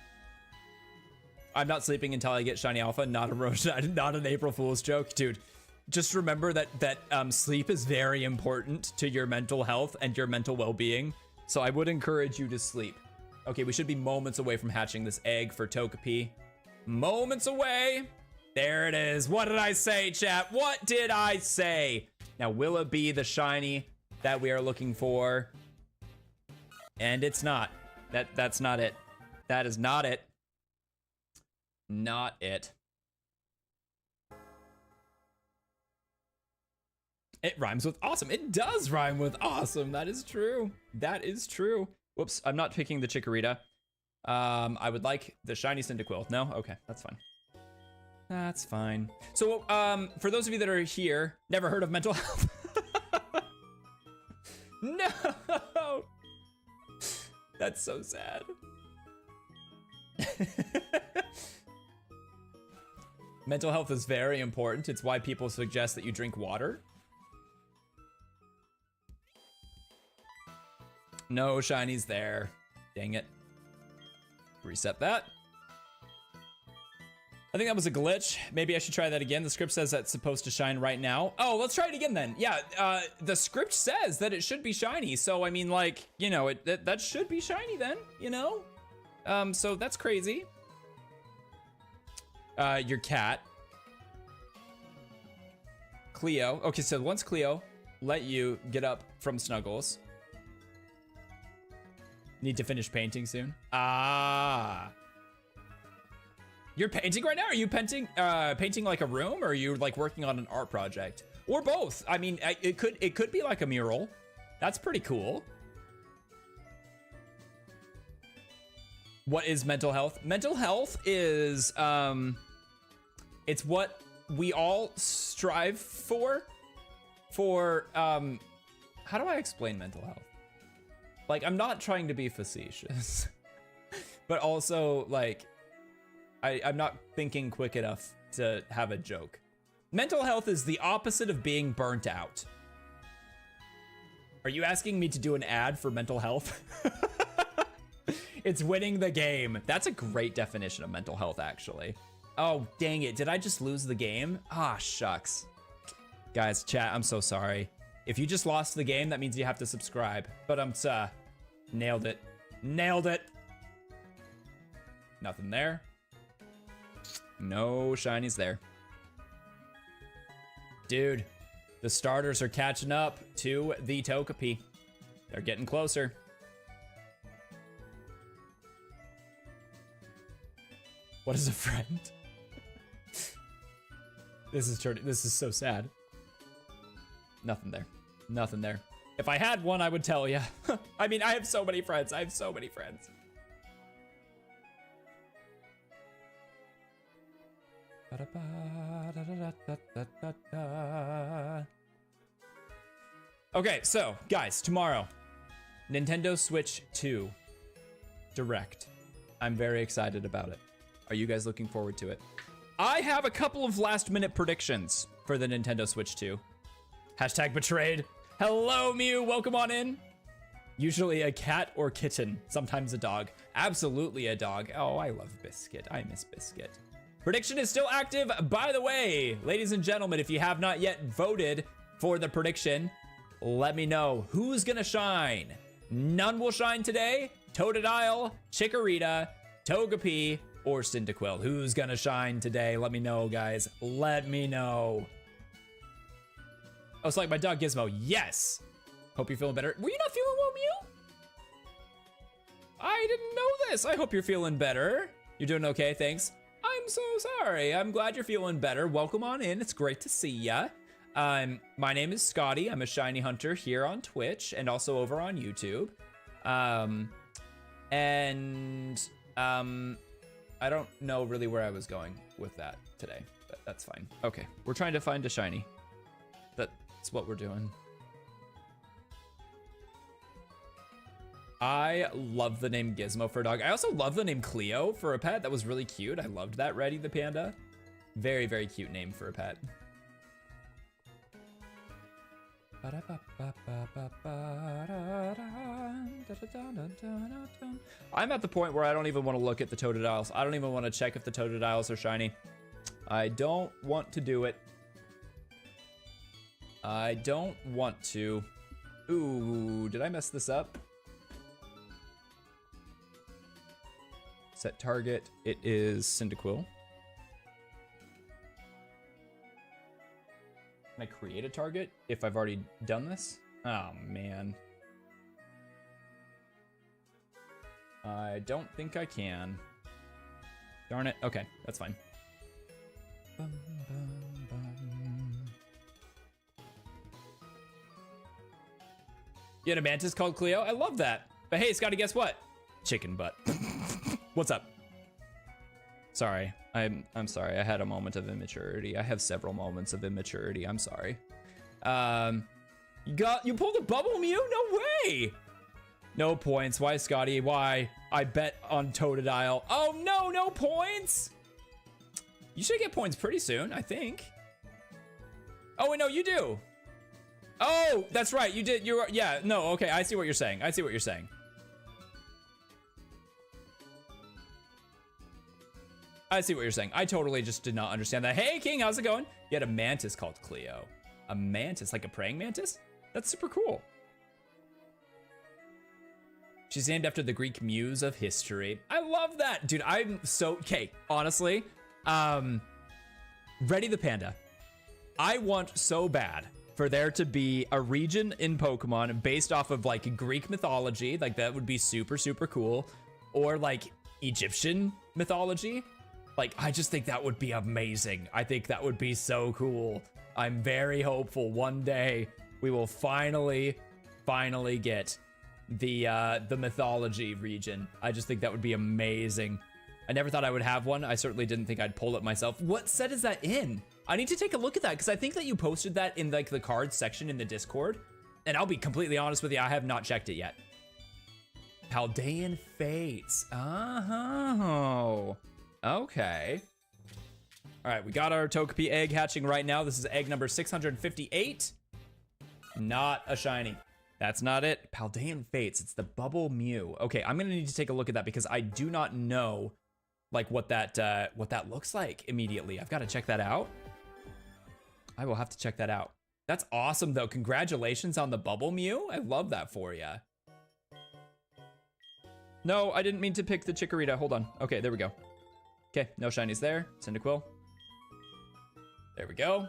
not sleeping until I get Shiny Alpha. Not an April Fool's joke. Dude, just remember that sleep is very important to your mental health and your mental well-being. So I would encourage you to sleep. Okay, we should be moments away from hatching this egg for Togepi. Moments away. There it is. What did I say, chat? What did I say? Now, will it be the shiny that we are looking for? And it's not. That's not it. That is not it. Not it. It rhymes with awesome. It does rhyme with awesome. That is true. That is true. Whoops, I'm not picking the Chikorita. I would like the shiny Cyndaquil. No? Okay, that's fine. That's fine. So, for those of you that are here, never heard of mental health? No! That's so sad. Mental health is very important. It's why people suggest that you drink water. No shinies there. Dang it. Reset that. I think that was a glitch. Maybe I should try that again. The script says that's supposed to shine right now. Oh, let's try it again then. Yeah, the script says that it should be shiny. So, I mean, like, you know, that should be shiny then, you know? So that's crazy. Your cat. Cleo. Okay, so once Cleo let you get up from Snuggles. Need to finish painting soon. Ah. You're painting right now? Are you painting like a room, or are you like working on an art project? Or both? I mean, it could be like a mural. That's pretty cool. What is mental health? Mental health is it's what we all strive for how do I explain mental health? Like, I'm not trying to be facetious, but also, like, I'm not thinking quick enough to have a joke. Mental health is the opposite of being burnt out. Are you asking me to do an ad for mental health? It's winning the game. That's a great definition of mental health, actually. Oh, dang it. Did I just lose the game? Ah, shucks. Guys, chat, I'm so sorry. If you just lost the game, that means you have to subscribe. But nailed it. Nailed it. Nothing there. No shinies there. Dude, the starters are catching up to the Togepi. They're getting closer. What is a friend? This is so sad. Nothing there. Nothing there. If I had one, I would tell you. I mean, I have so many friends. I have so many friends. Okay, so guys, tomorrow, Nintendo Switch 2 Direct. I'm very excited about it. Are you guys looking forward to it? I have a couple of last-minute predictions for the Nintendo Switch 2. Hashtag betrayed. Hello, Mew. Welcome on in. Usually a cat or kitten. Sometimes a dog. Absolutely a dog. Oh, I love Biscuit. I miss Biscuit. Prediction is still active. By the way, ladies and gentlemen, if you have not yet voted for the prediction, let me know who's gonna shine. None will shine today. Totodile, Chikorita, Togepi, or Cyndaquil. Who's gonna shine today? Let me know, guys. Let me know. Oh, it's like my dog Gizmo. Yes. Hope you're feeling better. Were you not feeling well, Mew? I didn't know this. I hope you're feeling better. You're doing okay, thanks. I'm so sorry. I'm glad you're feeling better. Welcome on in. It's great to see ya. My name is Scotty. I'm a shiny hunter here on Twitch and also over on YouTube. I don't know really where I was going with that today, but that's fine. Okay, we're trying to find a shiny. That's what we're doing. I love the name Gizmo for a dog. I also love the name Cleo for a pet. That was really cute. I loved that, Reddy the Panda. Very, very cute name for a pet. I'm at the point where I don't even want to look at the Totodiles. I don't even want to check if the Totodiles are shiny. I don't want to do it. I don't want to. Ooh, did I mess this up? Set target. It is Cyndaquil. Can I create a target if I've already done this? Oh, man. I don't think I can. Darn it. Okay, that's fine. Bum, bum, bum. You had a mantis called Cleo? I love that. But hey, Scotty, guess what? Chicken butt. What's up? Sorry. I'm sorry. I had a moment of immaturity. I have several moments of immaturity. I'm sorry. You pulled a bubble Mew? No way. No points. Why, Scotty? Why? I bet on Totodile. Oh no, no points. You should get points pretty soon, I think. Oh wait, no, you do. Oh, that's right. You did. Yeah. No. Okay. I see what you're saying. I see what you're saying. I see what you're saying. I totally just did not understand that. Hey, King, how's it going? You had a mantis called Cleo. A mantis, like a praying mantis? That's super cool. She's named after the Greek muse of history. I love that. Dude, I'm so... Okay, honestly, Reddy the Panda. I want so bad for there to be a region in Pokemon based off of, like, Greek mythology. Like, that would be super, super cool. Or, like, Egyptian mythology. Like, I just think that would be amazing. I think that would be so cool. I'm very hopeful one day we will finally get the mythology region. I just think that would be amazing. I never thought I would have one. I certainly didn't think I'd pull it myself. What set is that in? I need to take a look at that because I think that you posted that in like the cards section in the Discord. And I'll be completely honest with you, I have not checked it yet. Paldean Fates. Oh. Okay. All right, we got our Togepi egg hatching right now. This is egg number 658. Not a shiny. That's not it. Paldean Fates. It's the Bubble Mew. Okay, I'm gonna need to take a look at that because I do not know like what that looks like immediately. I've got to check that out. I will have to check that out. That's awesome though. Congratulations on the Bubble Mew. I love that for you. No, I didn't mean to pick the Chikorita. Hold on. Okay, there we go. Okay, no shinies there. Cyndaquil. There we go.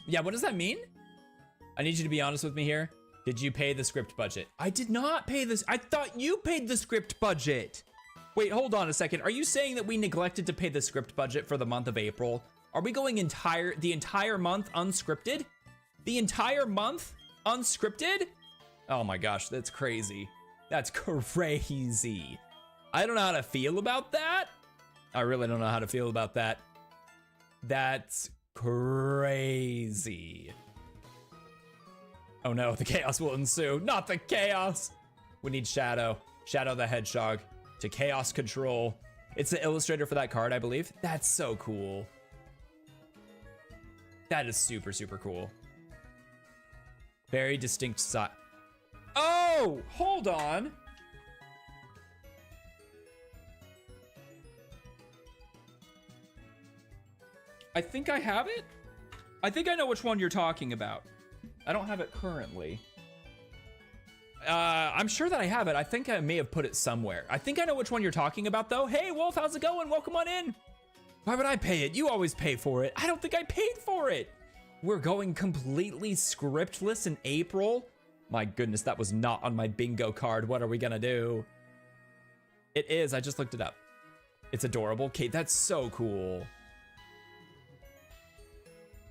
Yeah, what does that mean? I need you to be honest with me here. Did you pay the script budget? I did not pay this. I thought you paid the script budget. Wait, hold on a second. Are you saying that we neglected to pay the script budget for the month of April? Are we going the entire month unscripted? The entire month unscripted? Oh my gosh, that's crazy. That's crazy. I don't know how to feel about that. I really don't know how to feel about that. That's crazy. Oh no, the chaos will ensue. Not the chaos. We need Shadow. Shadow the Hedgehog to chaos control. It's the illustrator for that card, I believe. That's so cool. That is super, super cool. Very distinct side. Oh, hold on. I think I have it. I think I know which one you're talking about. I don't have it currently. I'm sure that I have it. I think I may have put it somewhere. I think I know which one you're talking about though. Hey Wolf, how's it going? Welcome on in. Why would I pay it? You always pay for it. I don't think I paid for it. We're going completely scriptless in April. My goodness, that was not on my bingo card. What are we gonna do? It is, I just looked it up. It's adorable. Kate, that's so cool.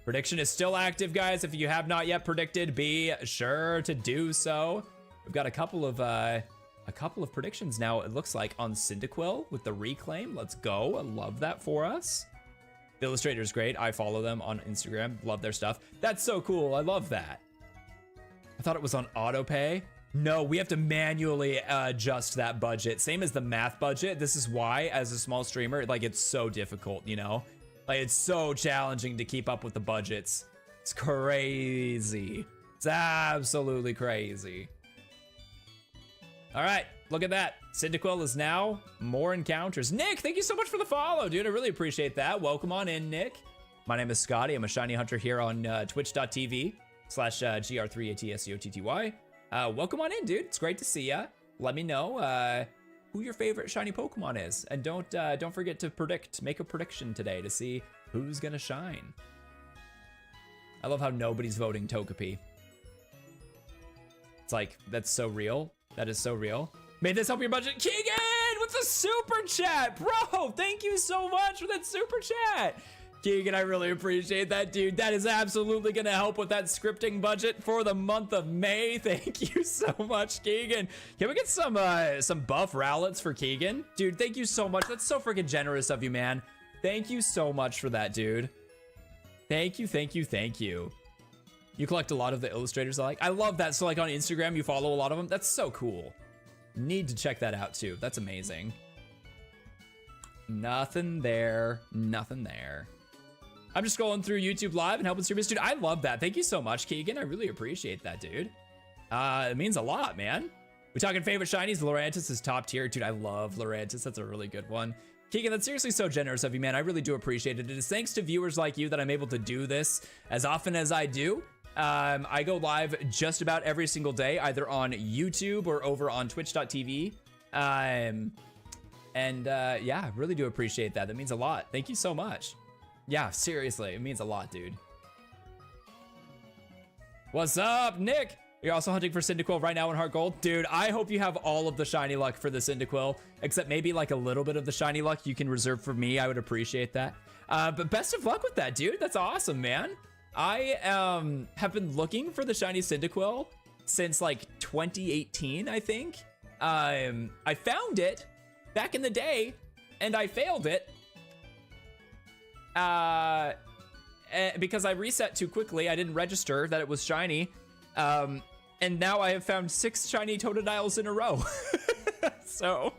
Prediction is still active, guys. If you have not yet predicted, be sure to do so. We've got a couple of predictions now, it looks like, on Cyndaquil with the reclaim. Let's go. I love that for us. The illustrator is great. I follow them on Instagram. Love their stuff. That's so cool. I love that. I thought it was on auto pay. No, we have to manually adjust that budget. Same as the math budget. This is why, as a small streamer, like, it's so difficult, you know? Like, it's so challenging to keep up with the budgets. It's crazy. It's absolutely crazy. All right, look at that. Cyndaquil is now more encounters. Nick, thank you so much for the follow, dude. I really appreciate that. Welcome on in, Nick. My name is Scotty. I'm a shiny hunter here on twitch.tv/GR3ATSCOTTY. Welcome on in, dude. It's great to see ya. Let me know who your favorite shiny Pokemon is. And don't forget to make a prediction today to see who's gonna shine. I love how nobody's voting Togepi. It's like, that's so real. That is so real. May this help your budget. Keegan with the super chat. Bro, thank you so much for that super chat. Keegan, I really appreciate that, dude. That is absolutely gonna help with that scripting budget for the month of May. Thank you so much, Keegan. Can we get some buff Rowlets for Keegan? Dude, thank you so much. That's so freaking generous of you, man. Thank you so much for that, dude. Thank you, thank you, thank you. You collect a lot of the illustrators I like. I love that. So like on Instagram, you follow a lot of them. That's so cool. Need to check that out too. That's amazing. Nothing there. Nothing there. I'm just scrolling through YouTube Live and helping streamers. Dude, I love that. Thank you so much, Keegan. I really appreciate that, dude. It means a lot, man. We're talking favorite shinies. Lurantis is top tier. Dude, I love Lurantis. That's a really good one. Keegan, that's seriously so generous of you, man. I really do appreciate it. It is thanks to viewers like you that I'm able to do this as often as I do. I go live just about every single day, either on YouTube or over on twitch.tv. Yeah, really do appreciate that. That means a lot. Thank you so much. Yeah, seriously, it means a lot, dude. What's up, Nick? You're also hunting for Cyndaquil right now in Heart Gold. Dude, I hope you have all of the shiny luck for the Cyndaquil, except maybe like a little bit of the shiny luck you can reserve for me. I would appreciate that. But best of luck with that, dude. That's awesome, man. I have been looking for the shiny Cyndaquil since like 2018, I think. I found it back in the day, and I failed it. Because I reset too quickly. I didn't register that it was shiny. And now I have found 6 shiny Totodiles in a row. So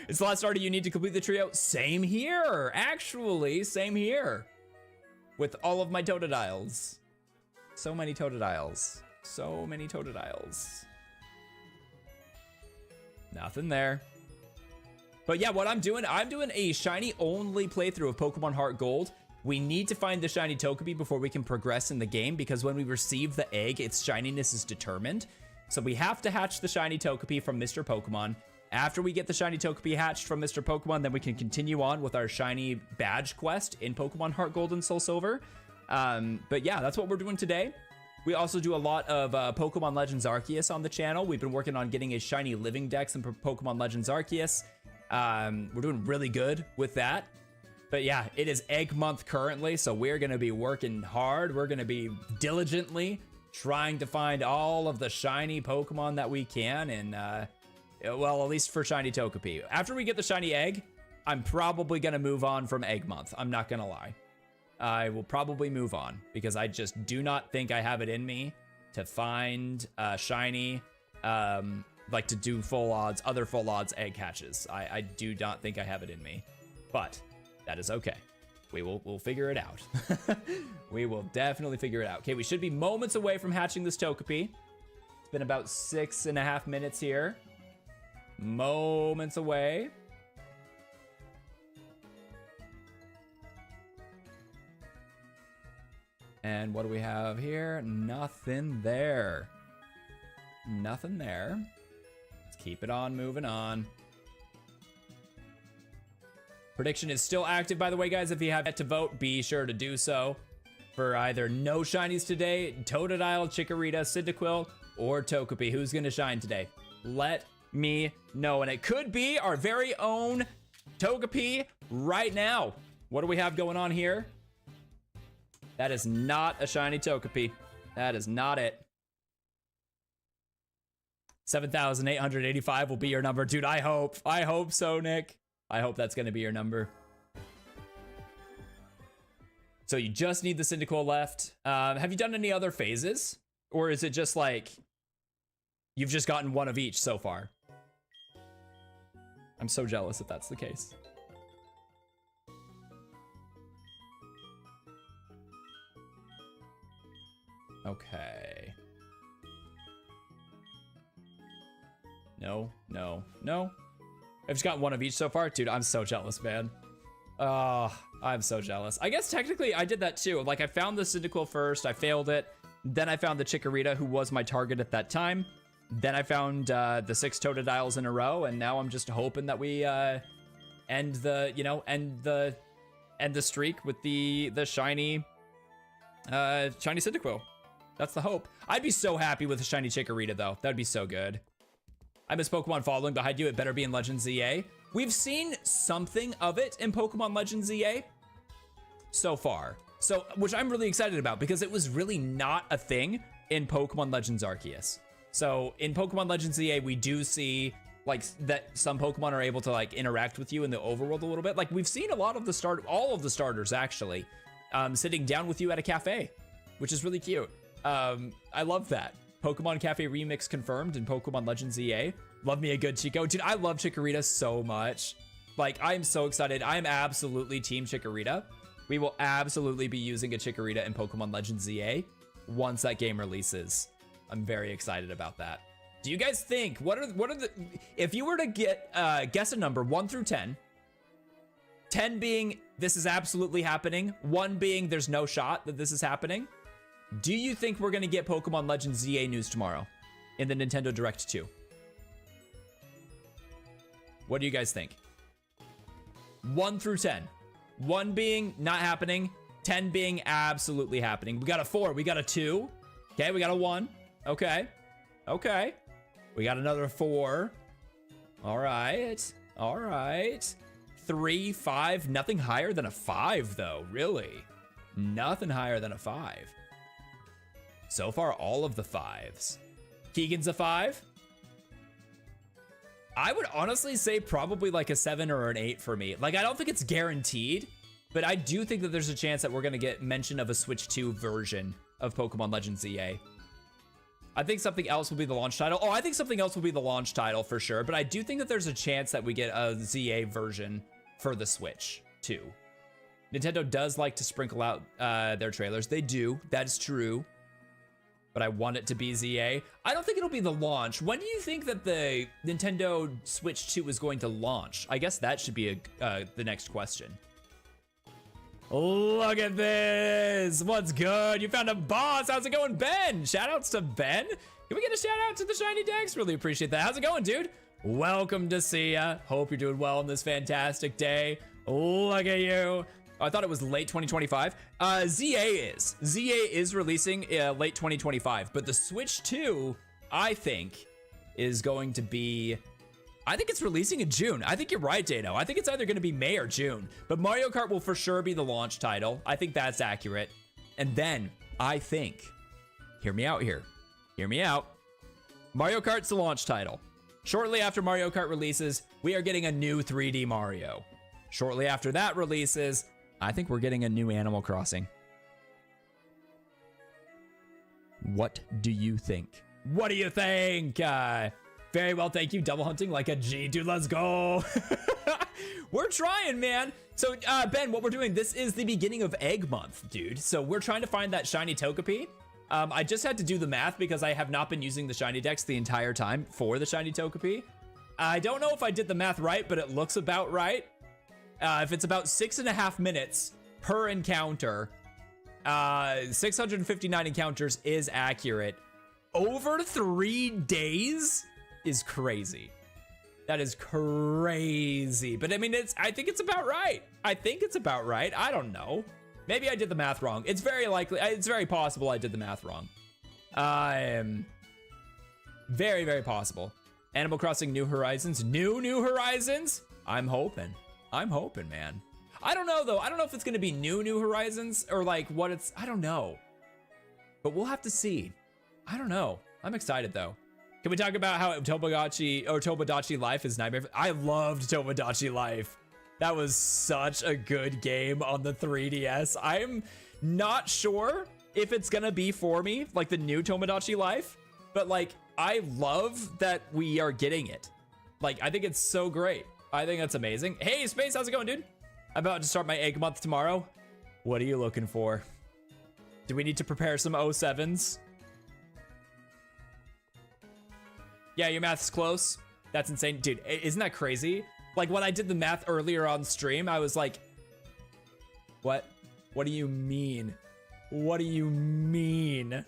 it's the last starter you need to complete the trio. Same here, actually, same here. With all of my Totodiles. So many Totodiles. So many Totodiles. Nothing there. But yeah, what I'm doing a shiny only playthrough of Pokemon Heart Gold. We need to find the shiny Togepi before we can progress in the game, because when we receive the egg, its shininess is determined. So we have to hatch the shiny Togepi from Mr. Pokemon. After we get the shiny Togepi hatched from Mr. Pokemon, then we can continue on with our shiny badge quest in Pokemon Heart Gold and Soul Silver. But yeah, that's what we're doing today. We also do a lot of Pokemon Legends Arceus on the channel. We've been working on getting a shiny Living Dex in Pokemon Legends Arceus. We're doing really good with that. But yeah, it is egg month currently, so we're gonna be working hard. We're gonna be diligently trying to find all of the shiny Pokemon that we can, and well, at least for shiny Togepi. After we get the shiny egg, I'm probably gonna move on from egg month. I'm not gonna lie. I will probably move on, because I just do not think I have it in me to find shiny, like to do full odds, other full odds egg hatches. I do not think I have it in me, but that is okay. We'll figure it out. We will definitely figure it out. Okay, we should be moments away from hatching this Togepi. It's been about 6.5 minutes here. Moments away. And what do we have here? Nothing there. Nothing there. Let's keep it on moving on. Prediction is still active, by the way, guys. If you have yet to vote, be sure to do so for either no shinies today, Totodile, Chikorita, Cyndaquil, or Togepi. Who's gonna shine today? Let me know. And it could be our very own Togepi right now. What do we have going on here? That is not a shiny Togepi. That is not it. 7,885 will be your number. Dude, I hope so, Nick. I hope that's going to be your number. So you just need the Cyndaquil left. Have you done any other phases? Or is it just like you've just gotten one of each so far? I'm so jealous if that's the case. Okay. No, no, no. I've just got one of each so far. Dude, I'm so jealous, man. Oh, I'm so jealous. I guess technically I did that too. Like I found the Cyndaquil first, I failed it. Then I found the Chikorita, who was my target at that time. Then I found the 6 Totodiles in a row, and now I'm just hoping that we end the streak with the shiny Cyndaquil. That's the hope. I'd be so happy with a shiny Chikorita though. That'd be so good. I miss Pokemon following behind you. It better be in Legends EA. We've seen something of it in Pokemon Legends EA so far. So, which I'm really excited about because it was really not a thing in Pokemon Legends Arceus. So in Pokemon Legends EA, we do see like that some Pokemon are able to like interact with you in the overworld a little bit. Like we've seen a lot of the all of the starters actually sitting down with you at a cafe, which is really cute. I love that. Pokemon Cafe Remix confirmed in Pokemon Legends EA. Love me a good Chico. Dude, I love Chikorita so much. Like, I'm so excited. I'm absolutely Team Chikorita. We will absolutely be using a Chikorita in Pokemon Legends EA once that game releases. I'm very excited about that. Do you guys think, what are the, if you were to get, guess a number 1 through 10, 10 being this is absolutely happening, 1 being there's no shot that this is happening, do you think we're going to get Pokemon Legends EA news tomorrow in the Nintendo Direct 2? What do you guys think? 1 through 10. 1 being not happening, 10 being absolutely happening. We got a 4, we got a 2. Okay, we got a 1. Okay. Okay. We got another 4. All right. All right. 3, 5, nothing higher than a 5 though, really. Nothing higher than a 5. So far, all of the 5s. Keegan's a 5. I would honestly say probably like a 7 or an 8 for me. Like, I don't think it's guaranteed, but I do think that there's a chance that we're going to get mention of a Switch 2 version of Pokemon Legends EA. I think something else will be the launch title. Oh, I think something else will be the launch title for sure, but I do think that there's a chance that we get a ZA version for the Switch 2. Nintendo does like to sprinkle out their trailers. They do. That's true. But I want it to be ZA. I don't think it'll be the launch. When do you think that the Nintendo Switch 2 is going to launch? I guess that should be the next question. Look at this. What's good? You found a boss. How's it going, Ben? Shoutouts to Ben. Can we get a shout out to the Shiny Dex? Really appreciate that. How's it going, dude? Welcome to see ya. Hope you're doing well on this fantastic day. Look at you. I thought it was late 2025. ZA is releasing late 2025, but the Switch 2, I think, is going to be, I think it's releasing in June. I think you're right, Dano. I think it's either going to be May or June, but Mario Kart will for sure be the launch title. I think that's accurate. And then I think, hear me out here. Hear me out. Mario Kart's the launch title. Shortly after Mario Kart releases, we are getting a new 3D Mario. Shortly after that releases, I think we're getting a new Animal Crossing. What do you think? What do you think? Very well, thank you. Double hunting like a G. Dude, let's go. We're trying, man. So, Ben, what we're doing, this is the beginning of Egg Month, dude. So we're trying to find that shiny Togepi. I just had to do the math because I have not been using the shiny Dex the entire time for the shiny Togepi. I don't know if I did the math right, but it looks about right. If it's about 6.5 minutes per encounter, 659 encounters is accurate. Over 3 days is crazy. That is crazy. But I mean, I think it's about right. I think it's about right. I don't know. Maybe I did the math wrong. It's very likely, it's very possible I did the math wrong. Very, very possible. Animal Crossing New Horizons. New Horizons? I'm hoping, man. I don't know though. I don't know if it's gonna be New Horizons or like what it's, I don't know. But we'll have to see. I don't know. I'm excited though. Can we talk about how Tomodachi Life is nightmare? I loved Tomodachi Life. That was such a good game on the 3DS. I'm not sure if it's gonna be for me, like the new Tomodachi Life, but like, I love that we are getting it. Like, I think it's so great. I think that's amazing. Hey, Space, how's it going, dude? I'm about to start my Egg Month tomorrow. What are you looking for? Do we need to prepare some 07s? Yeah, your math's close. That's insane. Dude, isn't that crazy? Like, when I did the math earlier on stream, I was like, what? What do you mean? What do you mean?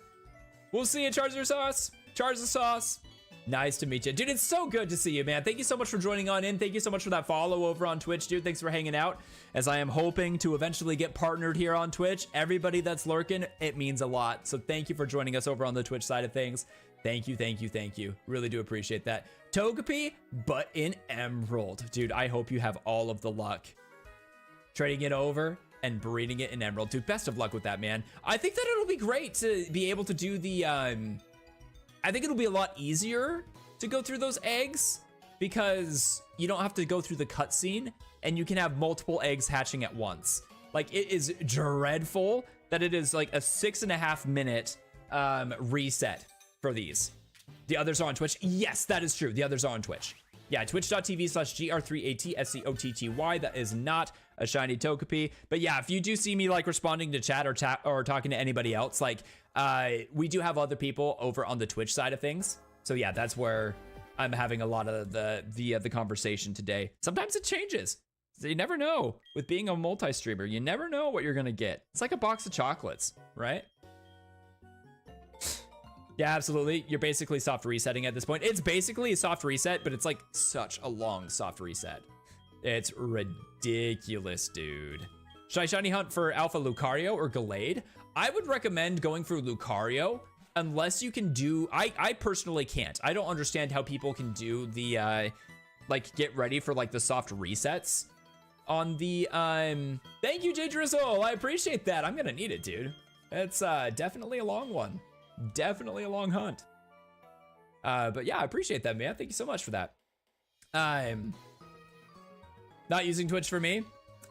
We'll see you, Charizard Sauce. Charizard Sauce. Nice to meet you. Dude, it's so good to see you, man. Thank you so much for joining on in. Thank you so much for that follow over on Twitch, dude. Thanks for hanging out, as I am hoping to eventually get partnered here on Twitch. Everybody that's lurking, it means a lot. So thank you for joining us over on the Twitch side of things. Thank you, thank you, thank you. Really do appreciate that. Togepi, but in Emerald. Dude, I hope you have all of the luck trading it over and breeding it in Emerald. Dude, best of luck with that, man. I think that it'll be great to be able to do the, I think it'll be a lot easier to go through those eggs because you don't have to go through the cutscene and you can have multiple eggs hatching at once. Like, it is dreadful that it is like a 6.5 minute reset for these. The others are on Twitch. Yes, that is true. The others are on Twitch. Yeah, twitch.tv/gr3atScotty. That is not a shiny Togepi. But yeah, if you do see me like responding to chat or talking to anybody else, like we do have other people over on the Twitch side of things. So yeah, that's where I'm having a lot of the conversation today. Sometimes it changes. So you never know. With being a multi-streamer, you never know what you're gonna get. It's like a box of chocolates, right? Yeah, absolutely. You're basically soft resetting at this point. It's basically a soft reset, but it's like such a long soft reset. It's ridiculous, dude. Should I shiny hunt for Alpha Lucario or Gallade? I would recommend going for Lucario unless you can do, I personally can't. I don't understand how people can do the, like get ready for like the soft resets on the, thank you, J Drizzle. I appreciate that. I'm gonna need it, dude. It's definitely a long one. Definitely a long hunt. But yeah, I appreciate that, man. Thank you so much for that. Not using Twitch for me?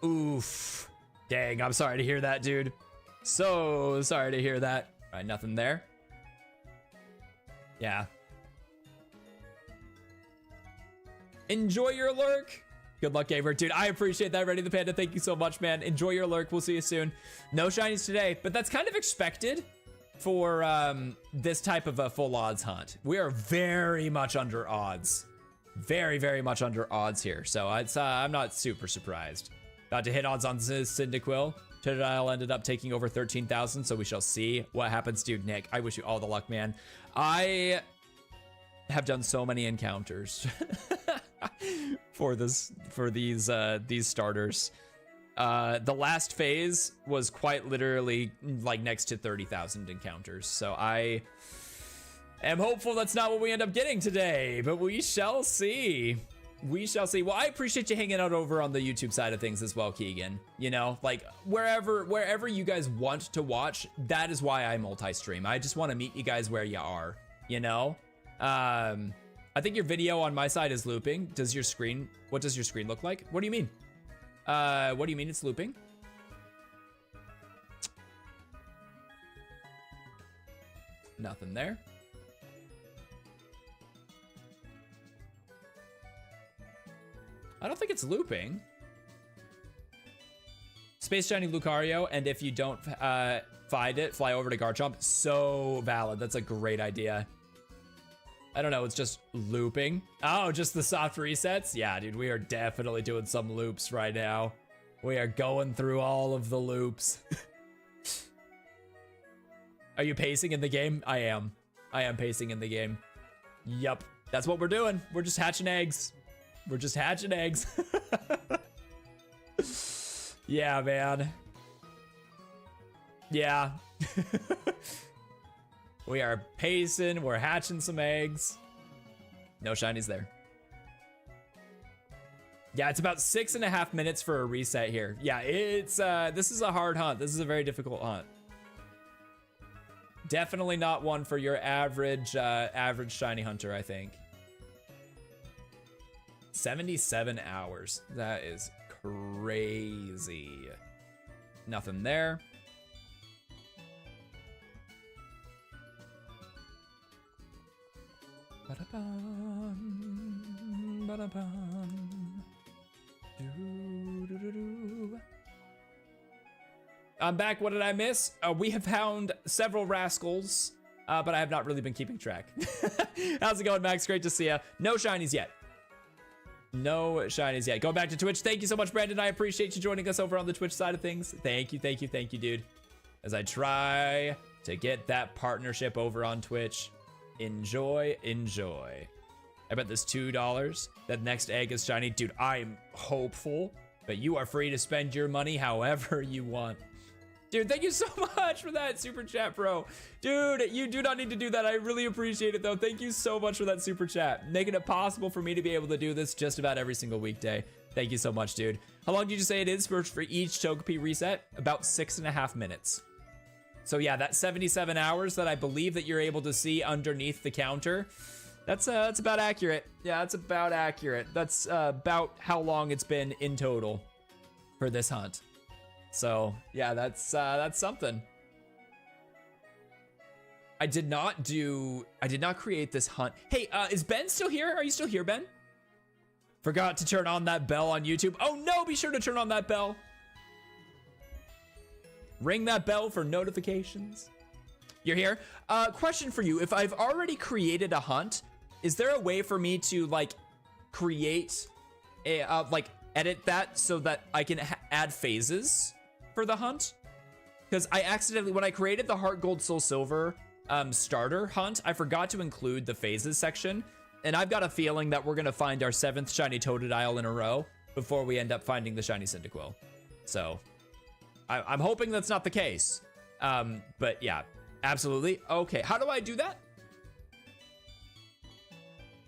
Oof. Dang, I'm sorry to hear that, dude. So sorry to hear that. All right, nothing there. Yeah. Enjoy your lurk. Good luck, Gamer. Dude, I appreciate that. Ready the Panda, thank you so much, man. Enjoy your lurk. We'll see you soon. No shinies today, but that's kind of expected for this type of a full odds hunt. We are very much under odds. Very, very much under odds here. So it's, I'm not super surprised. About to hit odds on Cyndaquil. Totodile ended up taking over 13,000, so we shall see what happens. Dude, Nick, I wish you all the luck, man. I have done so many encounters for these starters. The last phase was quite literally like next to 30,000 encounters. So I am hopeful that's not what we end up getting today, but we shall see. We shall see. Well, I appreciate you hanging out over on the YouTube side of things as well, Keegan. You know, like wherever you guys want to watch, that is why I multi-stream. I just want to meet you guys where you are, you know? I think your video on my side is looping. What does your screen look like? What do you mean? What do you mean it's looping? Nothing there. I don't think it's looping. Space Shiny Lucario, and if you don't find it, fly over to Garchomp. So valid. That's a great idea. I don't know, it's just looping. Oh, just the soft resets? Yeah, dude, we are definitely doing some loops right now. We are going through all of the loops. Are you pacing in the game? I am. I am pacing in the game. Yup, that's what we're doing. We're just hatching eggs. We're just hatching eggs. Yeah, man. Yeah. We are pacing, we're hatching some eggs. No shinies there. Yeah, it's about 6.5 minutes for a reset here. Yeah, it's this is a hard hunt. This is a very difficult hunt. Definitely not one for your average average shiny hunter, I think. 77 hours. That is crazy. Nothing there. Ba-da-bum, ba-da-bum. Doo-doo-doo-doo. I'm back. What did I miss? We have found several rascals, but I have not really been keeping track. How's it going, Max? Great to see ya. No shinies yet. No shinies yet. Going back to Twitch. Thank you so much, Brandon. I appreciate you joining us over on the Twitch side of things. Thank you, thank you, thank you, dude. As I try to get that partnership over on Twitch. Enjoy, enjoy. I bet this $2, that next egg is shiny. Dude, I'm hopeful, but you are free to spend your money however you want. Dude, thank you so much for that super chat, bro. Dude, you do not need to do that. I really appreciate it, though. Thank you so much for that super chat, making it possible for me to be able to do this just about every single weekday. Thank you so much, dude. How long did you say it is for each Togepi reset? About 6.5 minutes. So yeah, that 77 hours that I believe that you're able to see underneath the counter, that's about accurate. Yeah, that's about accurate. That's about how long it's been in total for this hunt. So yeah, that's something. I did not create this hunt. Hey, is Ben still here? Are you still here, Ben? Forgot to turn on that bell on YouTube. Oh no, be sure to turn on that bell. Ring that bell for notifications. You're here. Question for you. If I've already created a hunt, is there a way for me to like create a, edit that so that I can add phases for the hunt? Because I accidentally, when I created the Heart Gold Soul Silver starter hunt, I forgot to include the phases section. And I've got a feeling that we're gonna find our 7th shiny Totodile in a row before we end up finding the shiny Cyndaquil. So I'm hoping that's not the case. But yeah, absolutely. Okay, how do I do that?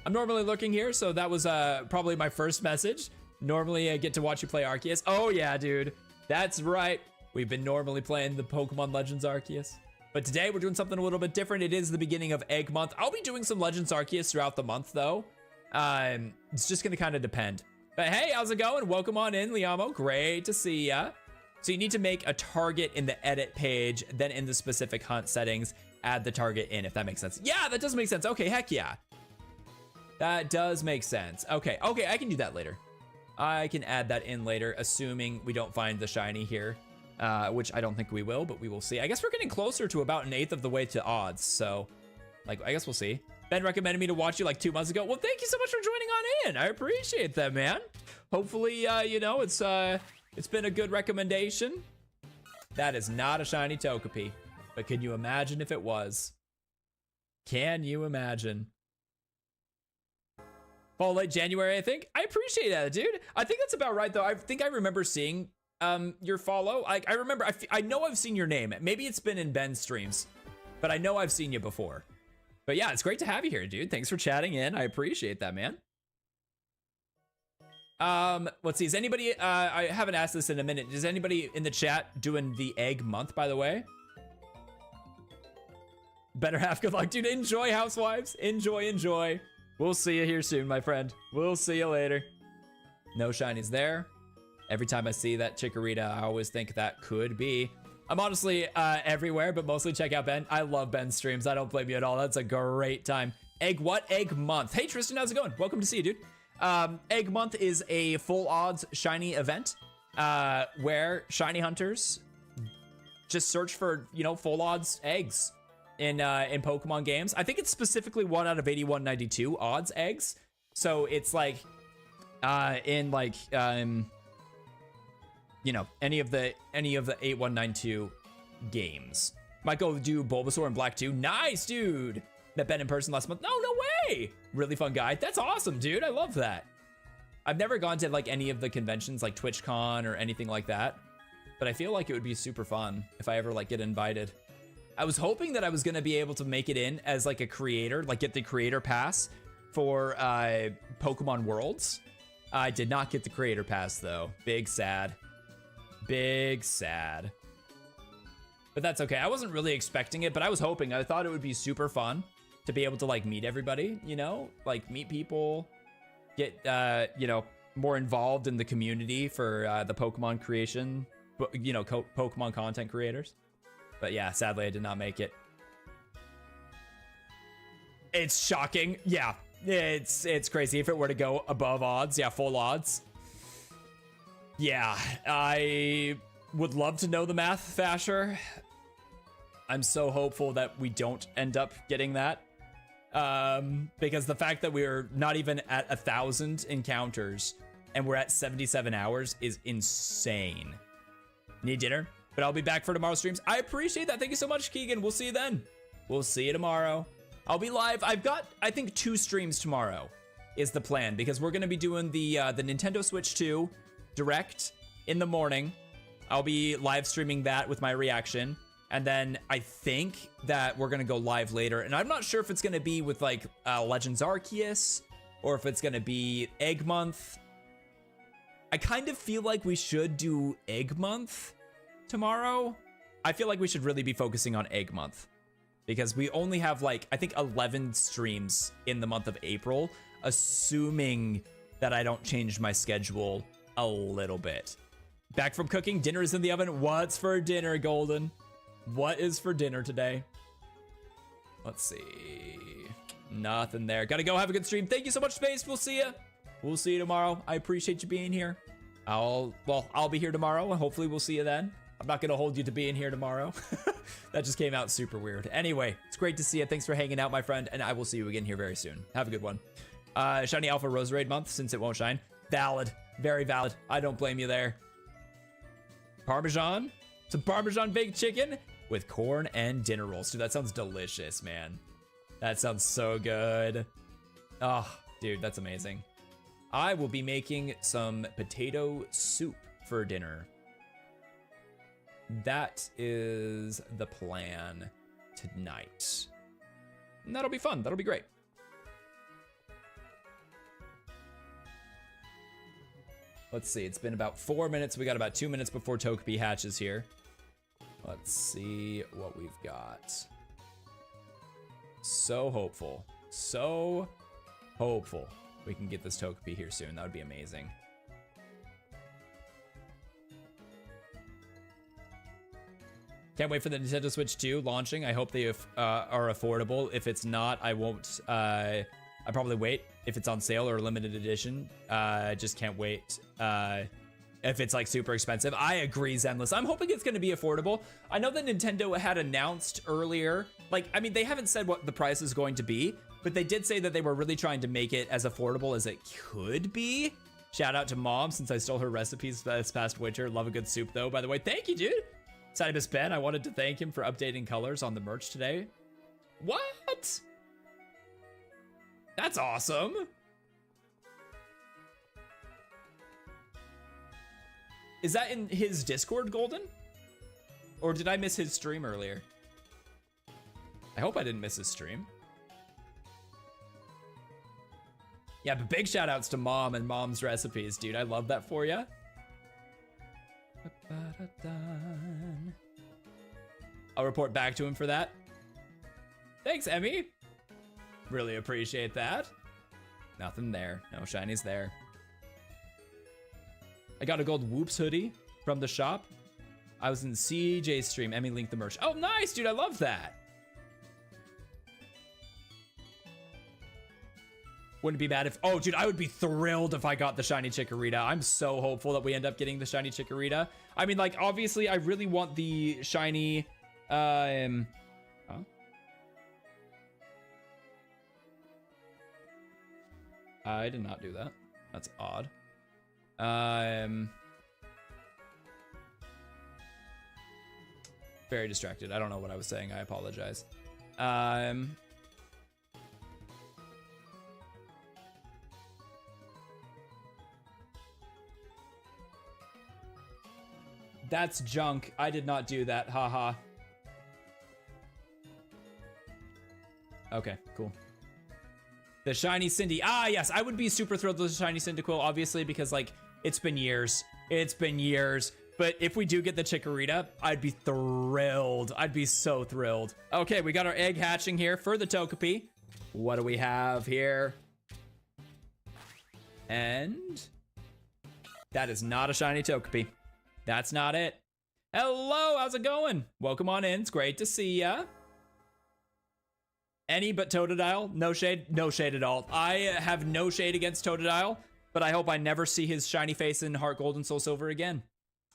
I'm normally looking here, so that was probably my first message. Normally I get to watch you play Arceus. Oh yeah, dude, that's right. We've been normally playing the Pokemon Legends Arceus. But today we're doing something a little bit different. It is the beginning of Egg Month. I'll be doing some Legends Arceus throughout the month though. It's just gonna kind of depend. But hey, how's it going? Welcome on in, Liamo. Great to see ya. So you need to make a target in the edit page, then in the specific hunt settings, add the target in, if that makes sense. Yeah, that does make sense. Okay, heck yeah. That does make sense. Okay, I can do that later. I can add that in later, assuming we don't find the shiny here, which I don't think we will, but we will see. I guess we're getting closer to about 1/8 of the way to odds, so like, I guess we'll see. Ben recommended me to watch you like 2 months ago. Well, thank you so much for joining on in. I appreciate that, man. Hopefully, you know, it's been a good recommendation. That is not a shiny Togepi, but can you imagine if it was? Can you imagine? Fall late January, I think. I appreciate that, dude. I think that's about right, though. I think I remember seeing your follow. I remember, I know I've seen your name. Maybe it's been in Ben's streams, but I know I've seen you before. But yeah, it's great to have you here, dude. Thanks for chatting in. I appreciate that, man. Let's see. Is anybody, I haven't asked this in a minute. Is anybody in the chat doing the egg month, by the way? Better half, good luck, dude. Enjoy, housewives. Enjoy, enjoy. We'll see you here soon, my friend. We'll see you later. No shinies there. Every time I see that Chikorita, I always think that could be. I'm honestly everywhere, but mostly check out Ben. I love Ben's streams. I don't blame you at all. That's a great time. Egg what? Egg month. Hey, Tristan, how's it going? Welcome to see you, dude. Egg month is a full odds shiny event where shiny hunters just search for, you know, full odds eggs in Pokemon games. I think it's specifically 1 out of 8192 odds eggs. So it's like in like you know, any of the 8192 games. Might go do Bulbasaur in Black 2. Nice, dude. Met Ben in person last month. No way. Really fun guy. That's awesome, dude. I love that. I've never gone to like any of the conventions like TwitchCon or anything like that, but I feel like it would be super fun if I ever like get invited. I was hoping that I was gonna be able to make it in as like a creator, like get the creator pass for Pokemon Worlds. I did not get the creator pass though. Big sad. Big sad. But that's okay. I wasn't really expecting it, but I was hoping. I thought it would be super fun to be able to like meet everybody, you know, like meet people, get you know, more involved in the community for the Pokemon creation, you know, Pokemon content creators. But yeah, sadly I did not make it. It's shocking. Yeah, it's crazy. If it were to go above odds, yeah, full odds. Yeah, I would love to know the math, Fasher. I'm so hopeful that we don't end up getting that. Because the fact that we're not even at 1,000 encounters and we're at 77 hours is insane. Need dinner? But I'll be back for tomorrow's streams. I appreciate that. Thank you so much, Keegan. We'll see you then. We'll see you tomorrow. I'll be live. I've got, I think, 2 streams tomorrow is the plan, because we're gonna be doing the Nintendo Switch 2 Direct in the morning. I'll be live streaming that with my reaction. And then I think that we're gonna go live later. And I'm not sure if it's gonna be with like Legends Arceus or if it's gonna be Egg Month. I kind of feel like we should do Egg Month tomorrow. I feel like we should really be focusing on Egg Month, because we only have like, I think 11 streams in the month of April, assuming that I don't change my schedule a little bit. Back from cooking, dinner is in the oven. What's for dinner, Golden? What is for dinner today? Let's see. Nothing there. Gotta go, have a good stream. Thank you so much, Space. We'll see you. We'll see you tomorrow. I appreciate you being here. I'll be here tomorrow, and hopefully we'll see you then. I'm not gonna hold you to being here tomorrow. That just came out super weird. Anyway, it's great to see you. Thanks for hanging out, my friend, and I will see you again here very soon. Have a good one. Shiny Alpha Roserade month, since it won't shine. Valid. Very valid. I don't blame you there. Parmesan. Some Parmesan baked chicken with corn and dinner rolls. Dude, that sounds delicious, man. That sounds so good. Oh, dude, that's amazing. I will be making some potato soup for dinner. That is the plan tonight. And that'll be fun. That'll be great. Let's see. It's been about 4 minutes. We got about 2 minutes before Togepi hatches here. Let's see what we've got. So hopeful. So hopeful we can get this Togepi here soon. That would be amazing. Can't wait for the Nintendo Switch 2 launching. I hope they are affordable. If it's not, I won't. I probably wait if it's on sale or limited edition. Just can't wait. If it's like super expensive. I agree, Zenless. I'm hoping it's going to be affordable. I know that Nintendo had announced earlier, like, I mean, they haven't said what the price is going to be, but they did say that they were really trying to make it as affordable as it could be. Shout out to Mom, since I stole her recipes this past winter. Love a good soup, though, by the way. Thank you, dude. Sidebus Ben, I wanted to thank him for updating colors on the merch today. What? That's awesome. Is that in his Discord, Golden? Or did I miss his stream earlier? I hope I didn't miss his stream. Yeah, but big shout outs to Mom and Mom's recipes, dude. I love that for you. I'll report back to him for that. Thanks, Emmy. Really appreciate that. Nothing there. No shinies there. I got a gold Whoops hoodie from the shop. I was in CJ's stream. Emmy linked the merch. Oh, nice, dude. I love that. Wouldn't be bad if... Oh, dude, I would be thrilled if I got the shiny Chikorita. I'm so hopeful that we end up getting the shiny Chikorita. I mean, like, obviously, I really want the shiny... Huh? I did not do that. That's odd. Very distracted. I don't know what I was saying. I apologize. That's junk. I did not do that. Haha. Okay, cool. The shiny Cindy. Ah, yes. I would be super thrilled with the shiny Cyndaquil, obviously, because, like, it's been years. It's been years. But if we do get the Chikorita, I'd be thrilled. I'd be so thrilled. Okay, we got our egg hatching here for the Togepi. What do we have here? And that is not a shiny Togepi. That's not it. Hello, how's it going? Welcome on in. It's great to see ya. Any but Totodile. No shade. No shade at all. I have no shade against Totodile, but I hope I never see his shiny face in Heart Gold and Soul Silver again.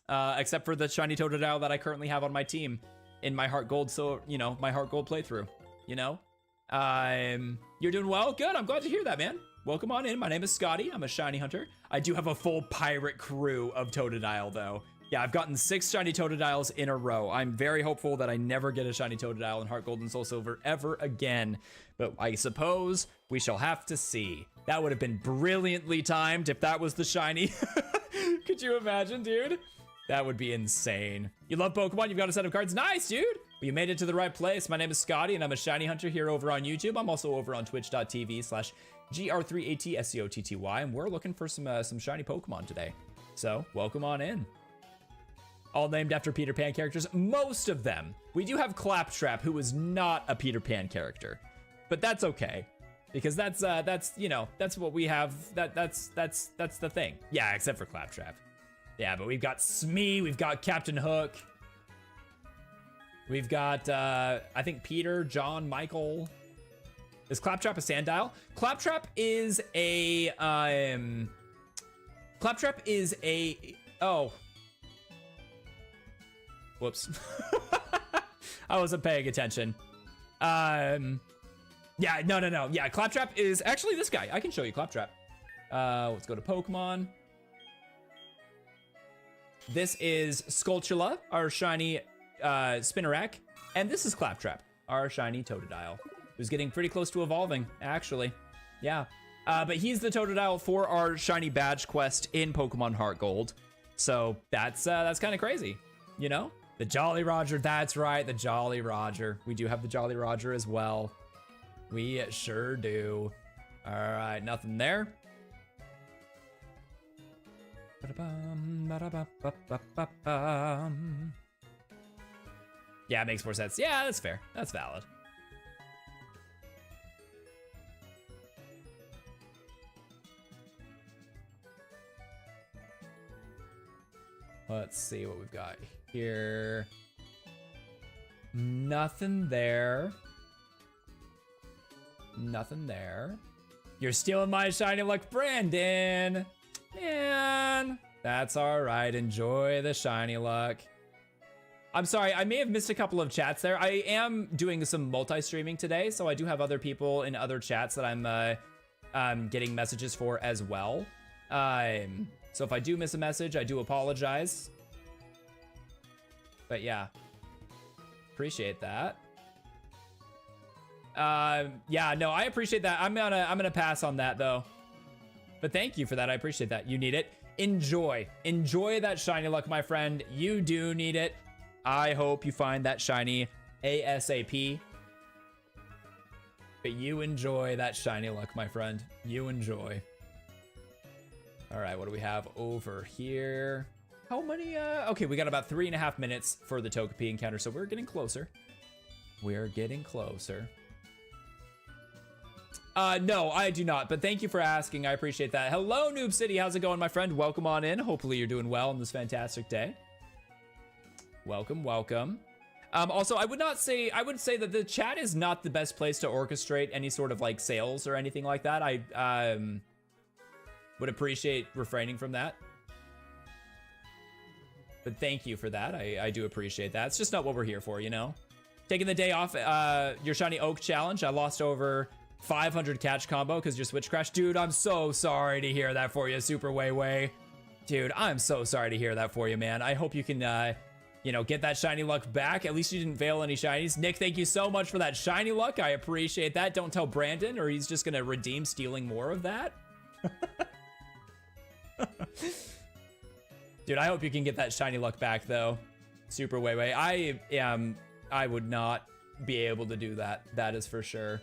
Except for the shiny Totodile that I currently have on my team in my Heart Gold, so, you know, my Heart Gold playthrough, you know? You're doing well? Good, I'm glad to hear that, man. Welcome on in. My name is Scotty. I'm a shiny hunter. I do have a full pirate crew of Totodile, though. Yeah, I've gotten 6 shiny Totodiles in a row. I'm very hopeful that I never get a shiny Totodile in Heart Gold and Soul Silver ever again. But I suppose we shall have to see. That would have been brilliantly timed if that was the shiny. Could you imagine, dude? That would be insane. You love Pokemon, you've got a set of cards. Nice, dude. Well, you made it to the right place. My name is Scotty, and I'm a shiny hunter here over on YouTube. I'm also over on twitch.tv/GR3ATSCOTTY, and we're looking for some shiny Pokemon today. So, welcome on in. All named after Peter Pan characters, most of them. We do have Claptrap, who is not a Peter Pan character, but that's okay, because that's you know, that's what we have. That's the thing. Yeah, except for Claptrap. Yeah, but we've got Smee, we've got Captain Hook, we've got I think Peter, John, Michael. Is Claptrap a Sandile? Claptrap is a oh. Whoops. I wasn't paying attention. Yeah, no. Yeah, Claptrap is actually this guy. I can show you Claptrap. Let's go to Pokemon. This is Skulltula, our shiny Spinarak. And this is Claptrap, our shiny Totodile, who's getting pretty close to evolving, actually. Yeah. But he's the Totodile for our shiny badge quest in Pokemon Heart Gold. So that's kind of crazy, you know? The Jolly Roger, that's right, the Jolly Roger. We do have the Jolly Roger as well. We sure do. All right, nothing there. Yeah, it makes more sense. Yeah, that's fair. That's valid. Let's see what we've got here. Nothing there. Nothing there. You're stealing my shiny luck, Brandon. Man, that's all right. Enjoy the shiny luck. I'm sorry, I may have missed a couple of chats there. I am doing some multi-streaming today, so I do have other people in other chats that I'm getting messages for as well. So if I do miss a message, I do apologize. But yeah, appreciate that. Yeah, no, I appreciate that. I'm gonna pass on that though. But thank you for that. I appreciate that. You need it. Enjoy that shiny luck, my friend. You do need it. I hope you find that shiny ASAP. But you enjoy that shiny luck, my friend. You enjoy. All right, what do we have over here? How many, okay, we got about 3.5 minutes for the Togepi encounter, so we're getting closer. We're getting closer. No, I do not, but thank you for asking. I appreciate that. Hello, Noob City. How's it going, my friend? Welcome on in. Hopefully you're doing well on this fantastic day. Welcome, welcome. Also, I would say that the chat is not the best place to orchestrate any sort of like sales or anything like that. I, would appreciate refraining from that. But thank you for that. I do appreciate that. It's just not what we're here for, you know? Taking the day off, your shiny Oak challenge. I lost over 500 catch combo because your switch crashed. Dude, I'm so sorry to hear that for you, Super Way. Dude, I'm so sorry to hear that for you, man. I hope you can, you know, get that shiny luck back. At least you didn't fail any shinies. Nick, thank you so much for that shiny luck. I appreciate that. Don't tell Brandon or he's just gonna redeem stealing more of that. Dude, I hope you can get that shiny luck back though. Super Way. I would not be able to do that. That is for sure.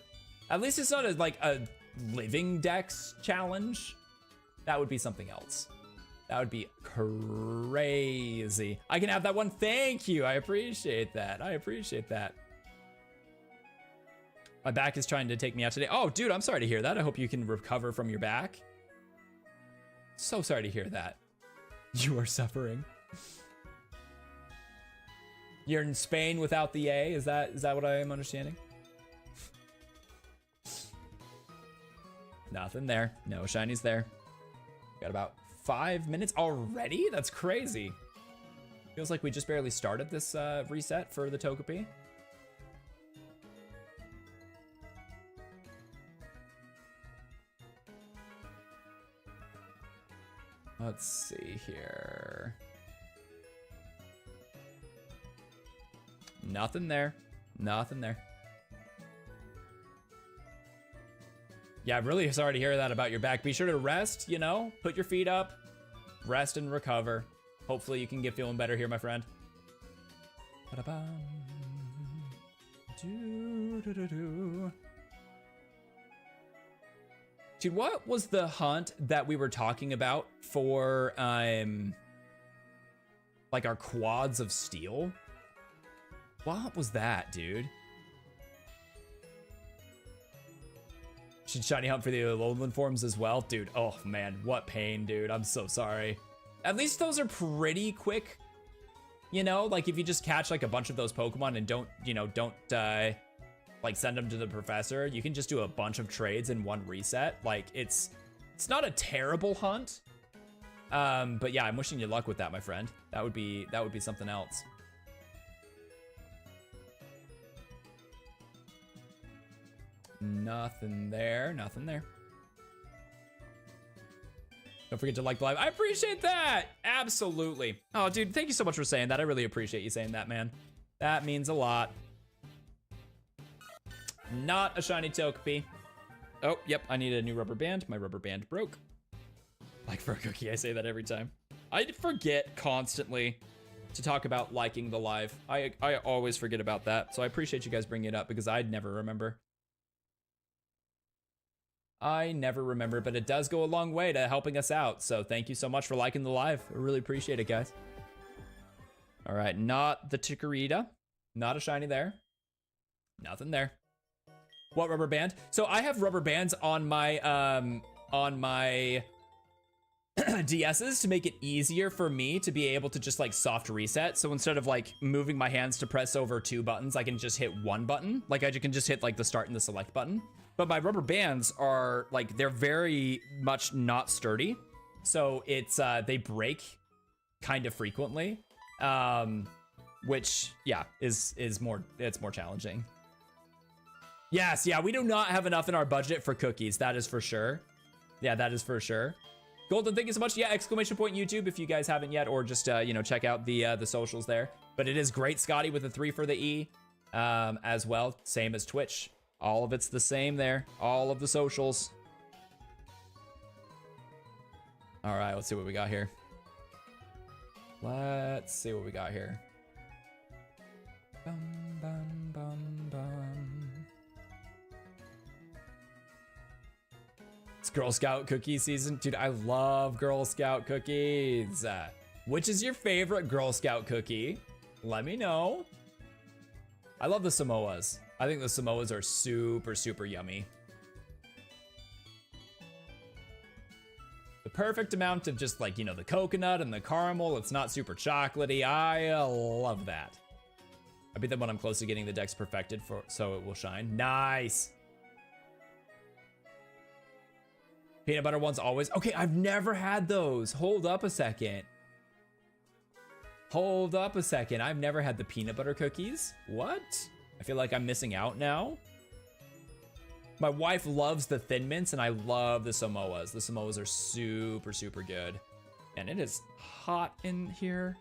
At least it's not like a living dex challenge. That would be something else. That would be crazy. I can have that one. Thank you. I appreciate that. I appreciate that. My back is trying to take me out today. Oh, dude, I'm sorry to hear that. I hope you can recover from your back. So sorry to hear that. You are suffering. You're in Spain without the A. Is that what I am understanding? Nothing there. No shinies there. Got about 5 minutes already? That's crazy. Feels like we just barely started this reset for the Togepi. Let's see here. Nothing there. Nothing there. Yeah, I'm really sorry to hear that about your back. Be sure to rest, you know? Put your feet up, rest and recover. Hopefully you can get feeling better here, my friend. Ba-da-bum. Do-do-do-do. Dude, what was the hunt that we were talking about for, like our quads of steel? What was that, dude? Should shiny hunt for the Alolan forms as well? Dude, oh man, what pain, dude. I'm so sorry. At least those are pretty quick. You know, like if you just catch like a bunch of those Pokemon and don't like send them to the professor, you can just do a bunch of trades in one reset. Like it's not a terrible hunt. But yeah, I'm wishing you luck with that, my friend. That would be something else. Nothing there, nothing there. Don't forget to like the live. I appreciate that. Absolutely. Oh, dude, thank you so much for saying that. I really appreciate you saying that, man. That means a lot. Not a shiny Togepi. Oh, yep, I need a new rubber band. My rubber band broke. Like for a cookie, I say that every time. I forget constantly to talk about liking the live. I always forget about that. So I appreciate you guys bringing it up because I'd never remember. I never remember, but it does go a long way to helping us out. So thank you so much for liking the live. I really appreciate it, guys. All right, not the Chikorita. Not a shiny there. Nothing there. What rubber band? So I have rubber bands on my DSs to make it easier for me to be able to just like soft reset. So instead of like moving my hands to press over 2 buttons, I can just hit 1 button. Like I can just hit like the start and the select button. But my rubber bands are like, they're very much not sturdy. So it's, they break kind of frequently. Which yeah, it's more challenging. Yes, yeah, we do not have enough in our budget for cookies. That is for sure. Yeah, that is for sure. Golden, thank you so much. Yeah, exclamation point YouTube if you guys haven't yet, or just you know, check out the socials there. But it is GreatScotty with a 3 for the E, as well. Same as Twitch. All of it's the same there. All of the socials. All right, let's see what we got here. Let's see what we got here. Bum, bum, bum, bum. It's Girl Scout cookie season. Dude, I love Girl Scout cookies. Which is your favorite Girl Scout cookie? Let me know. I love the Samoas. I think the Samoas are super, super yummy. The perfect amount of just like, you know, the coconut and the caramel. It's not super chocolatey. I love that. I bet that when I'm close to getting the decks perfected for so it will shine. Nice. Peanut butter ones always. Okay, I've never had those. Hold up a second. Hold up a second. I've never had the peanut butter cookies. What? I feel like I'm missing out now. My wife loves the Thin Mints and I love the Samoas. The Samoas are super, super good. And it is hot in here.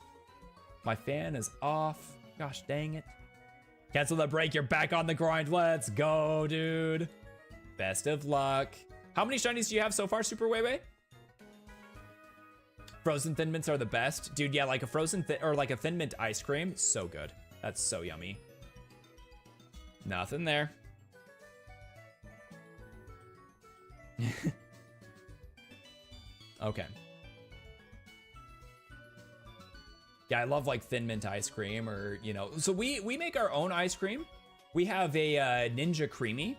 My fan is off. Gosh dang it. Cancel the break. You're back on the grind. Let's go, dude. Best of luck. How many shinies do you have so far, Super Weiwei? Frozen Thin Mints are the best. Dude, yeah, like a frozen or like a Thin Mint ice cream. So good. That's so yummy. Nothing there. Okay. Yeah, I love like Thin Mint ice cream, or, you know, so we make our own ice cream. We have a Ninja Creamy.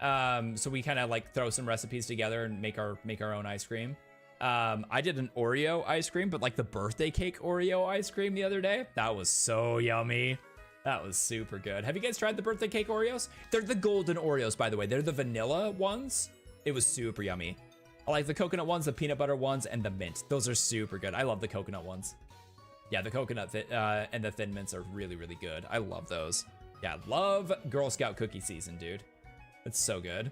So we kind of like throw some recipes together and make our own ice cream. I did an Oreo ice cream, but like the birthday cake Oreo ice cream the other day. That was so yummy. That was super good. Have you guys tried the birthday cake Oreos? They're the golden Oreos, by the way. They're the vanilla ones. It was super yummy. I like the coconut ones, the peanut butter ones, and the mint. Those are super good. I love the coconut ones. Yeah, the coconut and the Thin Mints are really, really good. I love those. Yeah, love Girl Scout cookie season, dude. It's so good.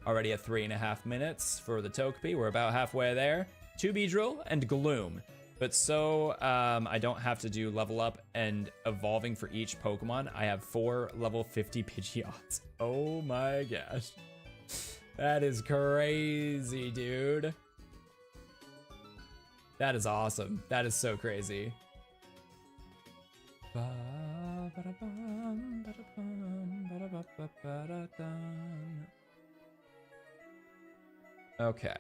Already at 3.5 minutes for the Togepi. We're about halfway there. 2 Beedrill and Gloom. But so I don't have to do level up and evolving for each Pokemon. I have 4 level 50 Pidgeots. Oh my gosh. That is crazy, dude. That is awesome. That is so crazy. Okay.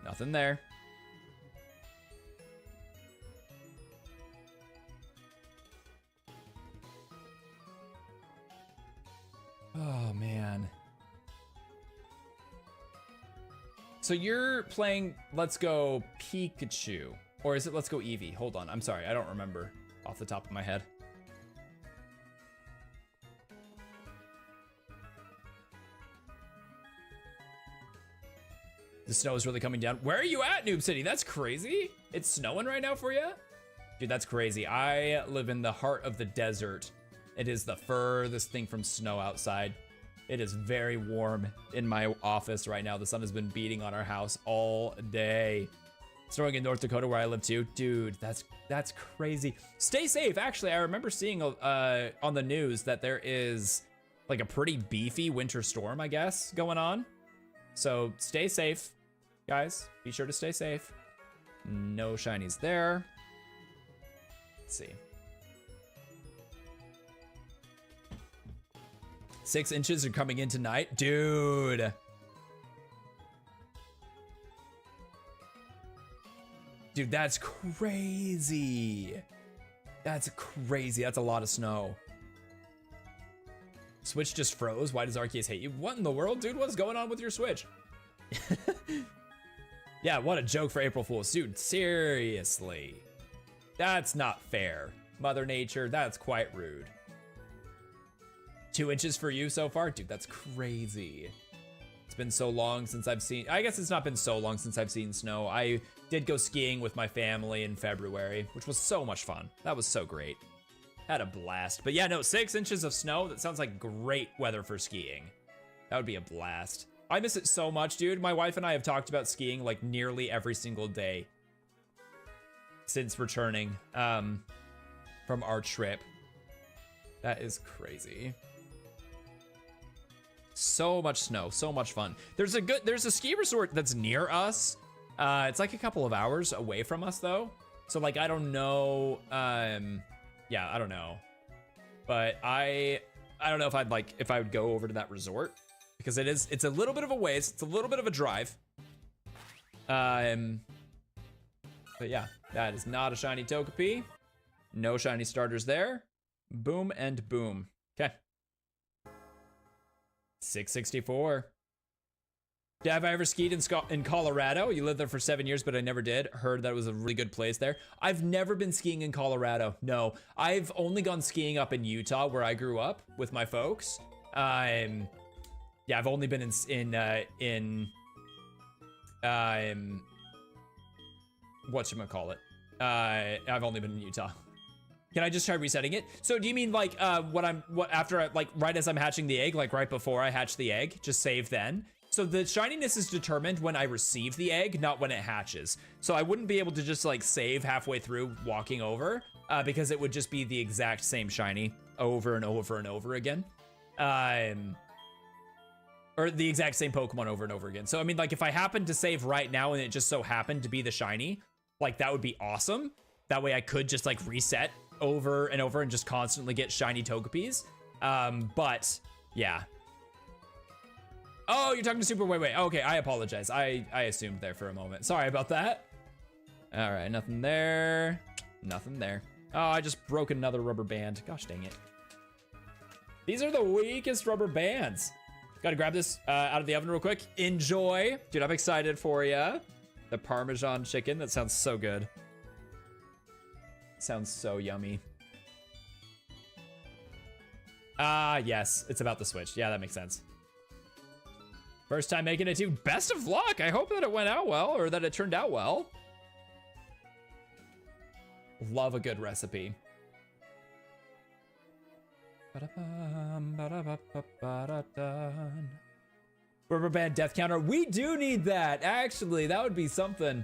Nothing there. Oh, man. So you're playing Let's Go Pikachu, or is it Let's Go Eevee? Hold on, I'm sorry, I don't remember off the top of my head. The snow is really coming down. Where are you at, Noob City? That's crazy. It's snowing right now for you? Dude, that's crazy. I live in the heart of the desert. It is the furthest thing from snow outside. It is very warm in my office right now. The sun has been beating on our house all day. Snowing in North Dakota where I live too. Dude, that's crazy. Stay safe. Actually, I remember seeing on the news that there is like a pretty beefy winter storm, I guess, going on. So stay safe, guys. Be sure to stay safe. No shinies there. Let's see. 6 inches are coming in tonight. Dude. Dude, that's crazy. That's crazy. That's a lot of snow. Switch just froze. Why does Arceus hate you? What in the world, dude? What's going on with your Switch? Yeah, what a joke for April Fool's. Dude, seriously. That's not fair. Mother Nature, that's quite rude. 2 inches for you so far? Dude, that's crazy. It's been so long since I've seen, I guess it's not been so long since I've seen snow. I did go skiing with my family in February, which was so much fun. That was so great. Had a blast. But yeah, no, 6 inches of snow, that sounds like great weather for skiing. That would be a blast. I miss it so much, dude. My wife and I have talked about skiing like nearly every single day since returning from our trip. That is crazy. So much snow, so much fun. There's a ski resort that's near us. It's like a couple of hours away from us though. So like, I don't know. Yeah, I don't know. But I don't know if I would go over to that resort because it's a little bit of a ways. It's a little bit of a drive. But yeah, that is not a shiny Togepi. No shiny starters there. Boom and boom. Okay. 664. Yeah, have I ever skied in Colorado? You lived there for 7 years, but I never did. Heard that it was a really good place there. I've never been skiing in Colorado. No, I've only gone skiing up in Utah, where I grew up with my folks. Yeah, I've only been in whatchamacallit? I've only been in Utah. Can I just try resetting it? So do you mean like after right as I'm hatching the egg, like right before I hatch the egg, just save then? So the shininess is determined when I receive the egg, not when it hatches. So I wouldn't be able to just like save halfway through walking over because it would just be the exact same shiny over and over and over again. Or the exact same Pokemon over and over again. So I mean, like if I happened to save right now and it just so happened to be the shiny, like that would be awesome. That way I could just like reset over and over and just constantly get shiny Togepis. But yeah. Oh, you're talking to Super Wait. Okay, I apologize. I assumed there for a moment. Sorry about that. All right, nothing there. Nothing there. Oh, I just broke another rubber band. Gosh dang it. These are the weakest rubber bands. Gotta grab this out of the oven real quick. Enjoy. Dude, I'm excited for you. The Parmesan chicken, that sounds so good. Sounds so yummy. Ah, yes, it's about the Switch. Yeah, that makes sense. First time making it too. Best of luck. I hope that it went out well or that it turned out well. Love a good recipe. Rubber band death counter. We do need that. Actually, that would be something.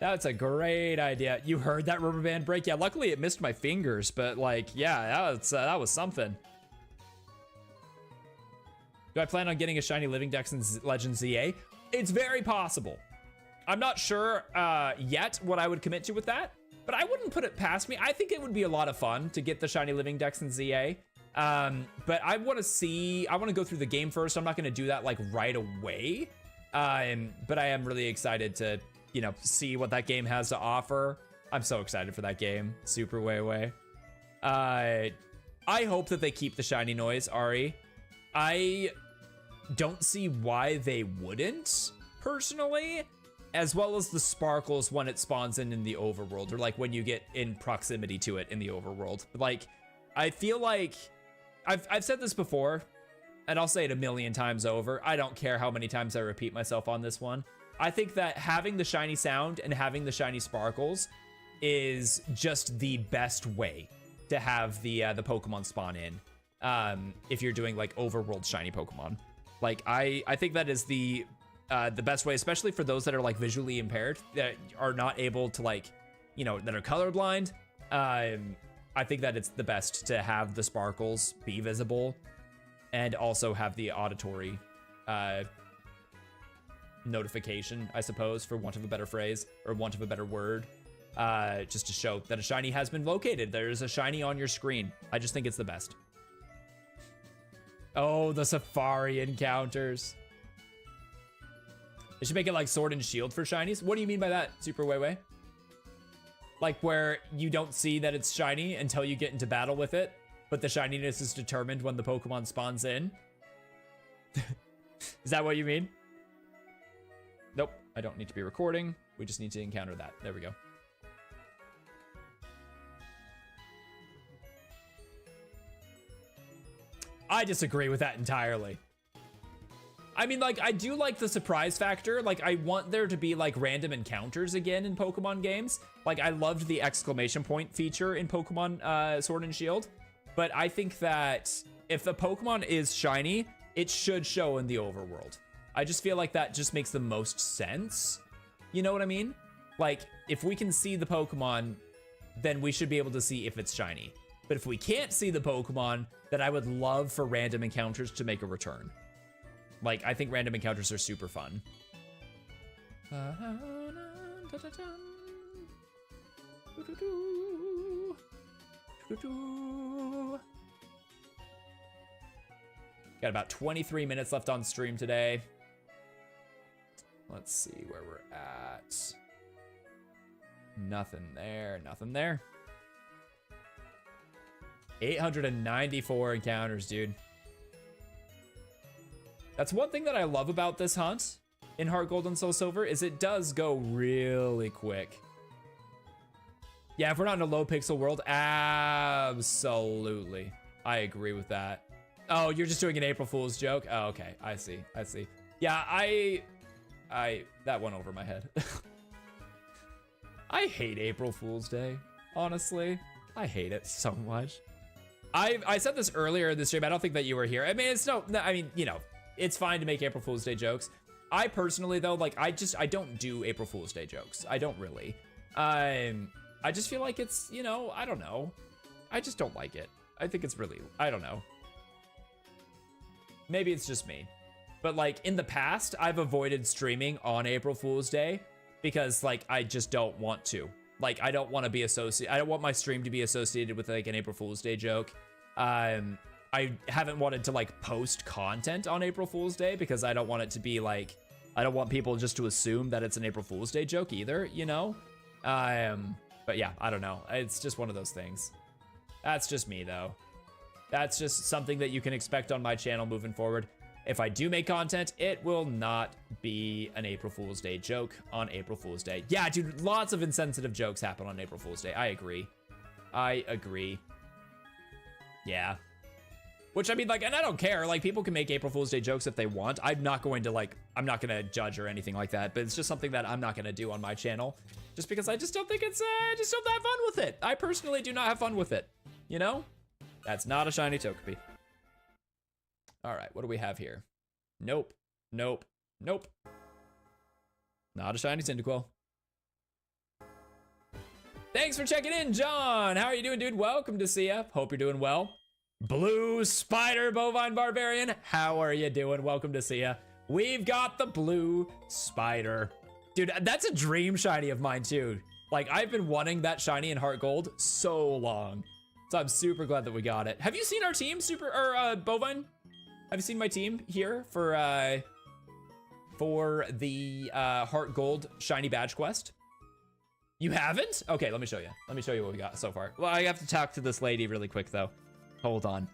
That's a great idea. You heard that rubber band break? Yeah, luckily it missed my fingers, but like, yeah, that was something. Do I plan on getting a shiny Living Dex in Legend ZA? It's very possible. I'm not sure yet what I would commit to with that, but I wouldn't put it past me. I think it would be a lot of fun to get the shiny Living Dex in ZA. But I want to go through the game first. I'm not going to do that like right away. But I am really excited to, you know, see what that game has to offer. I'm so excited for that game. Super way. I hope that they keep the shiny noise, Ari. I don't see why they wouldn't, personally, as well as the sparkles when it spawns in the overworld, or like when you get in proximity to it in the overworld. Like, I feel like I've said this before, and I'll say it a million times over. I don't care how many times I repeat myself on this one. I think that having the shiny sound and having the shiny sparkles is just the best way to have the Pokemon spawn in. If you're doing like overworld shiny Pokemon, like I think that is the best way, especially for those that are like visually impaired, that are not able to, like, you know, that are colorblind. I think that it's the best to have the sparkles be visible and also have the auditory notification, I suppose, for want of a better phrase or want of a better word, just to show that a shiny has been located. There's a shiny on your screen. I just think it's the best. Oh, the safari encounters. They should make it like Sword and Shield for shinies. What do you mean by that, Super Way? Like where you don't see that it's shiny until you get into battle with it, but the shininess is determined when the Pokemon spawns in. Is that what you mean? Nope, I don't need to be recording. We just need to encounter that. There we go. I disagree with that entirely. I mean, like, I do like the surprise factor. Like, I want there to be, like, random encounters again in Pokemon games. Like, I loved the exclamation point feature in Pokemon Sword and Shield. But I think that if the Pokemon is shiny, it should show in the overworld. I just feel like that just makes the most sense. You know what I mean? Like, if we can see the Pokemon, then we should be able to see if it's shiny. But if we can't see the Pokemon, then I would love for random encounters to make a return. Like, I think random encounters are super fun. Got about 23 minutes left on stream today. Let's see where we're at. Nothing there, nothing there. 894 encounters, dude. That's one thing that I love about this hunt in Heart Gold and Soul Silver is it does go really quick. Yeah, if we're not in a low pixel world, absolutely. I agree with that. Oh, you're just doing an April Fool's joke? Oh, okay, I see. Yeah, that went over my head. I hate April Fool's Day, honestly. I hate it so much. I said this earlier in the stream. I don't think that you were here. I mean, I mean, you know, it's fine to make April Fool's Day jokes. I personally, though, like, I don't do April Fool's Day jokes. I don't really. I just feel like it's, you know, I don't know. I just don't like it. I think it's really, I don't know. Maybe it's just me. But, like, in the past, I've avoided streaming on April Fool's Day because, like, I just don't want to. Like, I don't want to be associated. I don't want my stream to be associated with, like, an April Fool's Day joke. I haven't wanted to, like, post content on April Fool's Day because I don't want it to be, like, I don't want people just to assume that it's an April Fool's Day joke either, you know? But yeah, I don't know. It's just one of those things. That's just me, though. That's just something that you can expect on my channel moving forward. If I do make content, it will not be an April Fool's Day joke on April Fool's Day. Yeah, dude, lots of insensitive jokes happen on April Fool's Day. I agree. Yeah. Which, I mean, like, and I don't care. Like, people can make April Fool's Day jokes if they want. I'm not going to, like, I'm not going to judge or anything like that. But it's just something that I'm not going to do on my channel. Just because I just don't think it's, I just don't have fun with it. I personally do not have fun with it. You know? That's not a shiny Togepi. All right, what do we have here? Nope, nope, nope. Not a shiny Cyndaquil. Thanks for checking in, John. How are you doing, dude? Welcome to see ya. Hope you're doing well. Blue Spider Bovine Barbarian, how are you doing? Welcome to see ya. We've got the Blue Spider. Dude, that's a dream shiny of mine too. Like, I've been wanting that shiny in Heart Gold so long. So I'm super glad that we got it. Have you seen our team, Bovine? Have you seen my team here for the Heart Gold shiny badge quest? You haven't? Okay, let me show you. Let me show you what we got so far. Well, I have to talk to this lady really quick though. Hold on.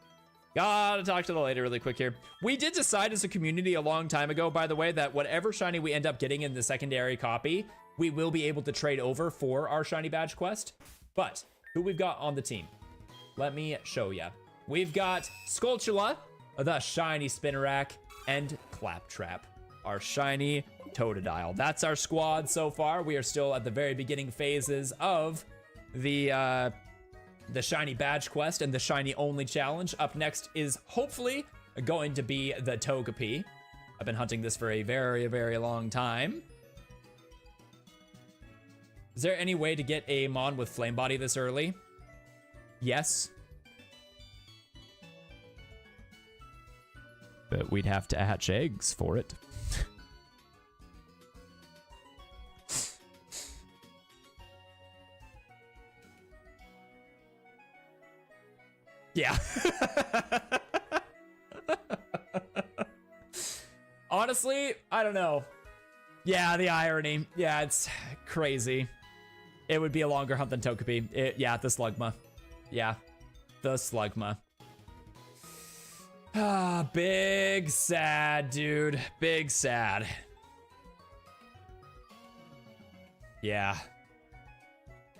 Gotta talk to the lady really quick here. We did decide as a community a long time ago, by the way, that whatever shiny we end up getting in the secondary copy, we will be able to trade over for our shiny badge quest. But who we've got on the team? Let me show ya. We've got Skulltula, the shiny Spinarak, and Claptrap, our shiny Totodile. That's our squad so far. We are still at the very beginning phases of the shiny badge quest and the shiny only challenge. Up next is hopefully going to be the Togepi. I've been hunting this for a very, very long time. Is there any way to get a Mon with Flame Body this early? Yes. But we'd have to hatch eggs for it. Yeah. Honestly, I don't know. Yeah, the irony. Yeah, it's crazy. It would be a longer hunt than Togepi. Yeah, the Slugma. Yeah, the Slugma. Ah, big sad, dude. Big sad. Yeah.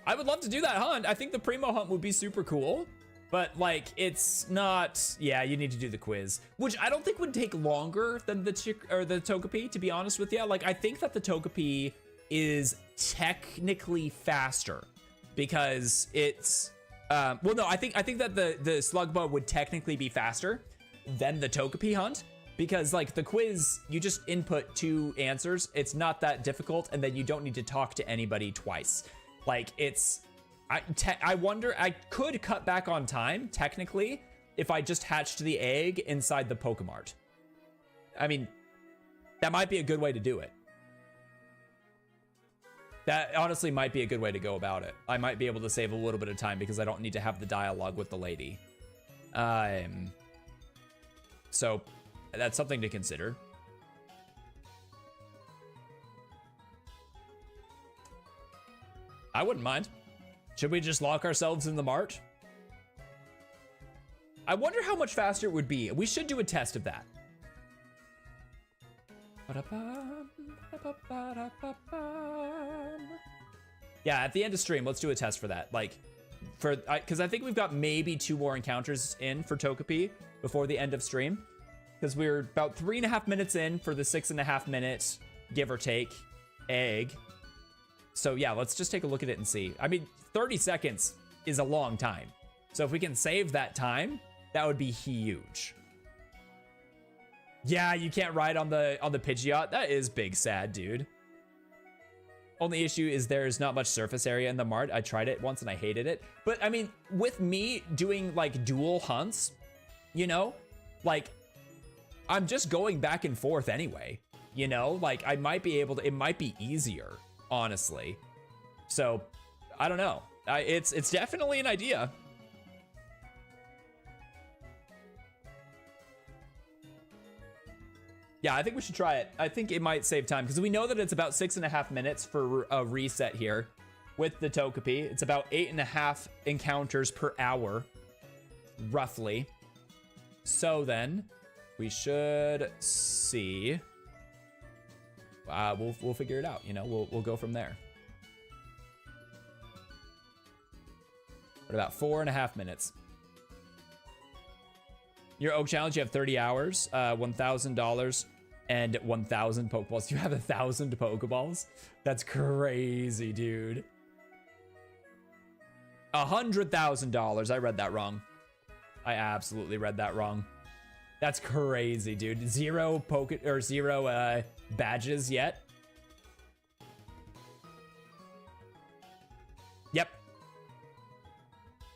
I would love to do that hunt. I think the Primo hunt would be super cool. But, like, it's not... Yeah, you need to do the quiz. Which I don't think would take longer than the Togepi, to be honest with you. Like, I think that the Togepi is technically faster. Because it's... well, no, I think that the Slugma would technically be faster than the Togepi hunt. Because, like, the quiz, you just input 2 answers. It's not that difficult, and then you don't need to talk to anybody twice. Like, it's... I wonder, I could cut back on time, technically, if I just hatched the egg inside the Pokemart. I mean, that might be a good way to do it. That honestly might be a good way to go about it. I might be able to save a little bit of time because I don't need to have the dialogue with the lady. So, that's something to consider. I wouldn't mind. Should we just lock ourselves in the mart? I wonder how much faster it would be. We should do a test of that. Yeah, at the end of stream, let's do a test for that. Like, because I think we've got maybe 2 more encounters in for Togepi before the end of stream. Because we're about 3.5 minutes in for the 6.5 minute, give or take, egg. So yeah, let's just take a look at it and see. I mean, 30 seconds is a long time. So if we can save that time, that would be huge. Yeah, you can't ride on the Pidgeot. That is big sad, dude. Only issue is there's not much surface area in the mart. I tried it once and I hated it. But I mean, with me doing like dual hunts, you know, like I'm just going back and forth anyway, you know, like I might be able to, it might be easier, honestly. So I don't know. It's definitely an idea. Yeah, I think we should try it. I think it might save time because we know that it's about 6.5 minutes for a reset here with the Togepi. It's about 8.5 encounters per hour, roughly. So then we should see. We'll figure it out. You know, we'll go from there. What about 4.5 minutes? Your Oak Challenge, you have 30 hours, $1,000, and 1,000 Pokeballs. You have 1,000 Pokeballs? That's crazy, dude. $100,000. I read that wrong. I absolutely read that wrong. That's crazy, dude. Zero badges yet. Yep.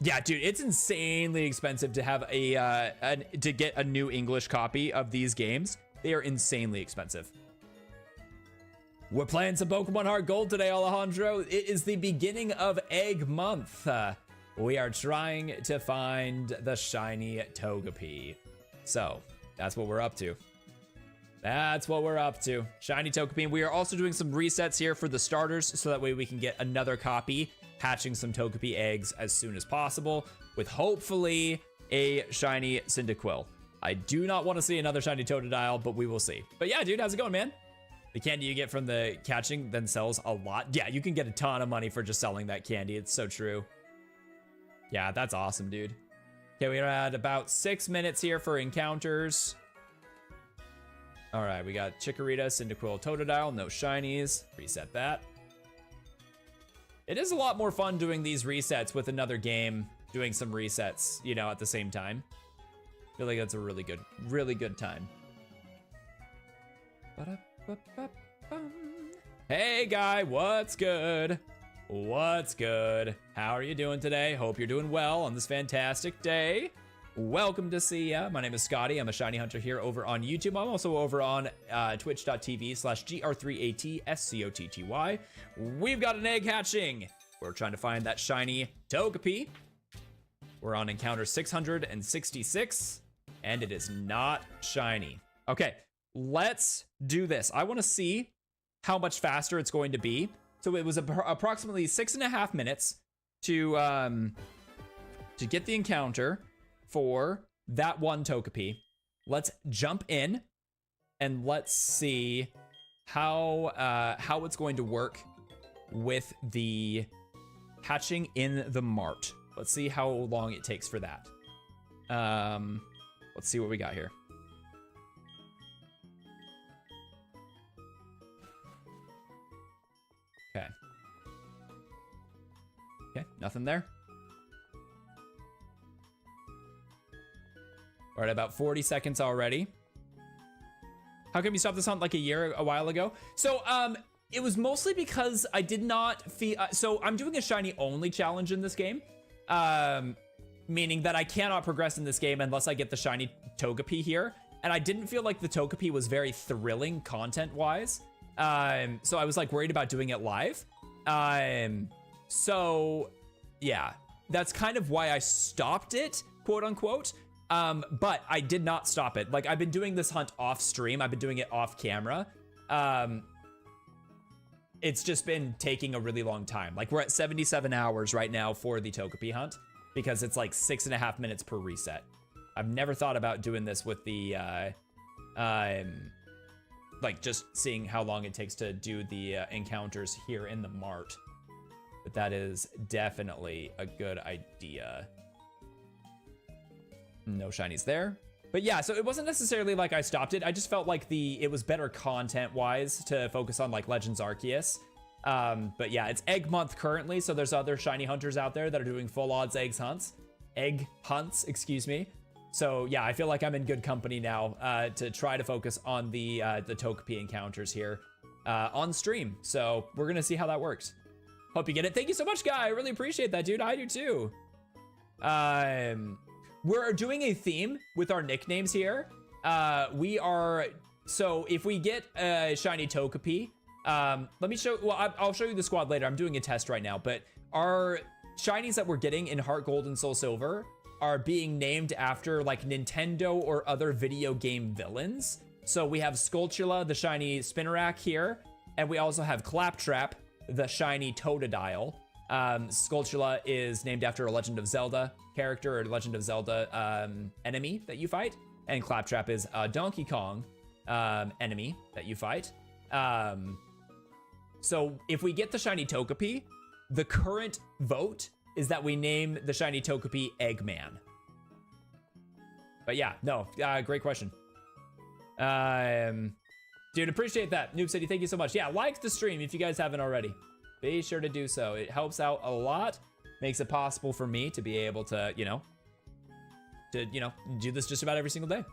Yeah, dude, it's insanely expensive to have to get a new English copy of these games. They are insanely expensive. We're playing some Pokemon Heart Gold today, Alejandro. It is the beginning of Egg Month. We are trying to find the shiny Togepi. So, that's what we're up to. That's what we're up to. Shiny Togepi. We are also doing some resets here for the starters, so that way we can get another copy, hatching some Togepi eggs as soon as possible, with hopefully a shiny Cyndaquil. I do not want to see another shiny Totodile, but we will see. But yeah, dude, how's it going, man? The candy you get from the catching then sells a lot. Yeah, you can get a ton of money for just selling that candy. It's so true. Yeah, that's awesome, dude. Okay, we're at about 6 minutes here for encounters. All right, we got Chikorita, Cyndaquil, Totodile, no shinies. Reset that. It is a lot more fun doing these resets with another game, doing some resets, you know, at the same time. I feel like that's a really good time. Hey, guy, what's good? What's good? How are you doing today? Hope you're doing well on this fantastic day. Welcome to see ya. My name is Scotty. I'm a shiny hunter here over on YouTube. I'm also over on twitch.tv/GR3ATSCOTTY. We've got an egg hatching. We're trying to find that shiny Togepi. We're on encounter 666, and it is not shiny. Okay, let's do this. I want to see how much faster it's going to be. So it was approximately 6.5 minutes to get the encounter for that one Togepi. Let's jump in and let's see how it's going to work with the hatching in the mart. Let's see how long it takes for that. Let's see what we got here. Okay. Okay, nothing there. We're at about 40 seconds already. How come you stopped this hunt like a while ago? So, it was mostly because I did not feel, so I'm doing a shiny only challenge in this game. Meaning that I cannot progress in this game unless I get the shiny Togepi here. And I didn't feel like the Togepi was very thrilling content-wise. So I was like worried about doing it live. So yeah, that's kind of why I stopped it, quote unquote. But I did not stop it. Like, I've been doing this hunt off stream. I've been doing it off camera. It's just been taking a really long time. Like, we're at 77 hours right now for the Togepi hunt because it's like 6.5 minutes per reset. I've never thought about doing this with the, like just seeing how long it takes to do the encounters here in the mart. But that is definitely a good idea. No shinies there. But yeah, so it wasn't necessarily like I stopped it. I just felt like it was better content-wise to focus on like Legends Arceus. But yeah, it's egg month currently, so there's other shiny hunters out there that are doing full odds egg hunts, excuse me. So yeah, I feel like I'm in good company now to try to focus on the Togepi encounters here on stream. So we're gonna see how that works. Hope you get it. Thank you so much, Guy. I really appreciate that, dude. I do too. We're doing a theme with our nicknames here. So if we get a shiny Togepi, let me show, well, I'll show you the squad later. I'm doing a test right now, but our shinies that we're getting in Heart Gold and Soul Silver are being named after like Nintendo or other video game villains. So we have Skulltula, the shiny Spinarak here, and we also have Claptrap, the shiny Totodile. Skulltula is named after a Legend of Zelda character or Legend of Zelda enemy that you fight, and Claptrap is a Donkey Kong enemy that you fight. So if we get the shiny Togepi, the current vote is that we name the shiny Togepi Eggman. But yeah, no, great question. Dude, appreciate that. Noob City, thank you so much. Yeah, like the stream if you guys haven't already. Be sure to do so. It helps out a lot. Makes it possible for me to be able to, you know, to, you know, do this just about every single day.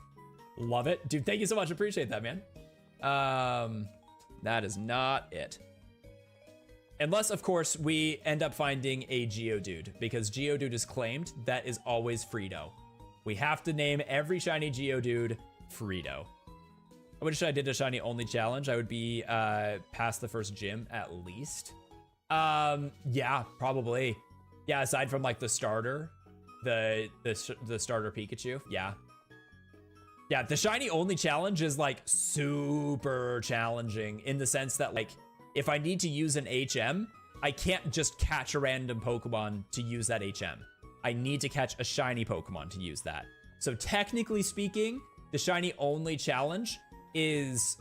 Love it. Dude, thank you so much. Appreciate that, man. That is not it. Unless, of course, we end up finding a Geodude, because Geodude is claimed. That is always Frito. We have to name every shiny Geodude Frito. I wish I did a shiny only challenge. I would be past the first gym at least. Yeah, probably. Yeah, aside from like the starter, the starter Pikachu. Yeah. Yeah, the shiny only challenge is like super challenging in the sense that like if I need to use an HM, I can't just catch a random Pokemon to use that HM. I need to catch a shiny Pokemon to use that. So technically speaking, the shiny only challenge is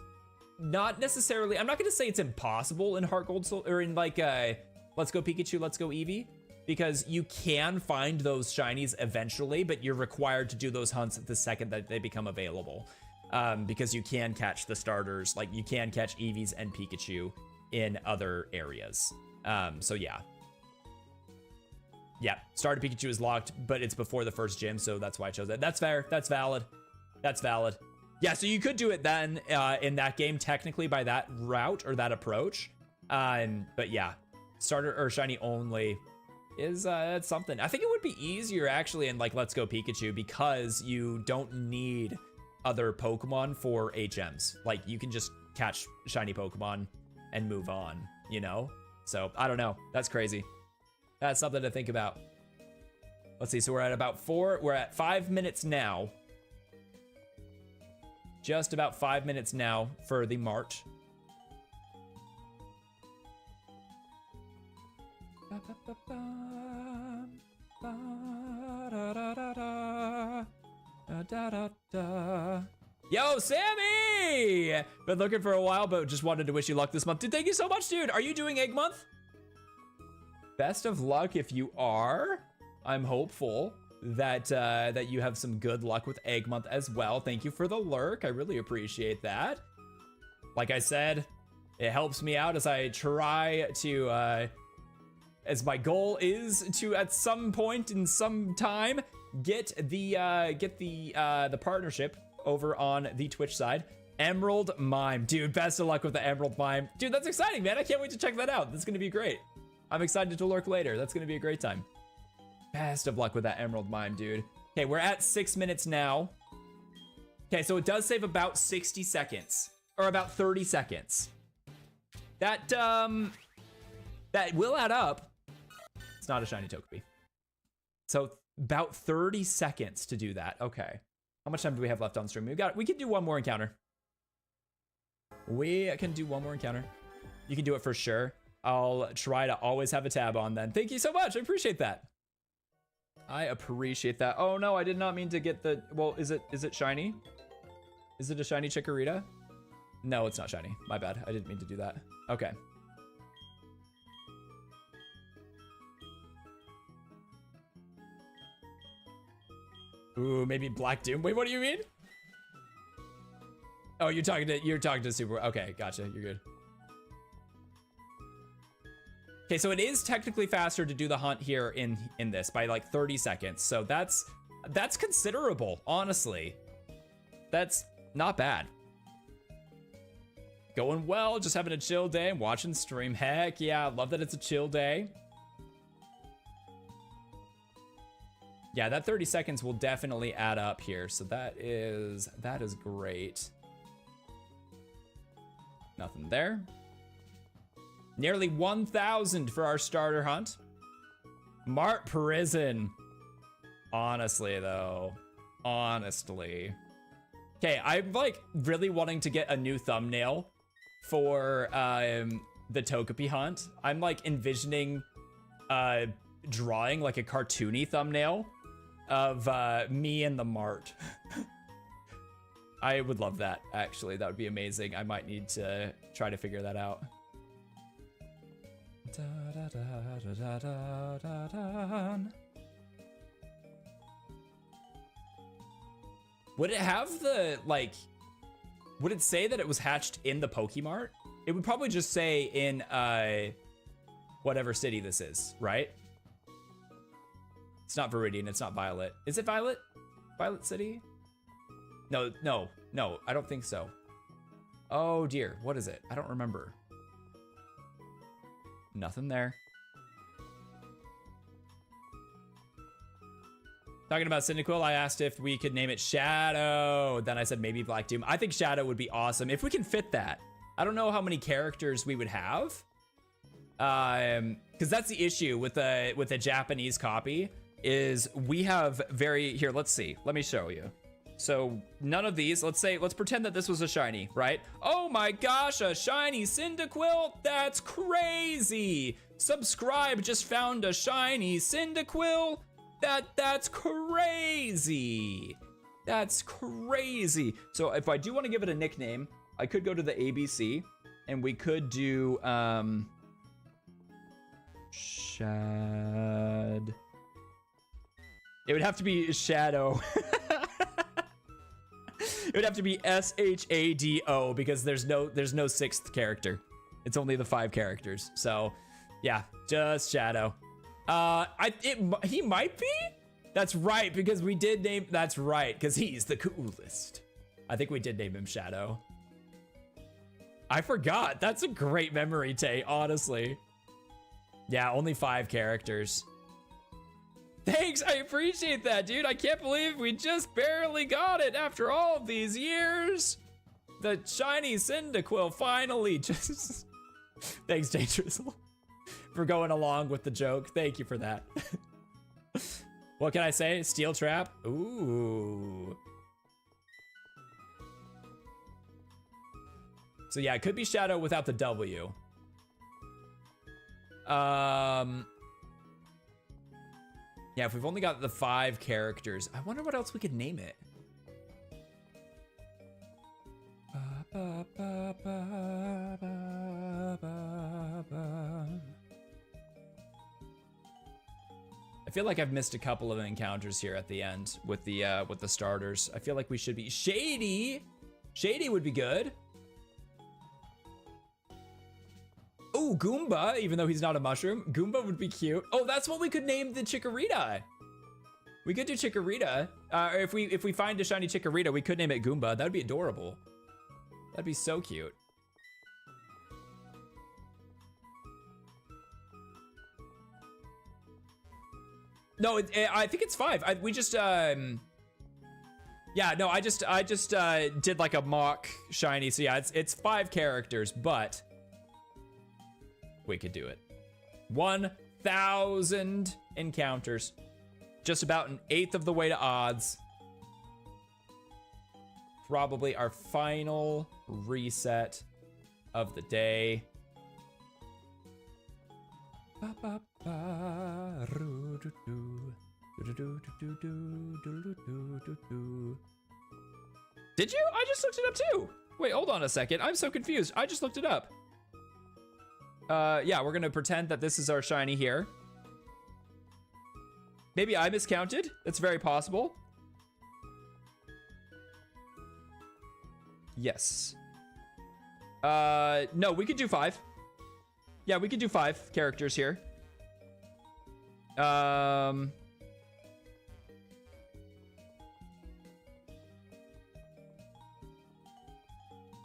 not necessarily, I'm not gonna say it's impossible in Heart Gold Soul, or in like Let's Go Pikachu, Let's Go Eevee, because you can find those shinies eventually, but you're required to do those hunts the second that they become available. Because you can catch the starters, like you can catch Eevees and Pikachu in other areas. So yeah. Yeah, starter Pikachu is locked, but it's before the first gym, so that's why I chose that. That's fair, that's valid. That's valid. Yeah, so you could do it then in that game, technically by that route or that approach. But yeah, starter or shiny only is it's something. I think it would be easier actually in like Let's Go Pikachu because you don't need other Pokemon for HMs. Like you can just catch shiny Pokemon and move on, you know? So I don't know, that's crazy. That's something to think about. Let's see, so we're at 5 minutes now. Just about 5 minutes now for the March. Yo, Sammy! Been looking for a while, but just wanted to wish you luck this month. Dude, thank you so much, dude. Are you doing Egg Month? Best of luck if you are. I'm hopeful that that you have some good luck with Egg Month as well. Thank you for the lurk. I really appreciate that. Like I said, it helps me out as I try to, as my goal is to at some point in some time get the partnership over on the Twitch side. Emerald Mime, dude. Best of luck with the Emerald Mime, dude. That's exciting, man. I can't wait to check that out. That's gonna be great. I'm excited to lurk later. That's gonna be a great time. Best of luck with that Emerald Mime, dude. Okay, we're at 6 minutes now. Okay, so it does save about 60 seconds, or about 30 seconds. That will add up. It's not a shiny Togepi. So about 30 seconds to do that. Okay. How much time do we have left on stream? We can do one more encounter. We can do one more encounter. You can do it for sure. I'll try to always have a tab on then. Thank you so much. I appreciate that. I appreciate that. Oh no, I did not mean to get the, well, is it shiny? Is it a shiny Chikorita? No, it's not shiny. My bad. I didn't mean to do that. Okay. Ooh, maybe Black Doom. Wait, what do you mean? Oh, you're talking to Super. Okay, gotcha. You're good. Okay, so it is technically faster to do the hunt here in this by like 30 seconds. So that's considerable, honestly. That's not bad. Going well, just having a chill day and watching stream. Heck yeah, love that it's a chill day. Yeah, that 30 seconds will definitely add up here. So that is great. Nothing there. Nearly 1,000 for our starter hunt. Mart Prison. Honestly, though. Honestly. Okay, I'm like really wanting to get a new thumbnail for the Togepi hunt. I'm like envisioning drawing like a cartoony thumbnail of me and the Mart. I would love that, actually. That would be amazing. I might need to try to figure that out. Would it have the, like, would it say that it was hatched in the Pokemart? It would probably just say in whatever city this is, right? It's not Viridian, it's not Violet. Is it Violet? Violet City? No, I don't think so. Oh dear, what is it? I don't remember. Nothing there. Talking about Cyndaquil, I asked if we could name it Shadow. Then I said maybe Black Doom. I think Shadow would be awesome if we can fit that. I don't know how many characters we would have. Because that's the issue with the Japanese copy is we have here, let's see. Let me show you. So none of these, let's pretend that this was a shiny, right? Oh my gosh, a shiny Cyndaquil? That's crazy. Subscribe just found a shiny Cyndaquil. That's crazy. That's crazy. So if I do want to give it a nickname, I could go to the ABC and we could do Shad. It would have to be Shadow. It would have to be SHADO because there's no sixth character. It's only the 5 characters. So yeah, just Shadow. He might be? That's right, because we did name, that's right, because he's the coolest. I think we did name him Shadow. I forgot. That's a great memory, Tay, honestly. Yeah, only 5 characters. Thanks, I appreciate that, dude. I can't believe we just barely got it after all of these years. The shiny Cyndaquil finally just... Thanks, Jay Drizzle, for going along with the joke. Thank you for that. What can I say? Steel Trap? Ooh. So yeah, it could be Shadow without the W. Yeah, if we've only got the 5 characters, I wonder what else we could name it. I feel like I've missed a couple of encounters here at the end with the starters. I feel like we should be Shady. Shady would be good. Oh, Goomba, even though he's not a mushroom. Goomba would be cute. Oh, that's what we could name the Chikorita. We could do Chikorita. If we find a shiny Chikorita, we could name it Goomba. That'd be adorable. That'd be so cute. No, I think it's 5. We just yeah, no, I just did like a mock shiny. So yeah, it's 5 characters, but we could do it. 1,000 encounters. Just about an 1/8 of the way to odds. Probably our final reset of the day. Did you? I just looked it up too. Wait, hold on a second. I'm so confused. I just looked it up. Yeah, we're gonna pretend that this is our shiny here. Maybe I miscounted. That's very possible. Yes. No, we could do 5. Yeah, we could do 5 characters here.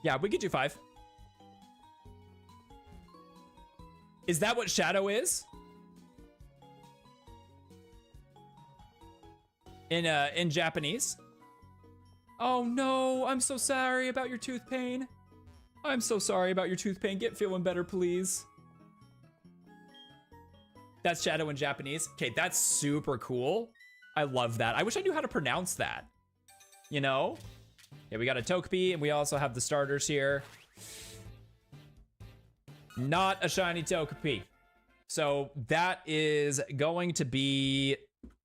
Yeah, we could do 5. Is that what Shadow is? In Japanese? Oh no, I'm so sorry about your tooth pain. I'm so sorry about your tooth pain. Get feeling better, please. That's Shadow in Japanese. Okay, that's super cool. I love that. I wish I knew how to pronounce that. You know? Yeah, we got a Togepi, and we also have the starters here. Not a shiny Togepi. So that is going to be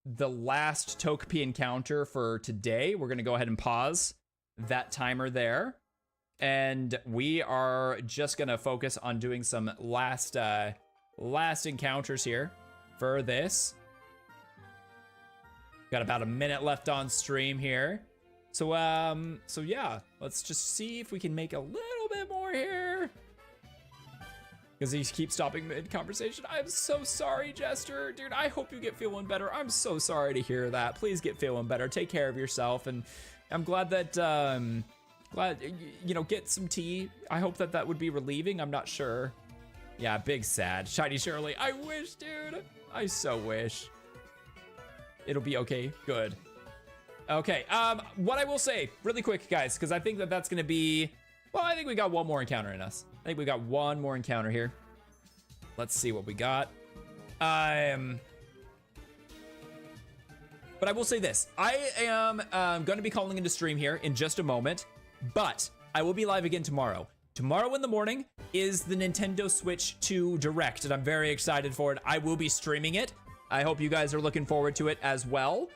the last Togepi encounter for today. We're gonna go ahead and pause that timer there. And we are just gonna focus on doing some last encounters here for this. Got about a minute left on stream here. So yeah, let's just see if we can make a little bit more here. because he keeps stopping mid-conversation. I'm so sorry, Jester. Dude, I hope you get feeling better. I'm so sorry to hear that. Please get feeling better. Take care of yourself. And I'm glad that, you know, get some tea. I hope that that would be relieving. I'm not sure. Yeah, big sad. Shiny Shirley. I wish, dude. I so wish. It'll be okay. Good. Okay, what I will say, really quick, guys, because I think that that's going to be... Well, I think we got one more encounter in us. I think we got one more encounter here. Let's see what we got. But I will say this. I am going to be calling into stream here in just a moment, but I will be live again tomorrow. Tomorrow in the morning is the Nintendo Switch 2 Direct, and I'm very excited for it. I will be streaming it. I hope you guys are looking forward to it as well.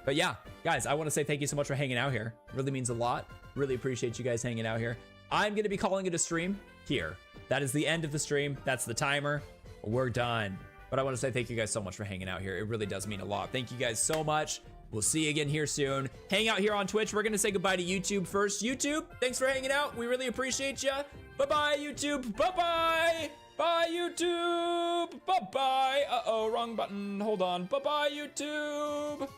But yeah, guys, I want to say thank you so much for hanging out here. Really means a lot. Really appreciate you guys hanging out here. I'm going to be calling it a stream here. That is the end of the stream. That's the timer. We're done. But I want to say thank you guys so much for hanging out here. It really does mean a lot. Thank you guys so much. We'll see you again here soon. Hang out here on Twitch. We're going to say goodbye to YouTube first. YouTube, thanks for hanging out. We really appreciate you. Bye-bye, YouTube. Bye-bye. Bye, YouTube. Bye-bye. Uh-oh, wrong button. Hold on. Bye-bye, YouTube.